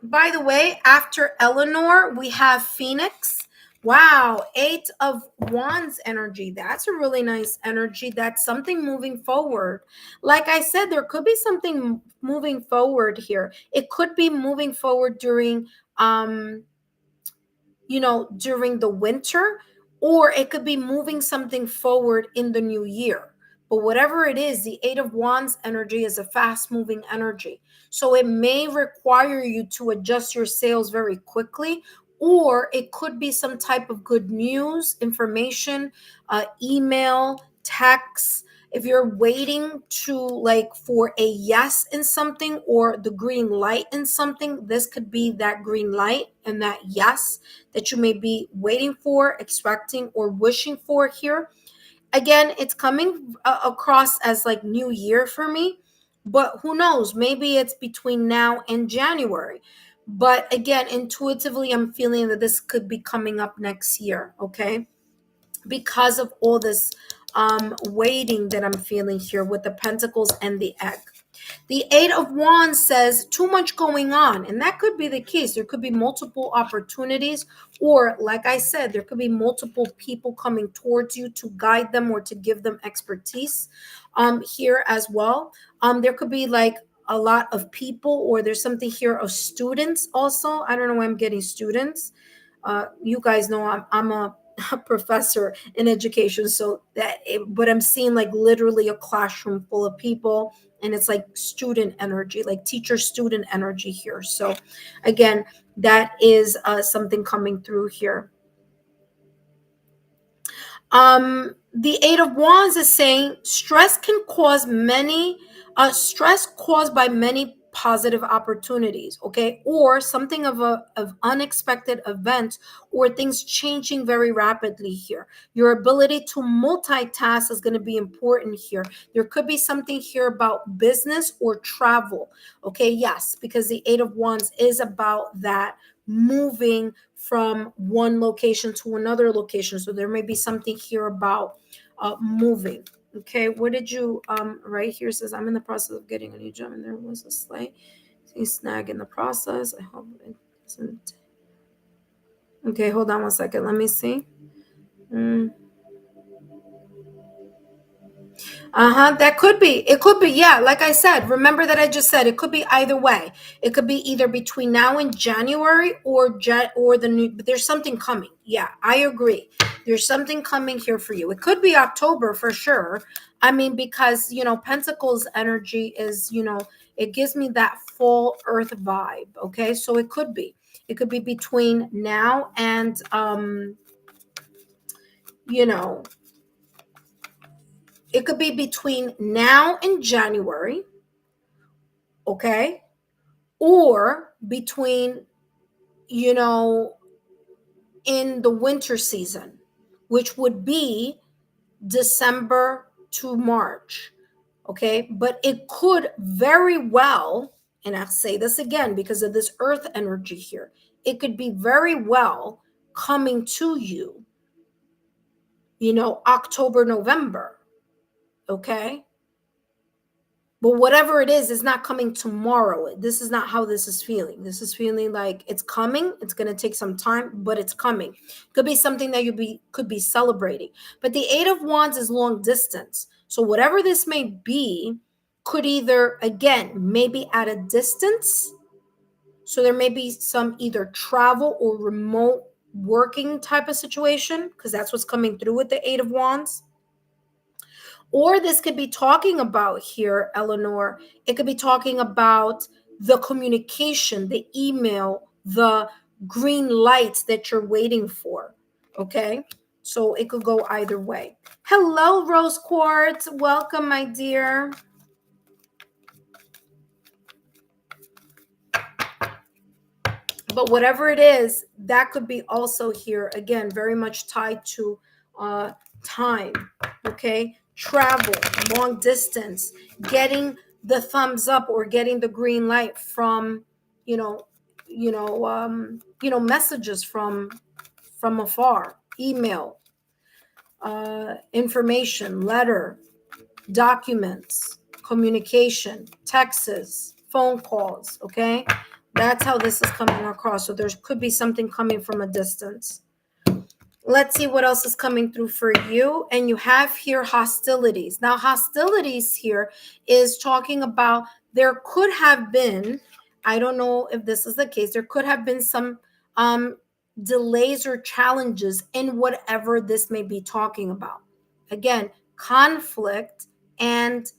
By the way, after Eleanor, we have Phoenix. Wow, 8 of Wands energy. That's a really nice energy. That's something moving forward. Like I said, there could be something moving forward here. It could be moving forward during during the winter, or it could be moving something forward in the new year. But whatever it is, the 8 of Wands energy is a fast moving energy. So it may require you to adjust your sails very quickly, or it could be some type of good news, information, email, text. If you're waiting to for a yes in something or the green light in something, this could be that green light and that yes that you may be waiting for, expecting, or wishing for here. Again, it's coming across as like new year for me, but who knows? Maybe it's between now and January. But again, intuitively, I'm feeling that this could be coming up next year, okay? Because of all this waiting that I'm feeling here with the Pentacles and the Egg. The 8 of Wands says too much going on, and that could be the case. There could be multiple opportunities, or like I said, there could be multiple people coming towards you to guide them or to give them expertise here as well. There could be like a lot of people, or there's something here of students also. I don't know why I'm getting students. You guys know I'm a professor in education, so but I'm seeing like literally a classroom full of people, and it's like student energy, like teacher student energy here. So again, that is something coming through here. The 8 of Wands is saying stress caused by many positive opportunities, okay, or something of unexpected events, or things changing very rapidly here. Your ability to multitask is going to be important here. There could be something here about business or travel, okay? Yes, because the 8 of Wands is about that moving from one location to another location. So there may be something here about moving. Okay, what did you right here? Says I'm in the process of getting a new job, and there was a slight snag in the process. I hope it doesn't. Okay, hold on one second. Let me see. That could be. It could be. Yeah, like I said, remember that I just said it could be either way. It could be either between now and January or the new. But there's something coming. Yeah, I agree. There's something coming here for you. It could be October for sure. I mean, because Pentacles energy is it gives me that full Earth vibe. Okay, so it could be. It could be between now and it could be between now and January, okay? Or between, in the winter season, which would be December to March, okay? But it could very well, and I'll say this again because of this earth energy here, it could be very well coming to you, October, November, okay? But whatever it is not coming tomorrow. This is not how this is feeling. This is feeling like it's coming. It's going to take some time, but it's coming. Could be something that could be celebrating. But the 8 of Wands is long distance. So whatever this may be, could either, again, maybe at a distance. So there may be some either travel or remote working type of situation, because that's what's coming through with the 8 of Wands. Or this could be talking about here, Eleanor, it could be talking about the communication, the email, the green lights that you're waiting for. Okay. So it could go either way. Hello, Rose Quartz. Welcome, my dear. But whatever it is, that could be also here, again, very much tied to time. Okay. travel, long distance, getting the thumbs up or getting the green light from, messages from afar, email, information, letter, documents, communication, texts, phone calls. Okay, that's how this is coming across. So there could be something coming from a distance. Let's see what else is coming through for you. And you have here hostilities. Now, hostilities here is talking about there could have been, I don't know if this is the case, there could have been some delays or challenges in whatever this may be talking about. Again, conflict and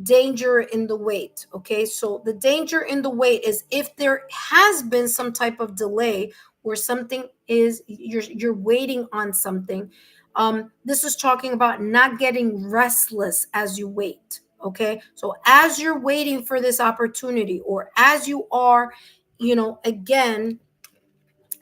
danger in the wait. Okay, so the danger in the wait is if there has been some type of delay where something is you're waiting on something. This is talking about not getting restless as you wait. Okay, so as you're waiting for this opportunity, or as you are, again,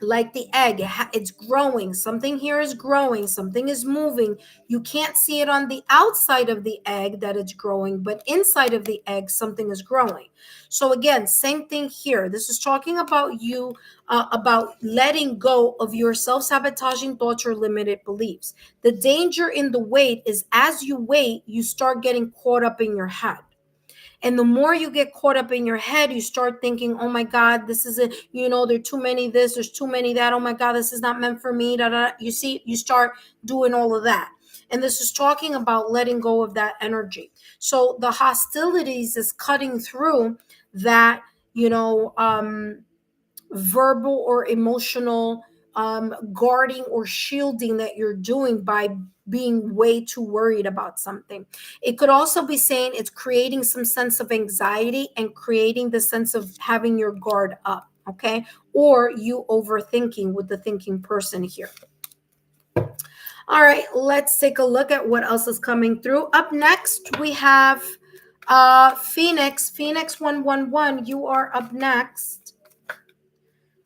like the egg, it's growing. Something here is growing, something is moving. You can't see it on the outside of the egg that it's growing, but inside of the egg something is growing. So again, same thing here. This is talking about you, about letting go of your self-sabotaging thoughts or limited beliefs. The danger in the wait is as you wait, you start getting caught up in your head. And the more you get caught up in your head, you start thinking, oh my God, this is it. There are too many this, there's too many that. Oh my God, this is not meant for me. Da, da, da. You see, you start doing all of that. And this is talking about letting go of that energy. So the hostilities is cutting through that, verbal or emotional guarding or shielding that you're doing by being way too worried about something. It could also be saying it's creating some sense of anxiety and creating the sense of having your guard up. Okay, or you overthinking with the thinking person here. All right, let's take a look at what else is coming through. Up next, we have Phoenix 111. You are up next.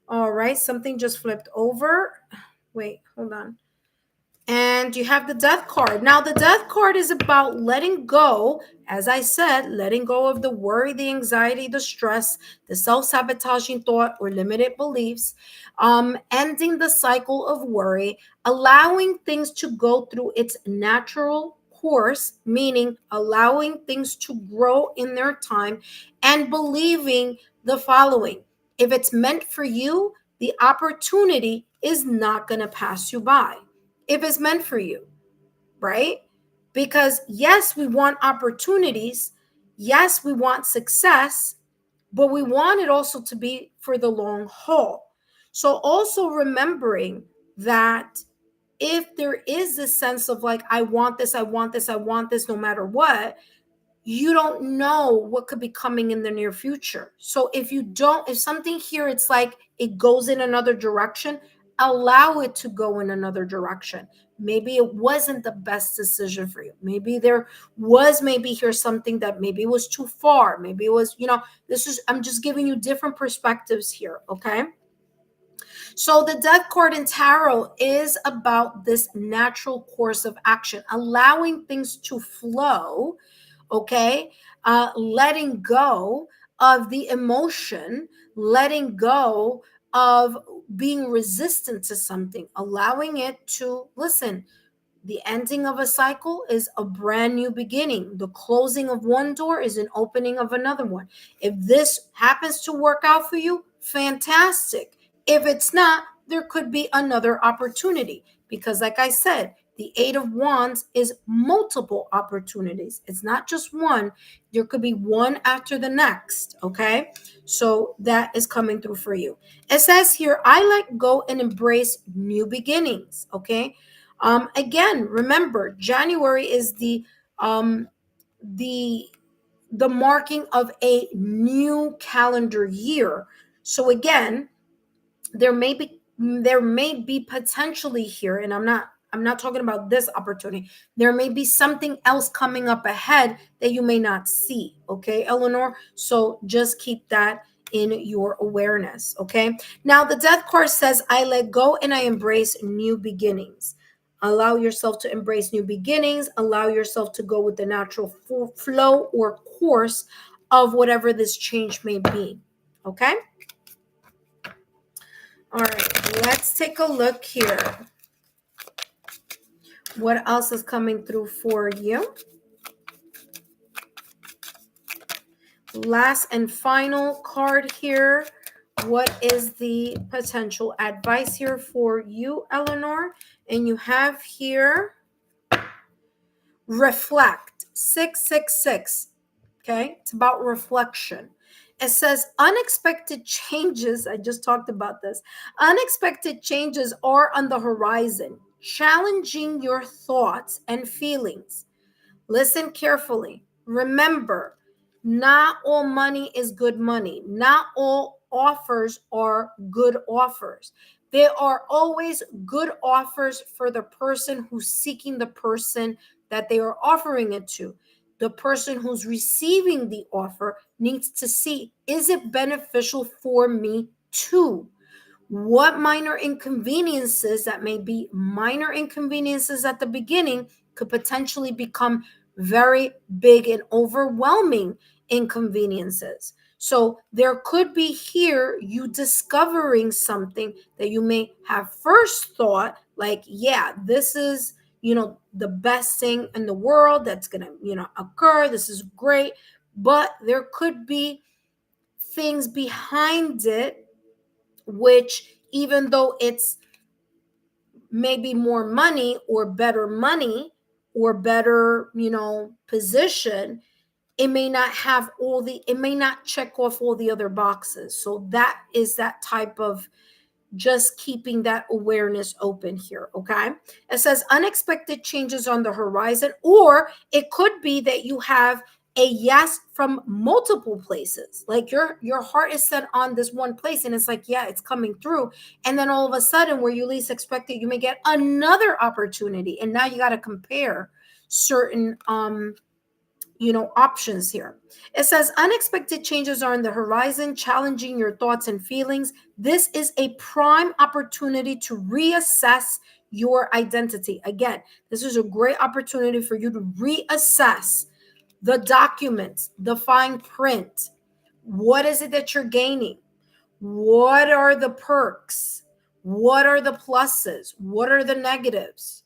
All right, something just flipped over. Wait, hold on. And you have the Death card. Now, the Death card is about letting go, as I said, letting go of the worry, the anxiety, the stress, the self-sabotaging thought or limited beliefs, ending the cycle of worry, allowing things to go through its natural course, meaning allowing things to grow in their time, and believing the following. If it's meant for you, the opportunity is not going to pass you by. If it's meant for you, right? Because yes, we want opportunities. Yes, we want success, but we want it also to be for the long haul. So also remembering that if there is this sense of like, I want this, I want this, I want this, no matter what, you don't know what could be coming in the near future. So if something here, it's like it goes in another direction, allow it to go in another direction. Maybe it wasn't the best decision for you. Maybe there was here something that maybe was too far. Maybe it was, I'm just giving you different perspectives here. Okay. So the Death card in tarot is about this natural course of action, allowing things to flow. Okay, letting go of the emotion, letting go of being resistant to something, allowing it to listen. The ending of a cycle is a brand new beginning. The closing of one door is an opening of another one. If this happens to work out for you, fantastic. If it's not, there could be another opportunity. Because like I said, the Eight of Wands is multiple opportunities. It's not just one. There could be one after the next, okay? So that is coming through for you. It says here, I let go and embrace new beginnings, okay? Again, remember, January is the marking of a new calendar year. So again, there may be potentially here, and I'm not talking about this opportunity. There may be something else coming up ahead that you may not see. Okay, Eleanor. So just keep that in your awareness. Okay. Now the Death card says, I let go and I embrace new beginnings. Allow yourself to embrace new beginnings. Allow yourself to go with the natural flow or course of whatever this change may be. Okay? All right, let's take a look here. What else is coming through for you? Last and final card here. What is the potential advice here for you, Eleanor? And you have here reflect, 666. Okay, it's about reflection. It says unexpected changes. I just talked about this. Unexpected changes are on the horizon, challenging your thoughts and feelings. Listen carefully. Remember, not all money is good money. Not all offers are good offers. There are always good offers for the person who's seeking the person that they are offering it to. The person who's receiving the offer needs to see, is it beneficial for me too? What minor inconveniences that may be minor inconveniences at the beginning could potentially become very big and overwhelming inconveniences. So there could be here you discovering something that you may have first thought like, yeah, this is, the best thing in the world that's going to, occur. This is great. But there could be things behind it which, even though it's maybe more money or better position, it may not have it may not check off all the other boxes. So that is that type of just keeping that awareness open here. Okay. It says unexpected changes on the horizon, or it could be that you have a yes from multiple places. Like your heart is set on this one place and it's like, yeah, it's coming through. And then all of a sudden, where you least expect it, you may get another opportunity. And now you got to compare certain options here. It says unexpected changes are on the horizon, challenging your thoughts and feelings. This is a prime opportunity to reassess your identity. Again, this is a great opportunity for you to reassess the documents, the fine print. What is it that you're gaining? What are the perks? What are the pluses? What are the negatives?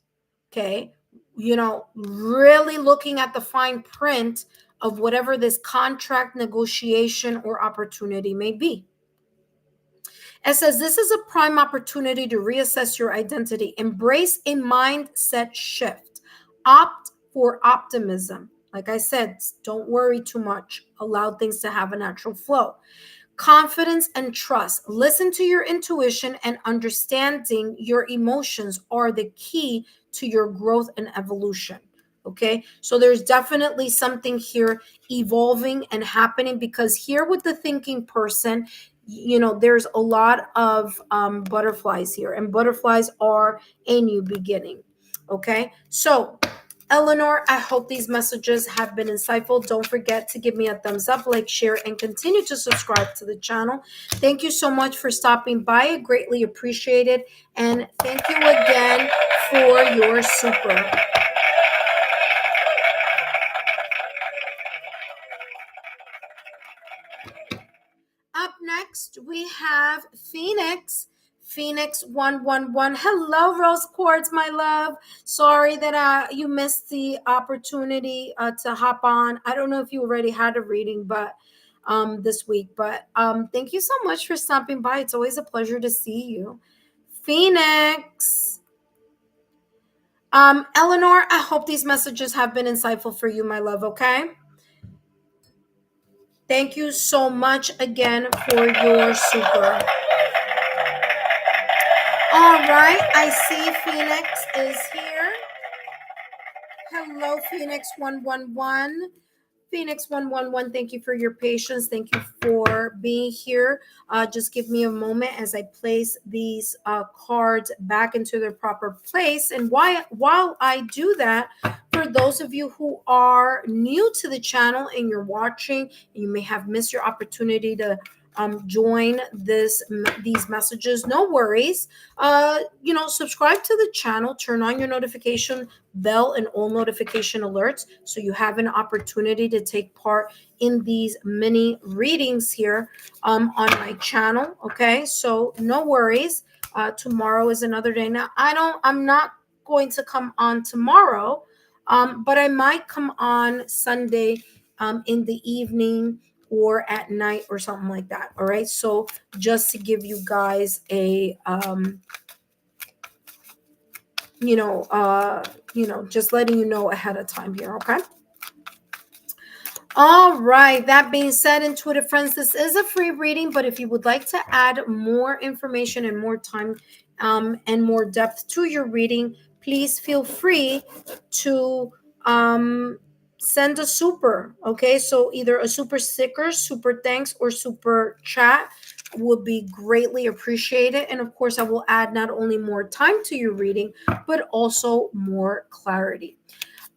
Okay. Really looking at the fine print of whatever this contract, negotiation, or opportunity may be. It says this is a prime opportunity to reassess your identity. Embrace a mindset shift. Opt for optimism. Like I said, don't worry too much. Allow things to have a natural flow. Confidence and trust. Listen to your intuition, and understanding your emotions are the key to your growth and evolution. Okay, so there's definitely something here evolving and happening, because here with the thinking person, there's a lot of butterflies here, and butterflies are a new beginning. Okay, so Eleanor, I hope these messages have been insightful. Don't forget to give me a thumbs up, like, share, and continue to subscribe to the channel. Thank you so much for stopping by. I greatly appreciate it. And thank you again for your super. Up next, we have Phoenix. Phoenix 111. Hello, Rose Quartz, my love. Sorry that you missed the opportunity to hop on. I don't know if you already had a reading, but this week. But thank you so much for stopping by. It's always a pleasure to see you, Phoenix. Eleanor, I hope these messages have been insightful for you, my love. Okay. Thank you so much again for your super. All right, I see Phoenix is here. Hello, Phoenix 111. Phoenix 111, thank you for your patience. Thank you for being here. Just give me a moment as I place these cards back into their proper place. And while I do that, for those of you who are new to the channel and you're watching, you may have missed your opportunity to join these messages, no worries. Subscribe to the channel, turn on your notification bell and all notification alerts so you have an opportunity to take part in these mini readings here on my channel. Okay, so no worries. Tomorrow is another day. Now I'm not going to come on tomorrow, but I might come on Sunday in the evening or at night or something like that. All right, so just to give you guys a just letting you know ahead of time here. Okay. All right. That being said, intuitive friends, this is a free reading, but if you would like to add more information and more time and more depth to your reading, please feel free to send a super. Okay. So either a super sticker, super thanks, or super chat would be greatly appreciated. And of course, I will add not only more time to your reading, but also more clarity.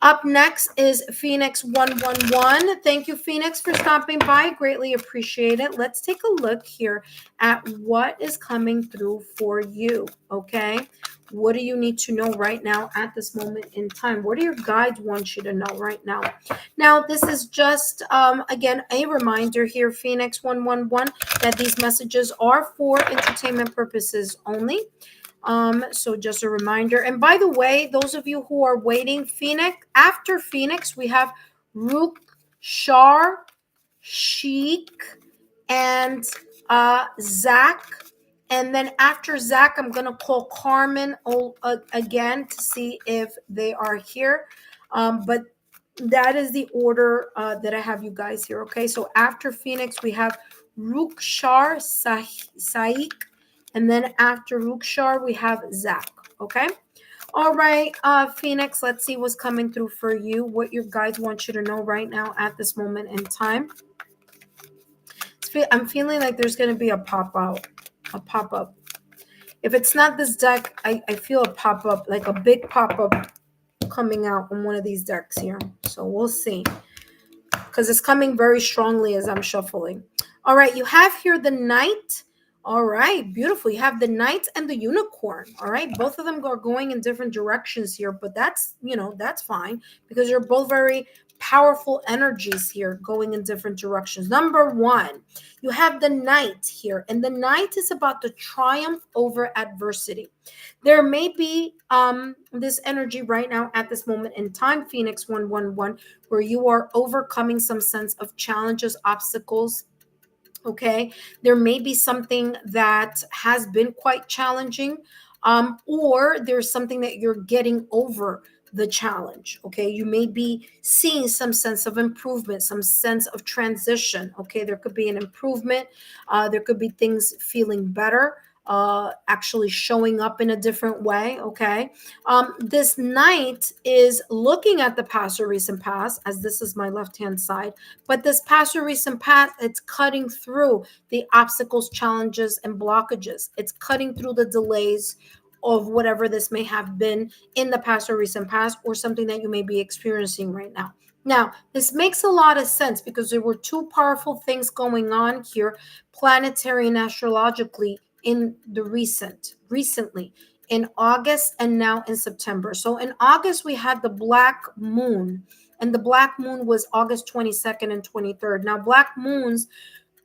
Up next is Phoenix 111. Thank you, Phoenix, for stopping by. Greatly appreciate it. Let's take a look here at what is coming through for you, okay? What do you need to know right now at this moment in time? What do your guides want you to know right now? Now, this is just, again, a reminder here, Phoenix 111, that these messages are for entertainment purposes only. So just a reminder. And by the way, those of you who are waiting, after Phoenix, we have Rook, Shar, Sheik, and Zach. And then after Zach, I'm going to call Carmen again to see if they are here. But that is the order that I have you guys here. Okay, so after Phoenix, we have Rook, Shar, Saik. And then after Rukshar, we have Zach. Okay. All right, Phoenix, let's see what's coming through for you, what your guides want you to know right now at this moment in time. I'm feeling like there's going to be a pop-up. If it's not this deck, I feel a pop-up, like a big pop-up coming out on one of these decks here. So we'll see. Because it's coming very strongly as I'm shuffling. All right, you have here the Knight. All right, beautiful. You have the Knight and the Unicorn. All right, both of them are going in different directions here, but that's fine because you're both very powerful energies here going in different directions. Number one, you have the Knight here, and the Knight is about the triumph over adversity. There may be this energy right now at this moment in time, Phoenix 111, where you are overcoming some sense of challenges, obstacles. Okay, there may be something that has been quite challenging, or there's something that you're getting over the challenge. Okay, you may be seeing some sense of improvement, some sense of transition. Okay, there could be an improvement, there could be things feeling better, actually showing up in a different way. Okay, this Knight is looking at the past or recent past, as this is my left hand side, but this past or recent past, it's cutting through the obstacles, challenges, and blockages. It's cutting through the delays of whatever this may have been in the past or recent past, or something that you may be experiencing right now. Now, this makes a lot of sense because there were two powerful things going on here, planetary and astrologically, in the recently in August and now in September. So in August, we had the black moon, and the black moon was August 22nd and 23rd. Now, black moons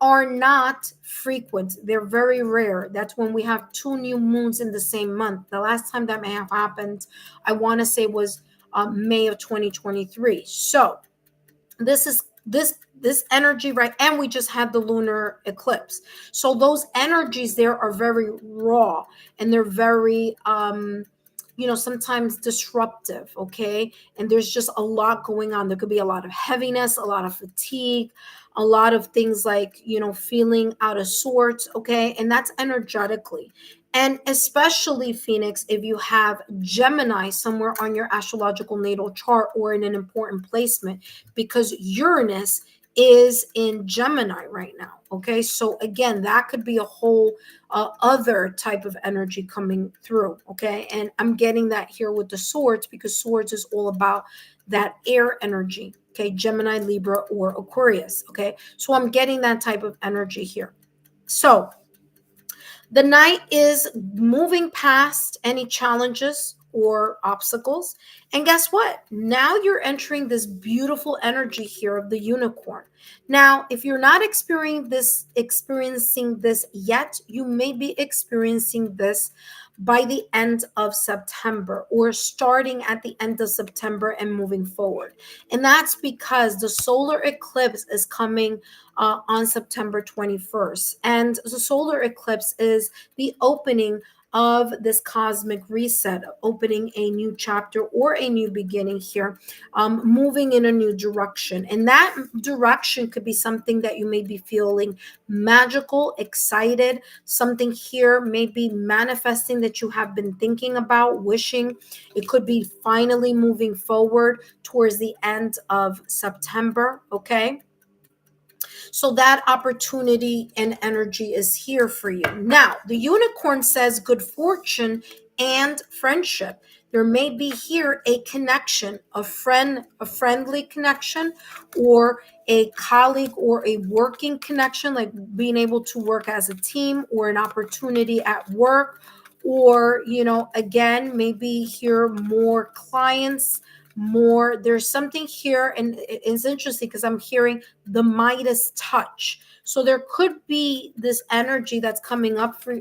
are not frequent. They're very rare. That's when we have two new moons in the same month. The last time that may have happened, I want to say, was May of 2023. So this is this energy, right? And we just had the lunar eclipse. So those energies there are very raw, and they're very sometimes disruptive. Okay, and there's just a lot going on. There could be a lot of heaviness, a lot of fatigue, a lot of things like feeling out of sorts. Okay, and that's energetically. And especially, Phoenix, if you have Gemini somewhere on your astrological natal chart or in an important placement, because Uranus is in Gemini right now. Okay, so again, that could be a whole other type of energy coming through. Okay, and I'm getting that here with the swords, because swords is all about that air energy. Okay, Gemini, Libra, or Aquarius. Okay, so I'm getting that type of energy here. So the knight is moving past any challenges or obstacles. And guess what? Now you're entering this beautiful energy here of the unicorn. Now, if you're not experiencing this yet, you may be experiencing this by the end of September or starting at the end of September and moving forward. And that's because the solar eclipse is coming on September 21st. And the solar eclipse is the opening of this cosmic reset, opening a new chapter or a new beginning here, moving in a new direction. And that direction could be something that you may be feeling magical, excited, something here may be manifesting that you have been thinking about, wishing. It could be finally moving forward towards the end of September, okay? So that opportunity and energy is here for you. Now, the unicorn says good fortune and friendship. There may be here a connection, a friendly connection, or a colleague or a working connection, like being able to work as a team, or an opportunity at work, or, again, maybe here more clients, more. There's something here, and it's interesting because I'm hearing the Midas touch. So there could be this energy that's coming up for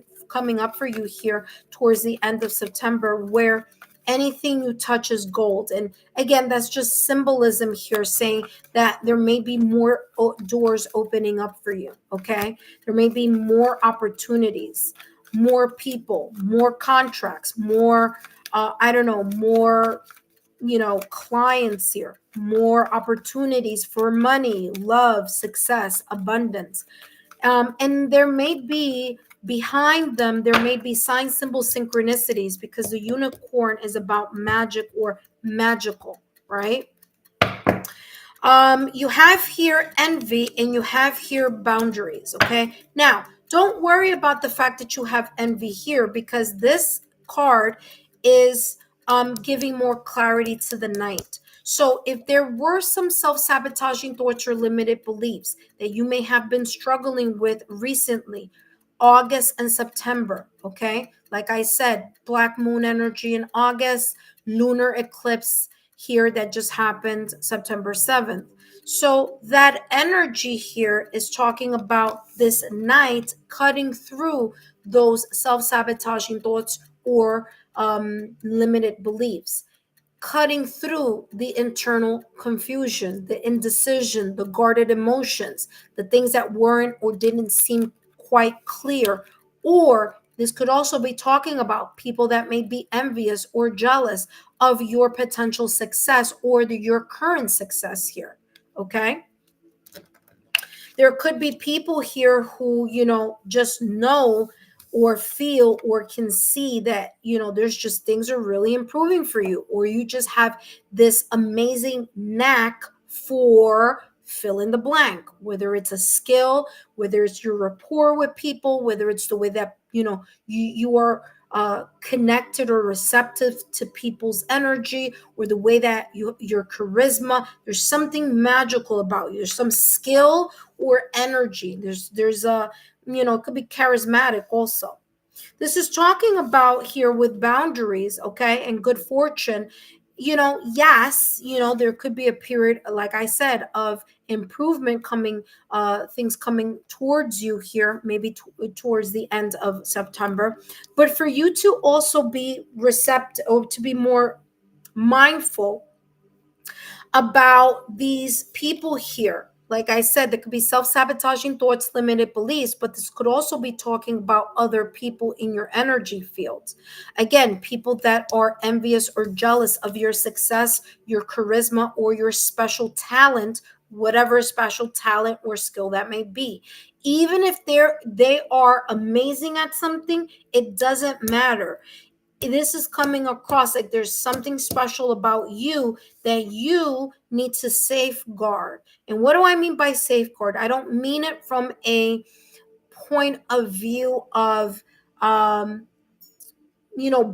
you here towards the end of September, where anything you touch is gold. And again, that's just symbolism here, saying that there may be more doors opening up for you. Okay, there may be more opportunities, more people, more contracts, more I don't know, more clients here, more opportunities for money, love, success, abundance. And there may be behind them, there may be sign, symbol, synchronicities, because the unicorn is about magic or magical, right? You have here envy and you have here boundaries. Okay, now don't worry about the fact that you have envy here, because this card is giving more clarity to the knight. So if there were some self-sabotaging thoughts or limited beliefs that you may have been struggling with recently, August and September, okay, like I said, black moon energy in August, lunar eclipse here that just happened September 7th. So that energy here is talking about this knight cutting through those self-sabotaging thoughts or limited beliefs, cutting through the internal confusion, the indecision, the guarded emotions, the things that weren't or didn't seem quite clear. Or this could also be talking about people that may be envious or jealous of your potential success or your current success here. Okay. There could be people here who, just know or feel or can see that, there's just things are really improving for you, or you just have this amazing knack for fill in the blank, whether it's a skill, whether it's your rapport with people, whether it's the way that, you are connected or receptive to people's energy, or the way that your charisma, there's something magical about you. There's some skill or energy. There's a, it could be charismatic also. This is talking about here with boundaries, okay, and good fortune. Yes, there could be a period, like I said, of improvement coming, things coming towards you here, maybe towards the end of September. But for you to also be receptive, or to be more mindful about these people here. Like I said, there could be self-sabotaging thoughts, limited beliefs, but this could also be talking about other people in your energy field. Again, people that are envious or jealous of your success, your charisma, or your special talent, whatever special talent or skill that may be. Even if they are amazing at something, it doesn't matter. This is coming across like there's something special about you that you need to safeguard. And what do I mean by safeguard? I don't mean it from a point of view of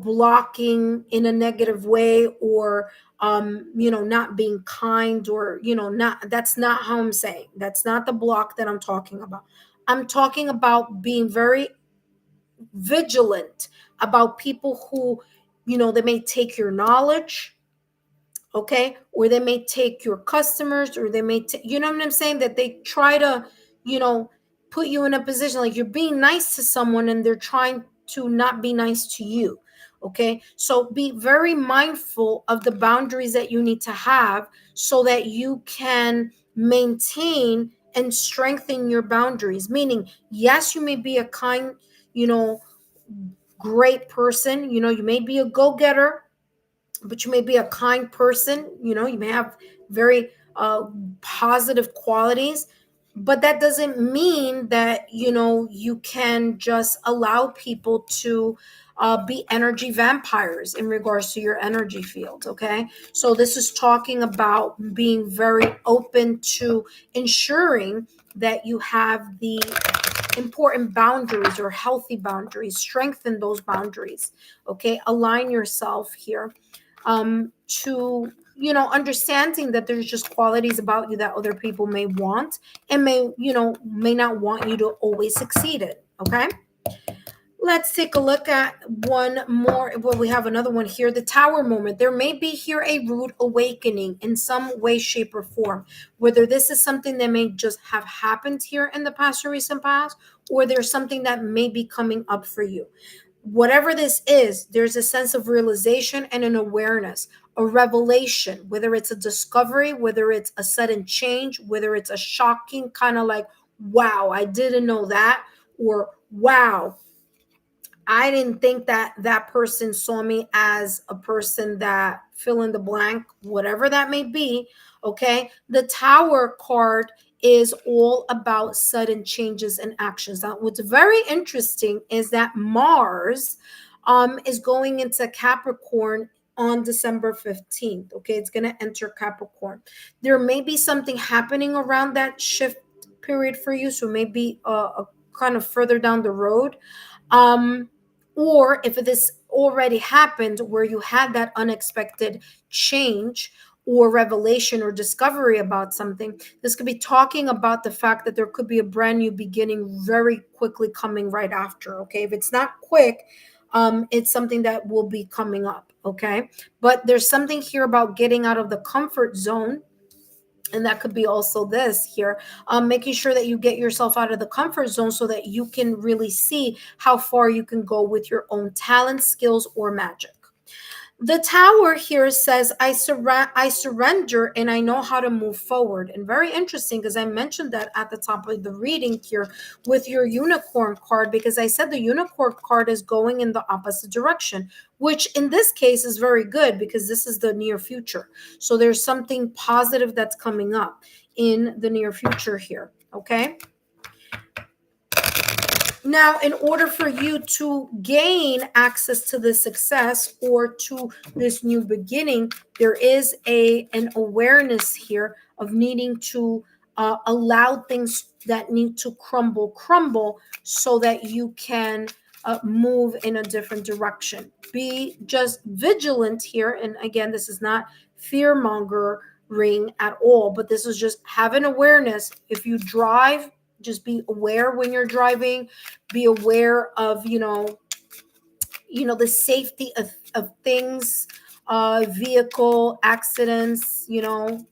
blocking in a negative way, or not being kind, or not. That's not how I'm saying. That's not the block that I'm talking about. I'm talking about being very vigilant about people who, they may take your knowledge, okay, or they may take your customers, or they may you know what I'm saying, that they try to, you know put you in a position like you're being nice to someone and they're trying to not be nice to you. Okay, so be very mindful of the boundaries that you need to have so that you can maintain and strengthen your boundaries. Meaning, yes, you may be a kind, you know great person, you may be a go-getter, but you may be a kind person. You may have very positive qualities, but that doesn't mean that you can just allow people to be energy vampires in regards to your energy field. Okay, so this is talking about being very open to ensuring that you have the important boundaries or healthy boundaries. Strengthen those boundaries. Okay, align yourself here to understanding that there's just qualities about you that other people may want and may not want you to always succeed in. Okay, let's take a look at one more. Well, we have another one here, the Tower moment. There may be here a rude awakening in some way, shape, or form. Whether this is something that may just have happened here in the past or recent past, or there's something that may be coming up for you. Whatever this is, there's a sense of realization and an awareness, a revelation, whether it's a discovery, whether it's a sudden change, whether it's a shocking kind of like, wow, I didn't know that, or wow, I didn't think that that person saw me as a person that fill in the blank, whatever that may be. Okay. The Tower card is all about sudden changes and actions. Now, what's very interesting is that Mars is going into Capricorn on December 15th. Okay. It's going to enter Capricorn. There may be something happening around that shift period for you. So maybe a kind of further down the road. Um, or if this already happened where you had that unexpected change or revelation or discovery about something, this could be talking about the fact that there could be a brand new beginning very quickly coming right after. Okay, if it's not quick, it's something that will be coming up. Okay, but there's something here about getting out of the comfort zone, and that could be also this here, making sure that you get yourself out of the comfort zone so that you can really see how far you can go with your own talent, skills, or magic. The Tower here says, I surrender and I know how to move forward. And very interesting, because I mentioned that at the top of the reading here with your Unicorn card, because I said the Unicorn card is going in the opposite direction, which in this case is very good because this is the near future. So there's something positive that's coming up in the near future here. Okay. Now, in order for you to gain access to this success or to this new beginning, there is an awareness here of needing to allow things that need to crumble so that you can move in a different direction. Be just vigilant here. And again, this is not fear mongering at all, but this is just have an awareness. If you drive, just be aware when you're driving. Be aware of the safety of things, vehicle accidents,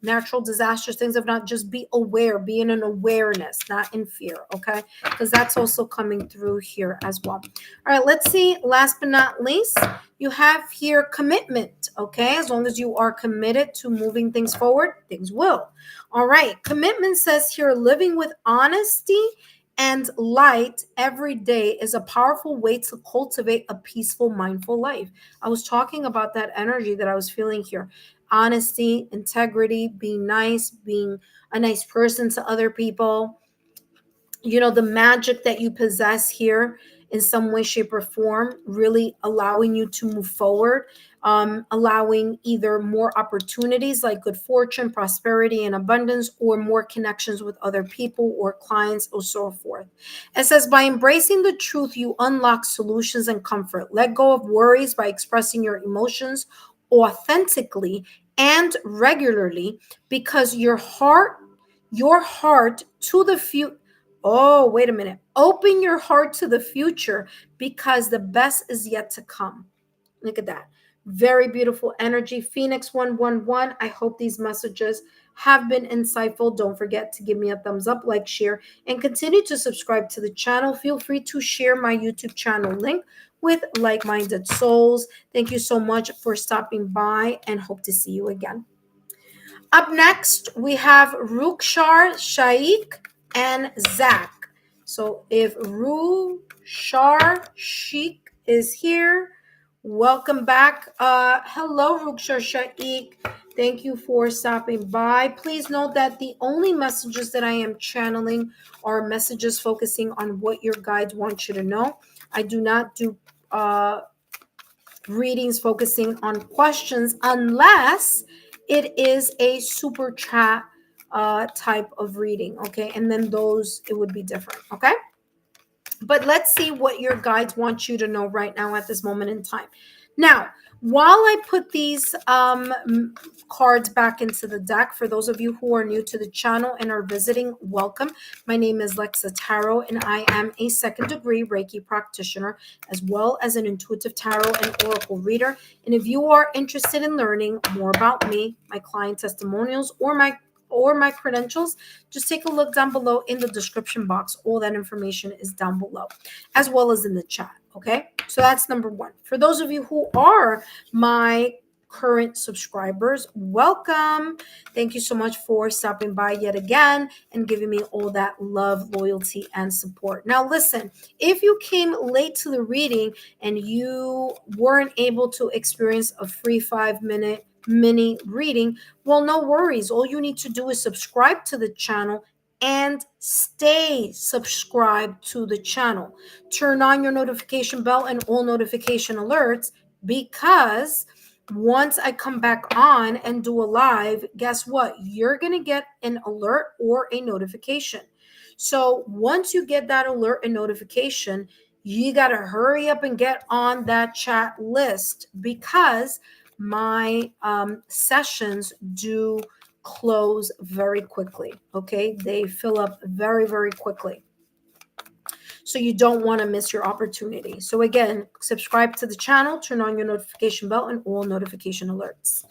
natural disasters, things of not. Just be aware, be in an awareness, not in fear. Okay, because that's also coming through here as well. All right, let's see, last but not least, you have here commitment. Okay, as long as you are committed to moving things forward, things will. All right, commitment says here, living with honesty and light every day is a powerful way to cultivate a peaceful, mindful life. I was talking about that energy that I was feeling here. Honesty, integrity, being nice, being a nice person to other people. The magic that you possess here in some way, shape, or form, really allowing you to move forward, allowing either more opportunities like good fortune, prosperity, and abundance, or more connections with other people or clients, or so forth. It says, by embracing the truth, you unlock solutions and comfort. Let go of worries by expressing your emotions authentically and regularly, because your heart to the future Oh, wait a minute. Open your heart to the future because the best is yet to come. Look at that. Very beautiful energy. Phoenix 111. I hope these messages have been insightful. Don't forget to give me a thumbs up, like, share, and continue to subscribe to the channel. Feel free to share my YouTube channel link with like-minded souls. Thank you so much for stopping by and hope to see you again. Up next, we have Rukshar, Shaikh, and Zach. So if Rukshar Sheikh is here, welcome back. Hello, Rukshar Shaikh. Thank you for stopping by. Please note that the only messages that I am channeling are messages focusing on what your guides want you to know. I do not do readings focusing on questions unless it is a super chat type of reading, okay? And then those, it would be different, okay? But let's see what your guides want you to know right now at this moment in time. Now, while I put these cards back into the deck, for those of you who are new to the channel and are visiting, welcome. My name is Lexa Tarot, and I am a second-degree Reiki practitioner, as well as an intuitive tarot and oracle reader. And if you are interested in learning more about me, my client testimonials, or my credentials, just take a look down below in the description box. All that information is down below, as well as in the chat. Okay, so that's number one. For those of you who are my current subscribers, welcome. Thank you so much for stopping by yet again and giving me all that love, loyalty, and support. Now, listen, if you came late to the reading and you weren't able to experience a free 5-minute mini reading, well, no worries. All you need to do is subscribe to the channel and stay subscribed to the channel. Turn on your notification bell and all notification alerts, because once I come back on and do a live, guess what? You're going to get an alert or a notification. So once you get that alert and notification, you got to hurry up and get on that chat list, because my sessions do close very quickly. Okay, they fill up very, very quickly. So you don't want to miss your opportunity. So again, subscribe to the channel, turn on your notification bell and all notification alerts.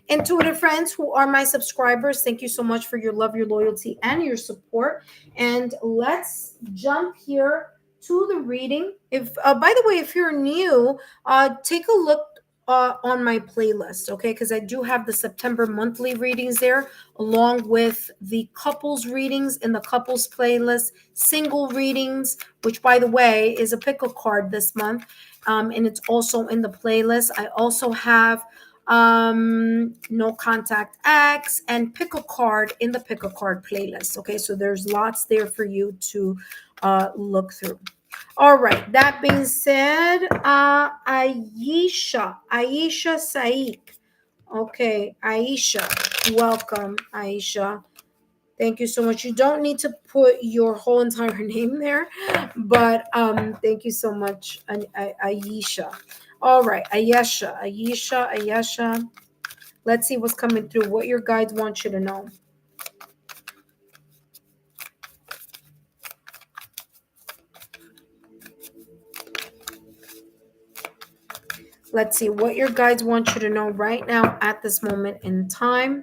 Intuitive friends who are my subscribers, thank you so much for your love, your loyalty, and your support. And let's jump here to the reading. If by the way, if you're new, take a look on my playlist, okay? Because I do have the September monthly readings there, along with the couples readings in the couples playlist, single readings, which by the way is a pick a card this month, and it's also in the playlist. I also have no contact X and pick a card in the pick a card playlist. Okay, so there's lots there for you to look through. All right, that being said, Aisha Saik. Okay, Aisha, welcome, Aisha. Thank you so much. You don't need to put your whole entire name there, but thank you so much, Aisha. All right, Ayesha. Let's see what's coming through, what your guides want you to know. Let's see what your guides want you to know right now at this moment in time.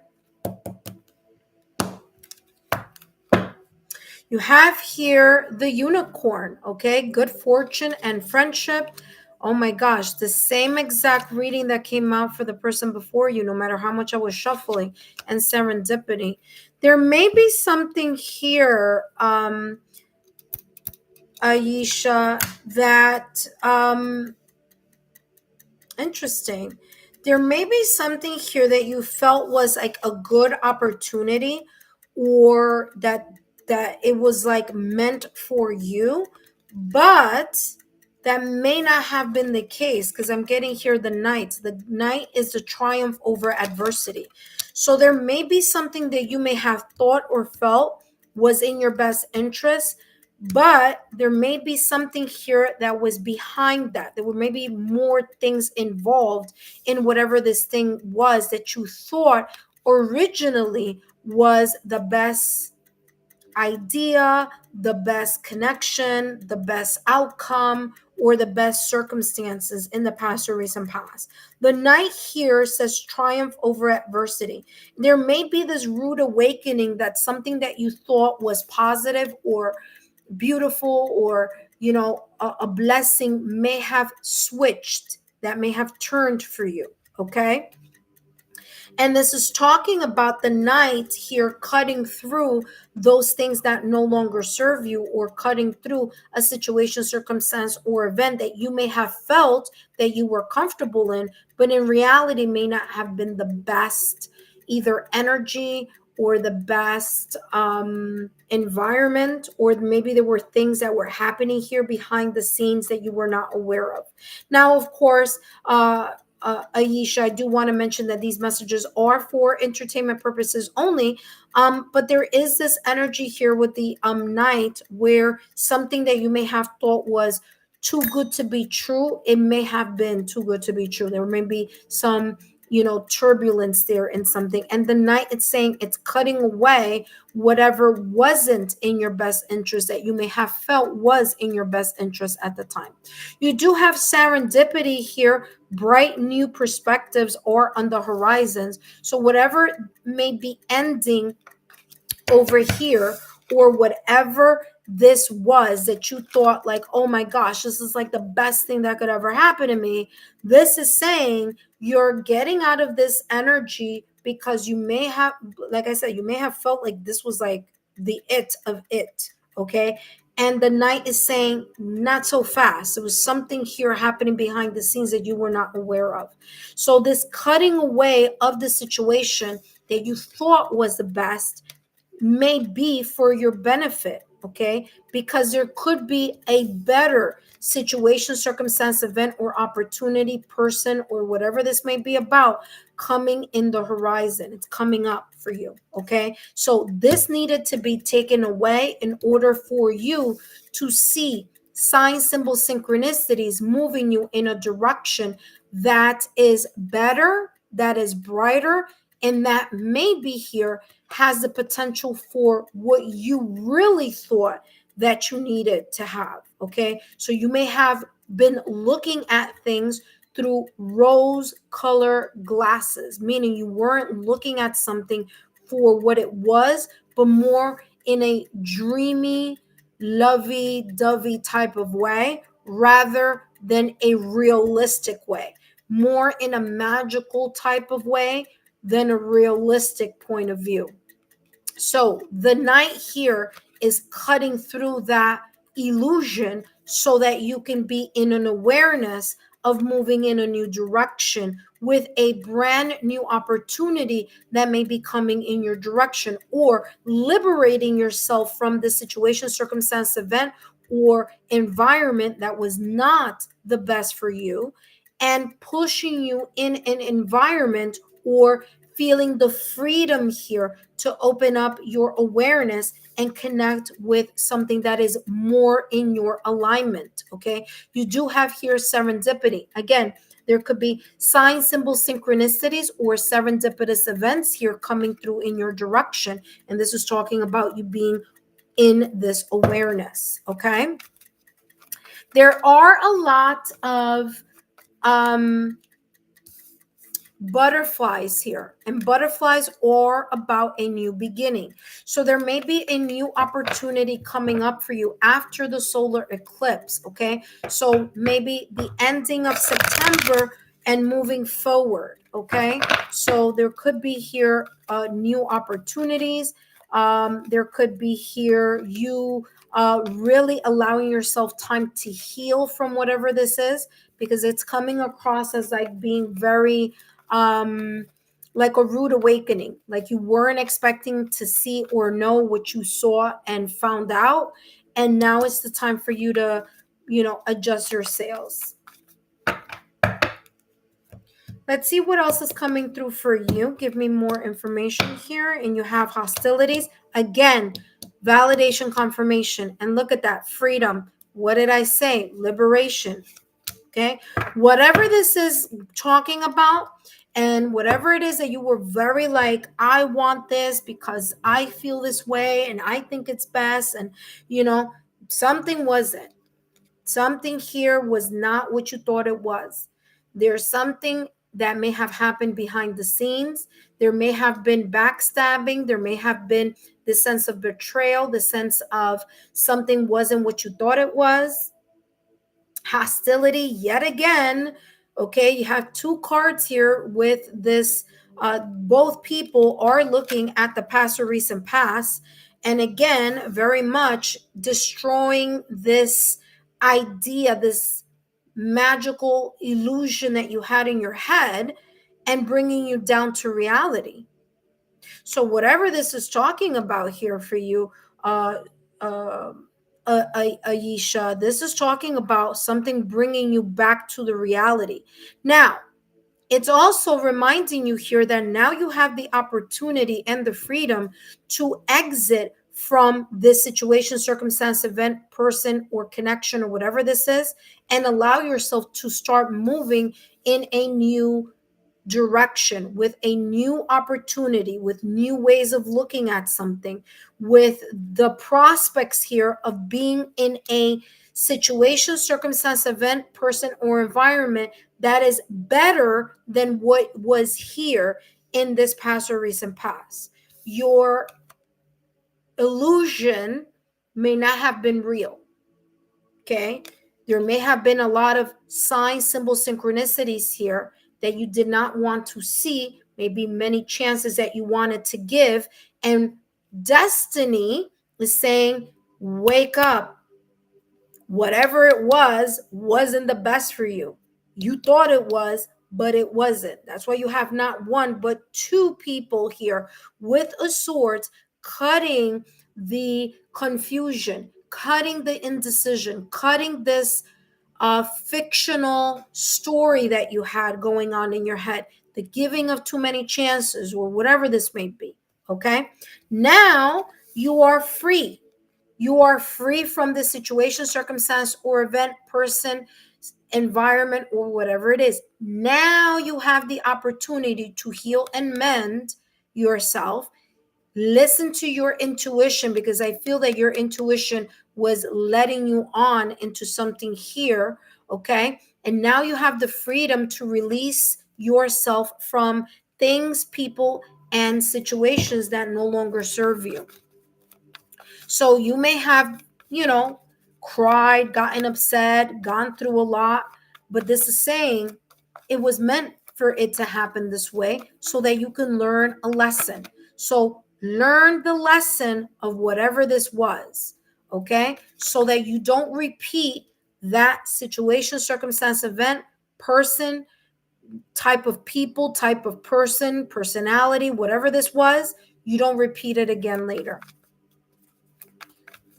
You have here the unicorn, okay? Good fortune and friendship. Oh my gosh, the same exact reading that came out for the person before you, no matter how much I was shuffling, and serendipity. There may be something here, Aisha, that interesting. There may be something here that you felt was like a good opportunity, or that it was like meant for you, but that may not have been the case, because I'm getting here the knight. The knight is the triumph over adversity. So there may be something that you may have thought or felt was in your best interest, but there may be something here that was behind that. There were maybe more things involved in whatever this thing was that you thought originally was the best idea, the best connection, the best outcome, or the best circumstances in the past or recent past. The Knight here says triumph over adversity. There may be this rude awakening that something that you thought was positive or beautiful or a blessing may have switched, that may have turned for you. Okay, and this is talking about the Knight here cutting through those things that no longer serve you, or cutting through a situation, circumstance, or event that you may have felt that you were comfortable in, but in reality may not have been the best either energy or the best environment, or maybe there were things that were happening here behind the scenes that you were not aware of. Now, of course, Ayesha, I do want to mention that these messages are for entertainment purposes only. But there is this energy here with the Knight, where something that you may have thought was too good to be true, it may have been too good to be true. There may be some turbulence there in something, and the Knight, it's saying it's cutting away whatever wasn't in your best interest that you may have felt was in your best interest at the time. You do have serendipity here, bright new perspectives are on the horizons. So whatever may be ending over here, or whatever this was that you thought like, oh my gosh, this is like the best thing that could ever happen to me, this is saying you're getting out of this energy, because you may have, like I said, you may have felt like this was like the it of it. Okay, and the Knight is saying not so fast. There was something here happening behind the scenes that you were not aware of. So this cutting away of the situation that you thought was the best may be for your benefit. Okay, because there could be a better situation, circumstance, event, or opportunity, person, or whatever this may be about, coming in the horizon. It's coming up for you. Okay, so this needed to be taken away in order for you to see signs, symbols, synchronicities moving you in a direction that is better, that is brighter, and that maybe here has the potential for what you really thought that you needed to have. Okay, so you may have been looking at things through rose color glasses, meaning you weren't looking at something for what it was, but more in a dreamy, lovey-dovey type of way, rather than a realistic way, more in a magical type of way than a realistic point of view. So the Knight here is cutting through that illusion so that you can be in an awareness of moving in a new direction with a brand new opportunity that may be coming in your direction, or liberating yourself from the situation, circumstance, event, or environment that was not the best for you, and pushing you in an environment, or feeling the freedom here to open up your awareness and connect with something that is more in your alignment. Okay, you do have here serendipity. Again, there could be sign, symbols, synchronicities, or serendipitous events here coming through in your direction, and this is talking about you being in this awareness. Okay, there are a lot of butterflies here, and butterflies are about a new beginning. So there may be a new opportunity coming up for you after the solar eclipse. Okay, so maybe the ending of September and moving forward. Okay, so there could be here new opportunities. There could be here you really allowing yourself time to heal from whatever this is, because it's coming across as like being very like a rude awakening, like you weren't expecting to see or know what you saw and found out, and now it's the time for you to adjust your sails. Let's see what else is coming through for you. Give me more information here. And you have hostilities again, validation, confirmation, and look at that, freedom. What did I say? Liberation. Okay. Whatever this is talking about, and whatever it is that you were very like, I want this because I feel this way and I think it's best. And, something wasn't. Something here was not what you thought it was. There's something that may have happened behind the scenes. There may have been backstabbing. There may have been the sense of betrayal, the sense of something wasn't what you thought it was. Hostility yet again. Okay, you have two cards here with this. Both people are looking at the past or recent past, and again, very much destroying this idea, this magical illusion that you had in your head, and bringing you down to reality. So whatever this is talking about here for you, uh, uh, Ayesha, this is talking about something bringing you back to the reality. Now, it's also reminding you here that now you have the opportunity and the freedom to exit from this situation, circumstance, event, person, or connection, or whatever this is, and allow yourself to start moving in a new direction, with a new opportunity, with new ways of looking at something, with the prospects here of being in a situation, circumstance, event, person, or environment that is better than what was here in this past or recent past. Your illusion may not have been real. Okay. There may have been a lot of sign, symbol, synchronicities here that you did not want to see, maybe many chances that you wanted to give. And destiny is saying, wake up. Whatever it was wasn't the best for you. You thought it was, but it wasn't. That's why you have not one, but two people here with a sword cutting the confusion, cutting the indecision, cutting this fictional story that you had going on in your head, the giving of too many chances, or whatever this may be. Okay. Now you are free. You are free from the situation, circumstance, or event, person, environment, or whatever it is. Now you have the opportunity to heal and mend yourself. Listen to your intuition, because I feel that your intuition was letting you on into something here. Okay. And now you have the freedom to release yourself from things, people, and situations that no longer serve you. So you may have, cried, gotten upset, gone through a lot, but this is saying it was meant for it to happen this way so that you can learn a lesson. So learn the lesson of whatever this was, okay? So that you don't repeat that situation, circumstance, event, person, type of people, type of person, personality, whatever this was, you don't repeat it again later.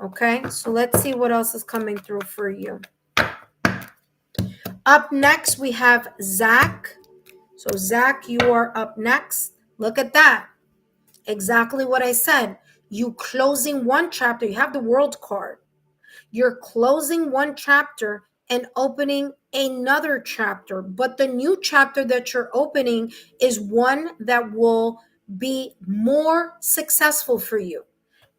Okay, so let's see what else is coming through for you. Up next, we have Zach. So Zach, you are up next. Look at that. Exactly what I said. You closing one chapter. You have the World card. You're closing one chapter and opening another chapter. But the new chapter that you're opening is one that will be more successful for you.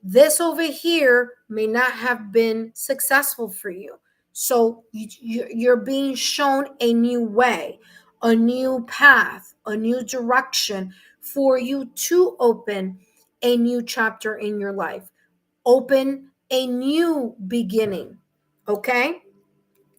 This over here may not have been successful for you. So you're being shown a new way, a new path, a new direction for you to open a new chapter in your life. Open a new beginning. Okay?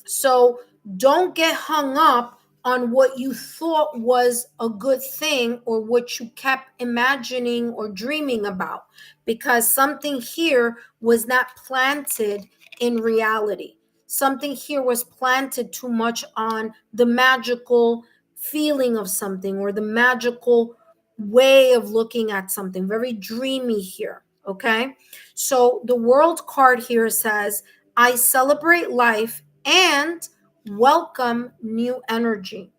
So don't get hung up on what you thought was a good thing, or what you kept imagining or dreaming about, because something here was not planted in reality. Something here was planted too much on the magical feeling of something, or the magical way of looking at something, very dreamy here. Okay. So the World card here says, I celebrate life and welcome new energy.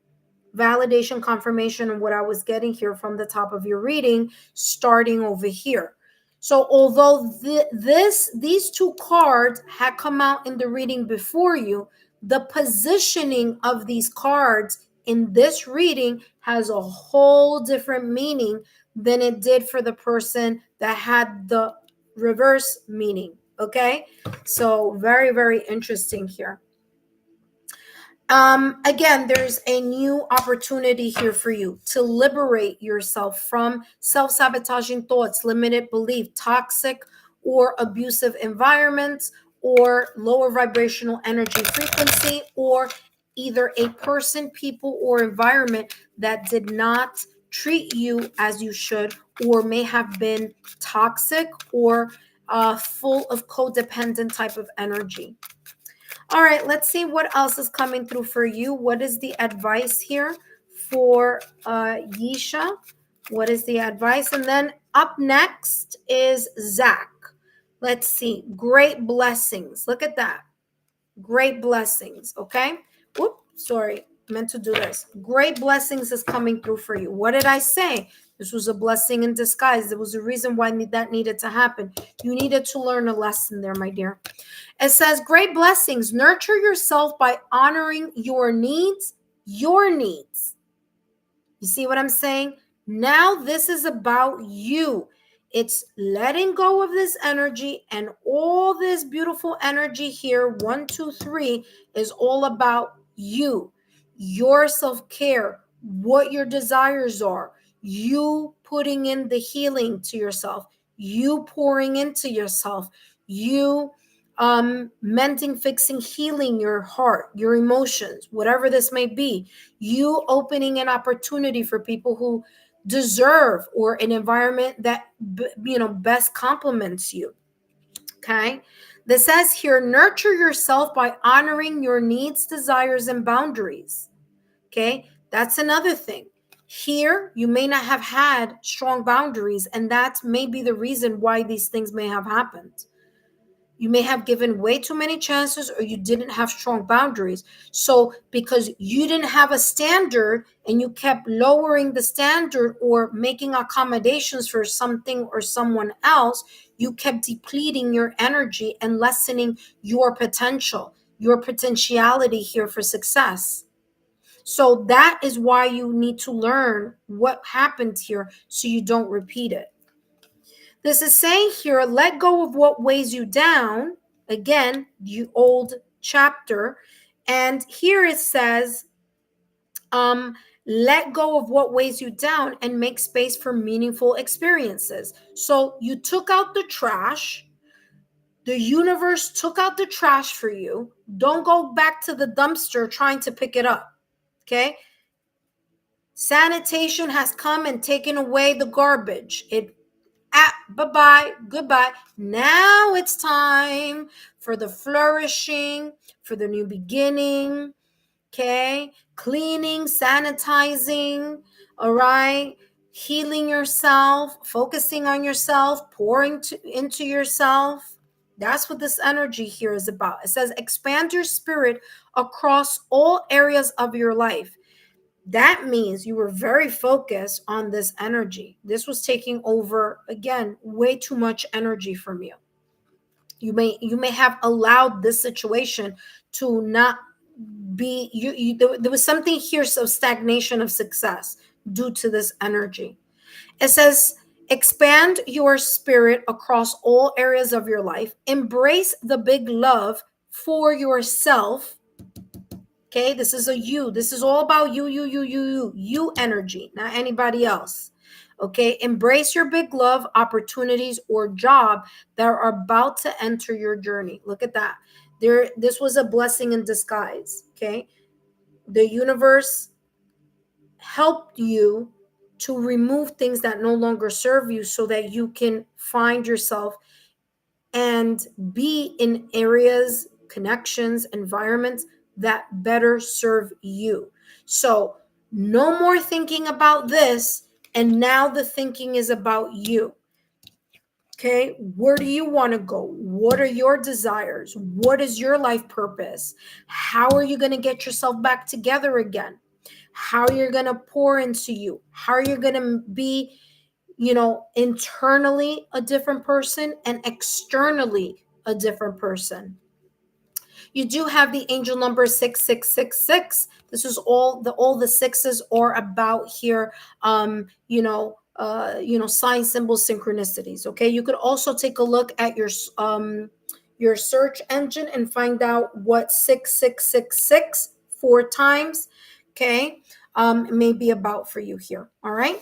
Validation, confirmation, and what I was getting here from the top of your reading, starting over here. So although these two cards had come out in the reading before you, the positioning of these cards in this reading has a whole different meaning than it did for the person that had the reverse meaning. Okay, so very, very interesting here. Again, there's a new opportunity here for you to liberate yourself from self-sabotaging thoughts, limited belief, toxic or abusive environments, or lower vibrational energy frequency, or either a person, people, or environment that did not treat you as you should, or may have been toxic or full of codependent type of energy. All right, let's see what else is coming through for you. What is the advice here for Yisha? What is the advice? And then up next is Zach. Let's see. Great blessings. Look at that. Great blessings. Okay. Whoop, sorry. Meant to do this. Great blessings is coming through for you. What did I say? This was a blessing in disguise. There was a reason why that needed to happen. You needed to learn a lesson there, my dear. It says, great blessings. Nurture yourself by honoring your needs. Your needs. You see what I'm saying? Now this is about you. It's letting go of this energy, and all this beautiful energy here, 1, 2, 3, is all about you, your self-care, what your desires are, you putting in the healing to yourself, you pouring into yourself, you mending, fixing, healing your heart, your emotions, whatever this may be, you opening an opportunity for people who deserve, or an environment that best complements you. Okay, this says here, nurture yourself by honoring your needs, desires, and boundaries. Okay, that's another thing. Here you may not have had strong boundaries, and that may be the reason why these things may have happened. You may have given way too many chances, or you didn't have strong boundaries. So because you didn't have a standard, and you kept lowering the standard or making accommodations for something or someone else, you kept depleting your energy and lessening your potential, your potentiality here for success. So that is why you need to learn what happened here so you don't repeat it. This is saying here, let go of what weighs you down. Again, the old chapter. And here it says, let go of what weighs you down and make space for meaningful experiences. So you took out the trash. The universe took out the trash for you. Don't go back to the dumpster trying to pick it up. Okay? Sanitation has come and taken away the garbage. Bye-bye, goodbye. Now it's time for the flourishing, for the new beginning. Okay, cleaning, sanitizing, all right, healing yourself, focusing on yourself, pouring into yourself. That's what this energy here is about. It says, expand your spirit across all areas of your life. That means you were very focused on this energy. This was taking over, again, way too much energy from you. You may have allowed this situation to not be there was something here of stagnation of success due to this energy. It says, expand your spirit across all areas of your life. Embrace the big love for yourself. Okay, this is a you. This is all about you energy, not anybody else. Okay, embrace your big love, opportunities, or job that are about to enter your journey. Look at that. This was a blessing in disguise. Okay, the universe helped you to remove things that no longer serve you so that you can find yourself and be in areas, connections, environments that better serve you. So no more thinking about this, and now the thinking is about you. Okay, where do you want to go? What are your desires? What is your life purpose? How are you going to get yourself back together again? How you're going to pour into you? How are you going to be, internally a different person and externally a different person? You do have the angel number 6666. This is all the sixes are about here. Sign symbols, synchronicities. Okay. You could also take a look at your search engine and find out what 6666 4 times, okay, may be about for you here. All right.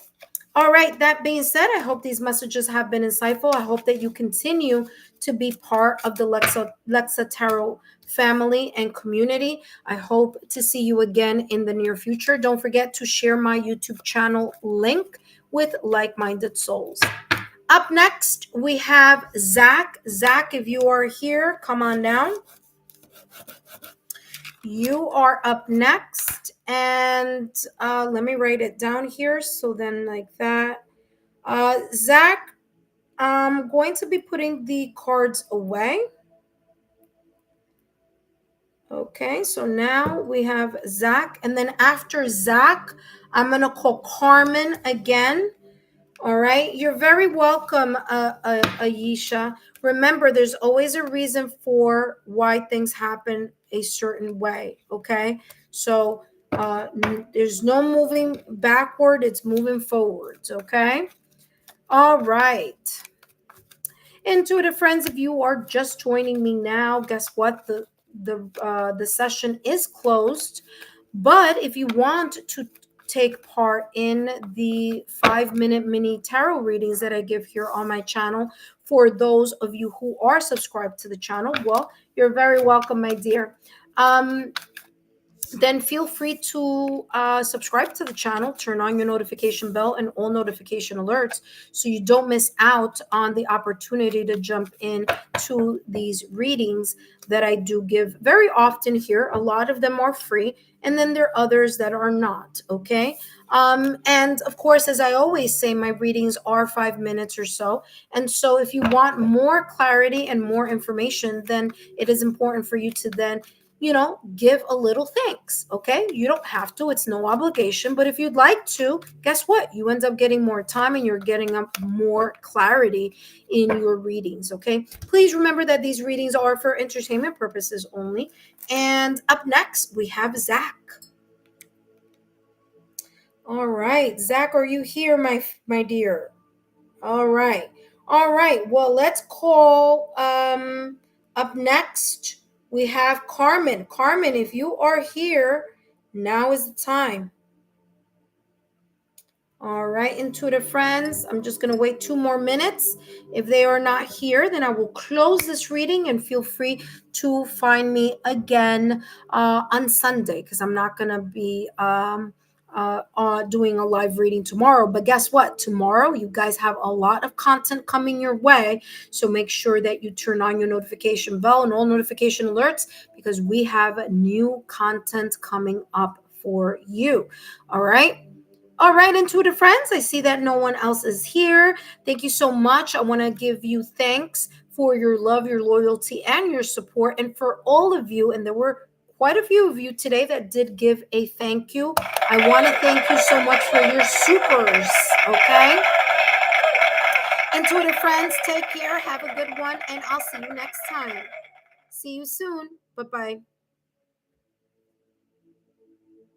All right. That being said, I hope these messages have been insightful. I hope that you continue to be part of the Lexa Tarot family and community. I hope to see you again in the near future. Don't forget to share my YouTube channel link with like-minded souls. Up next, we have Zach. Zach, if you are here, come on down. You are up next. And let me write it down here. So then like that. Zach, I'm going to be putting the cards away. Okay, so now we have Zach. And then after Zach, I'm going to call Carmen again. All right. You're very welcome, Ayesha. Remember, there's always a reason for why things happen a certain way. Okay. So there's no moving backward. It's moving forwards. Okay. All right. Intuitive friends, if you are just joining me now, guess what? The session is closed. But if you want to take part in the 5-minute mini tarot readings that I give here on my channel, for those of you who are subscribed to the channel, well, you're very welcome, my dear. Then feel free to subscribe to the channel, turn on your notification bell and all notification alerts so you don't miss out on the opportunity to jump in to these readings that I do give very often here. A lot of them are free, and then there are others that are not, okay? And of course, as I always say, my readings are 5 minutes or so. And so if you want more clarity and more information, then it is important for you to then give a little thanks. Okay. You don't have to, it's no obligation. But if you'd like to, guess what? You end up getting more time and you're getting up more clarity in your readings. Okay. Please remember that these readings are for entertainment purposes only. And up next, we have Zach. All right. Zach, are you here, my dear? All right. All right. Well, let's call up next. We have Carmen. Carmen, if you are here, now is the time. All right, intuitive friends, I'm just going to wait 2 more minutes. If they are not here, then I will close this reading, and feel free to find me again on Sunday, because I'm not going to be doing a live reading tomorrow. But guess what? Tomorrow, you guys have a lot of content coming your way. So make sure that you turn on your notification bell and all notification alerts, because we have new content coming up for you. All right. All right, intuitive friends, I see that no one else is here. Thank you so much. I want to give you thanks for your love, your loyalty, and your support. And for all of you, and there were quite a few of you today that did give a thank you. I want to thank you so much for your supers, okay? Intuitive friends, take care. Have a good one, and I'll see you next time. See you soon. Bye-bye.